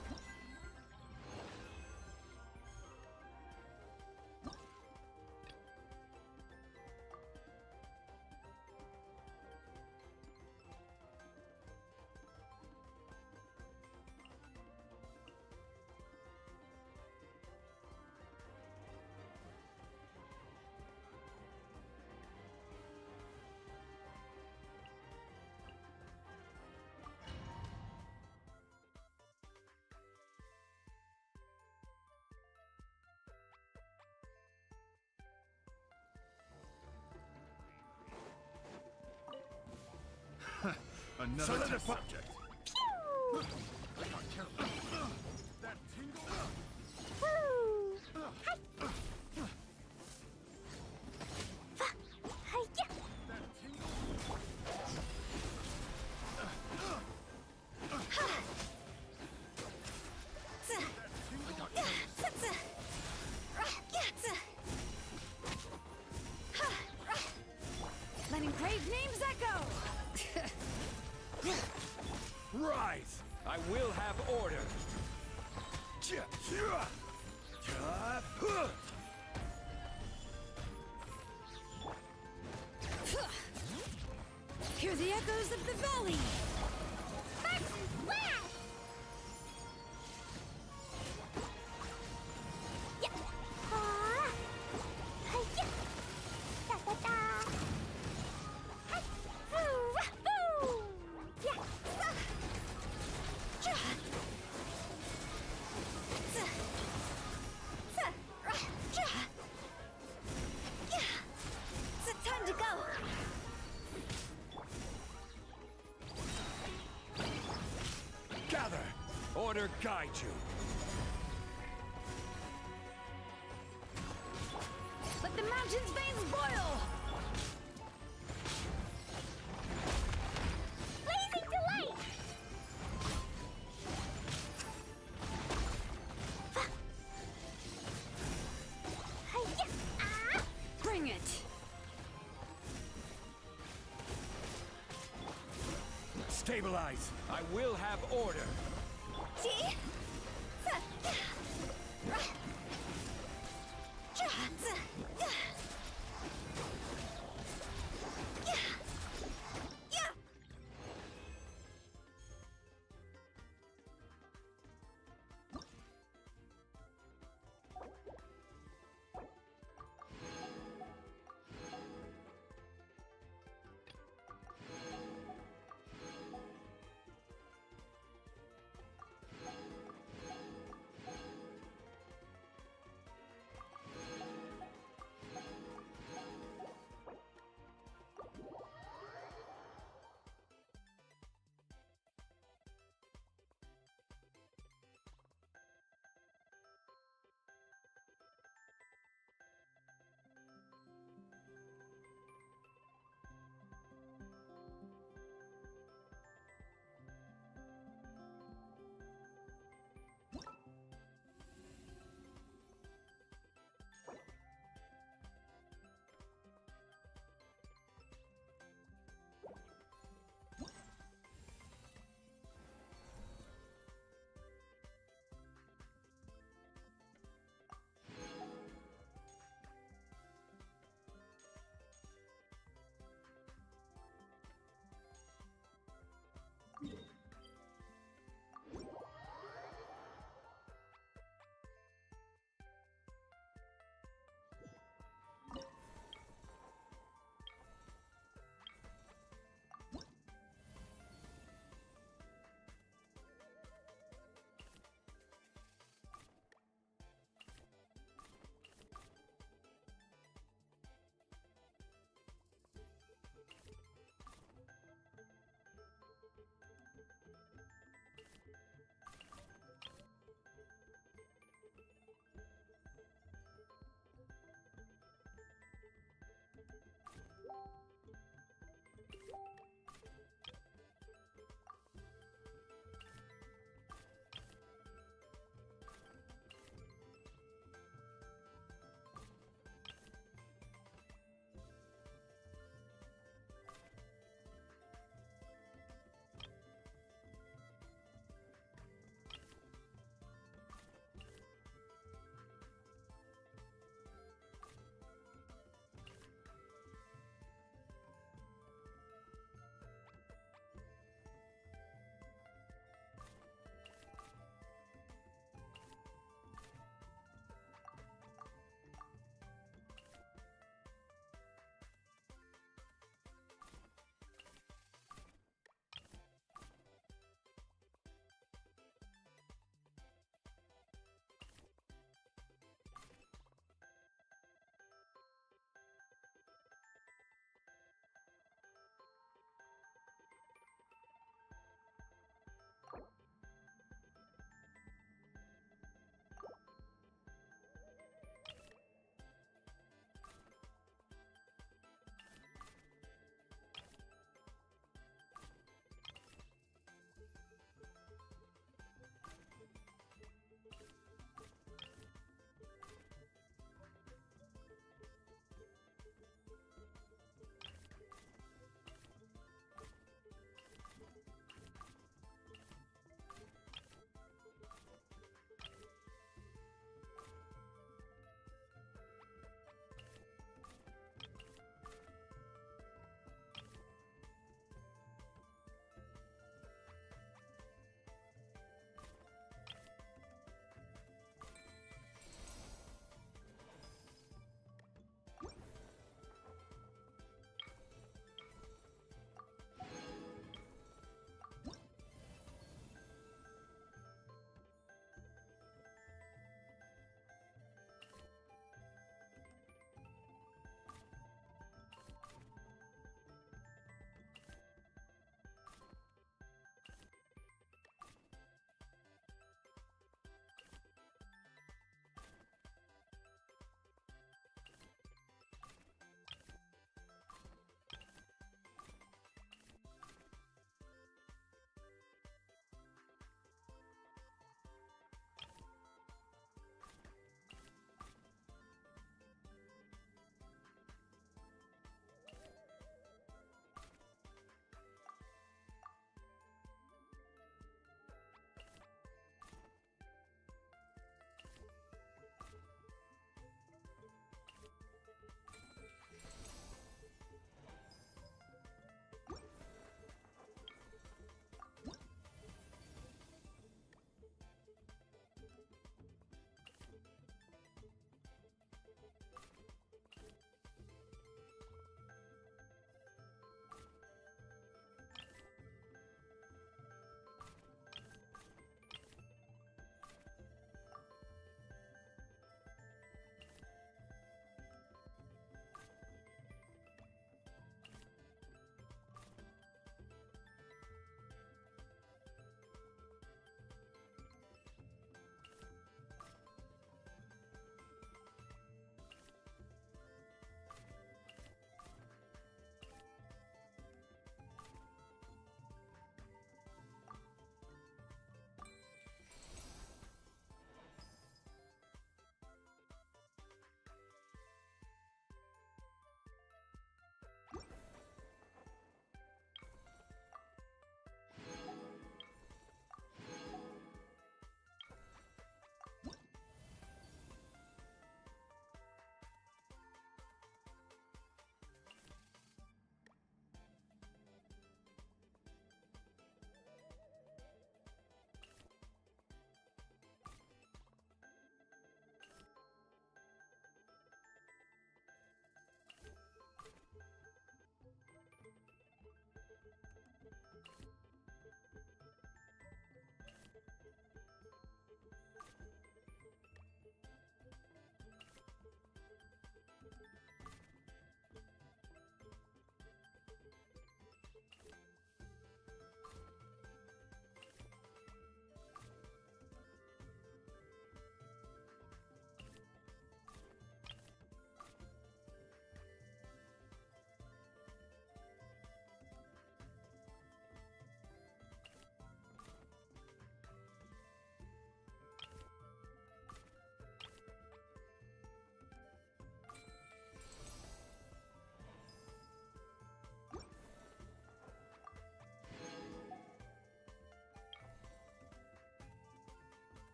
Another test subject. That tingle. Letting grave names echo! Rise! I will have order. Hear the echoes of the valley! Time to go! Gather! Order guide you. Let the mountain's veins boil! Blazing delight! Bring it! Stabilize. I will have order. See?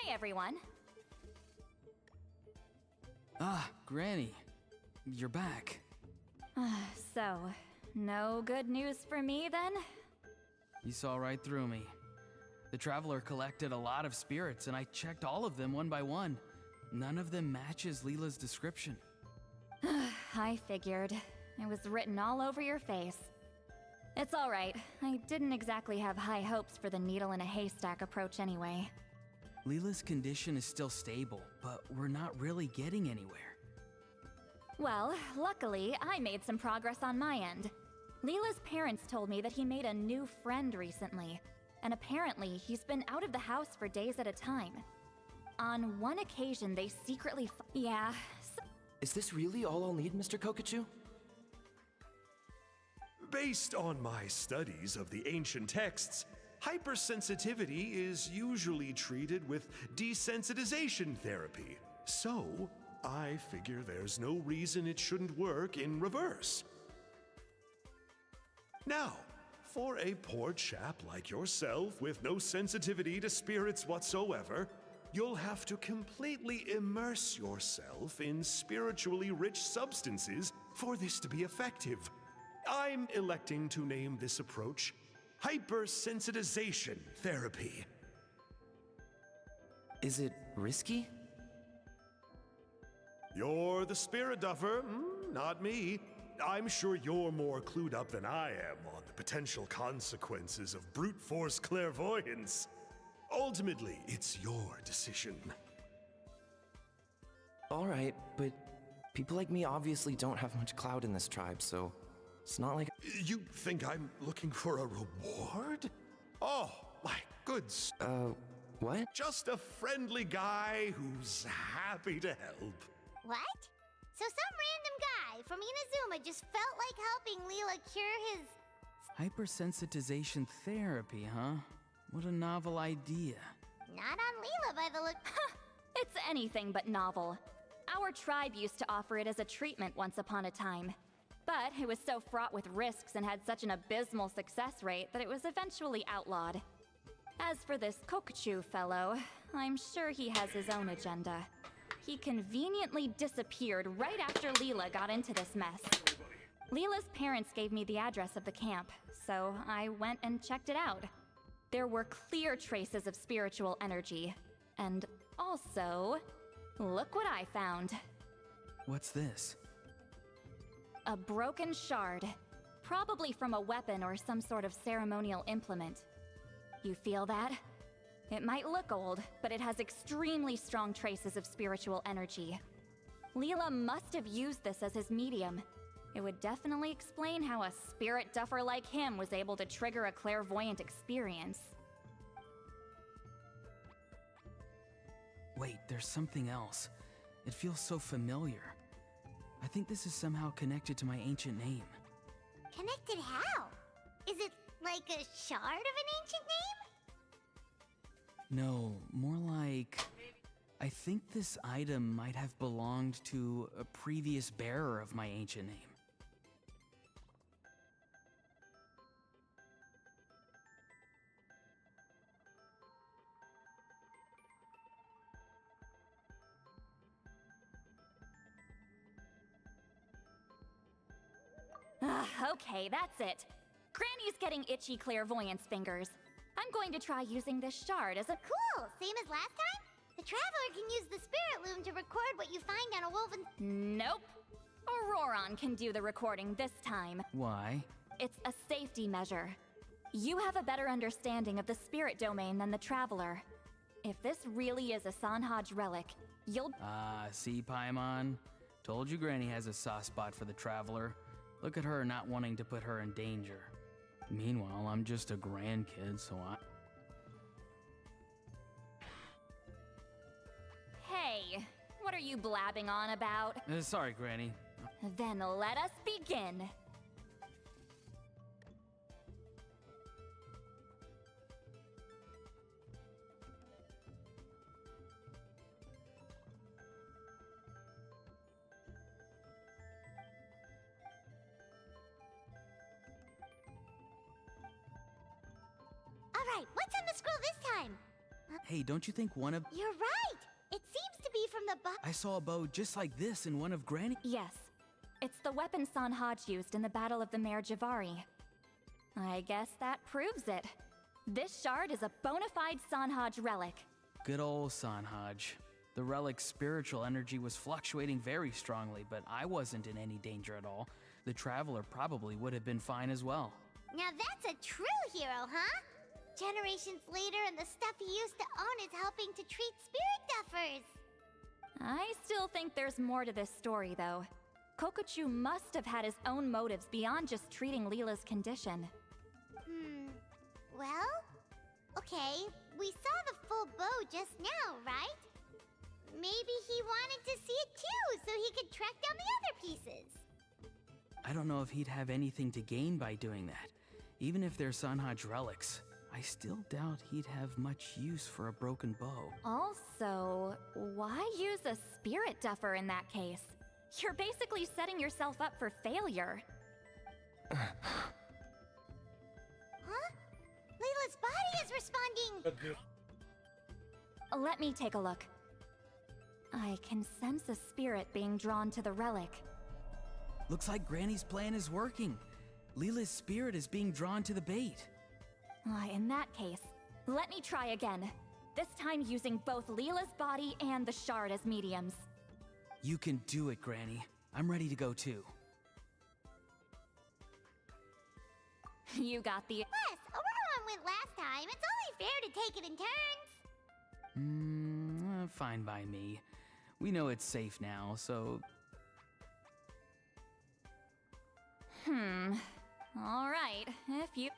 Hey, everyone. Ah, Granny. You're back. So, no good news for me then? You saw right through me. The Traveler collected a lot of spirits, and I checked all of them one by one. None of them matches Leela's description. I figured. It was written all over your face. It's alright. I didn't exactly have high hopes for the needle in a haystack approach anyway. Leela's condition is still stable, but we're not really getting anywhere. Well, luckily, I made some progress on my end. Leela's parents told me that he made a new friend recently, and apparently he's been out of the house for days at a time. On one occasion, they secretly yeah. Is this really all I'll need, Mr. Kokachu? Based on my studies of the ancient texts, hypersensitivity is usually treated with desensitization therapy. So, I figure there's no reason it shouldn't work in reverse. Now, for a poor chap like yourself with no sensitivity to spirits whatsoever, you'll have to completely immerse yourself in spiritually rich substances for this to be effective. I'm electing to name this approach hypersensitization therapy. Is it risky? You're the spirit duffer, not me. I'm sure you're more clued up than I am on the potential consequences of brute force clairvoyance. Ultimately, it's your decision. All right, but people like me obviously don't have much clout in this tribe, so it's not like... You think I'm looking for a reward? Oh, my goods. What? Just a friendly guy who's happy to help. What? So some random guy from Inazuma just felt like helping Leela cure his... Hypersensitization therapy, huh? What a novel idea. Not on Leela by the look... It's anything but novel. Our tribe used to offer it as a treatment once upon a time. But it was so fraught with risks and had such an abysmal success rate that it was eventually outlawed. As for this Kokachu fellow, I'm sure he has his own agenda. He conveniently disappeared right after Leela got into this mess. Leela's parents gave me the address of the camp, so I went and checked it out. There were clear traces of spiritual energy. And also, look what I found. What's this? A broken shard. Probably from a weapon or some sort of ceremonial implement. You feel that? It might look old, but it has extremely strong traces of spiritual energy. Leela must have used this as his medium. It would definitely explain how a spirit duffer like him was able to trigger a clairvoyant experience. Wait, there's something else. It feels so familiar. I think this is somehow connected to my ancient name. Connected how? Is it like a shard of an ancient name? No, more like... I think this item might have belonged to a previous bearer of my ancient name. Okay, that's it. Granny's getting itchy clairvoyance fingers. I'm going to try using this shard as a... Cool! Same as last time? The Traveler can use the Spirit Loom to record what you find on a woven... Nope. Auroron can do the recording this time. Why? It's a safety measure. You have a better understanding of the spirit domain than the Traveler. If this really is a Sanhaj relic, you'll... Ah, see, Paimon? Told you Granny has a soft spot for the Traveler. Look at her not wanting to put her in danger. Meanwhile, I'm just a grandkid, so I... Hey, what are you blabbing on about? Sorry, Granny. Then let us begin. Alright, what's on the scroll this time? Hey, don't you think one of... You're right! It seems to be from the I saw a bow just like this in one of Granny... Yes. It's the weapon Sanhaj used in the Battle of the Mare Javari. I guess that proves it. This shard is a bona fide Sanhaj relic. Good old Sanhaj. The relic's spiritual energy was fluctuating very strongly, but I wasn't in any danger at all. The Traveler probably would have been fine as well. Now that's a true hero, huh? Generations later and the stuff he used to own is helping to treat spirit duffers. I still think there's more to this story, though. Kokochu must have had his own motives beyond just treating Leela's condition. Well, okay, we saw the full bow just now, right? Maybe he wanted to see it too, so he could track down the other pieces. I don't know if he'd have anything to gain by doing that. Even if they're Sanhaj relics, I still doubt he'd have much use for a broken bow. Also, why use a spirit duffer in that case? You're basically setting yourself up for failure. Huh? Leela's body is responding! Let me take a look. I can sense a spirit being drawn to the relic. Looks like Granny's plan is working. Leela's spirit is being drawn to the bait. In that case, let me try again. This time using both Leela's body and the shard as mediums. You can do it, Granny. I'm ready to go too. You got the... Plus, Auroran went last time. It's only fair to take it in turns. Fine by me. We know it's safe now, so... All right, if you...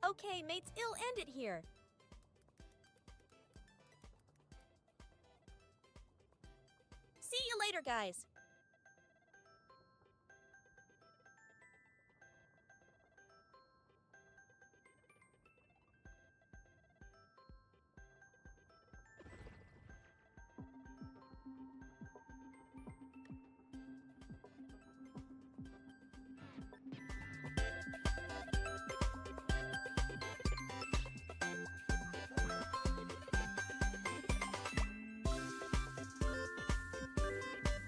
Okay, mates, it'll end it here. See you later, guys.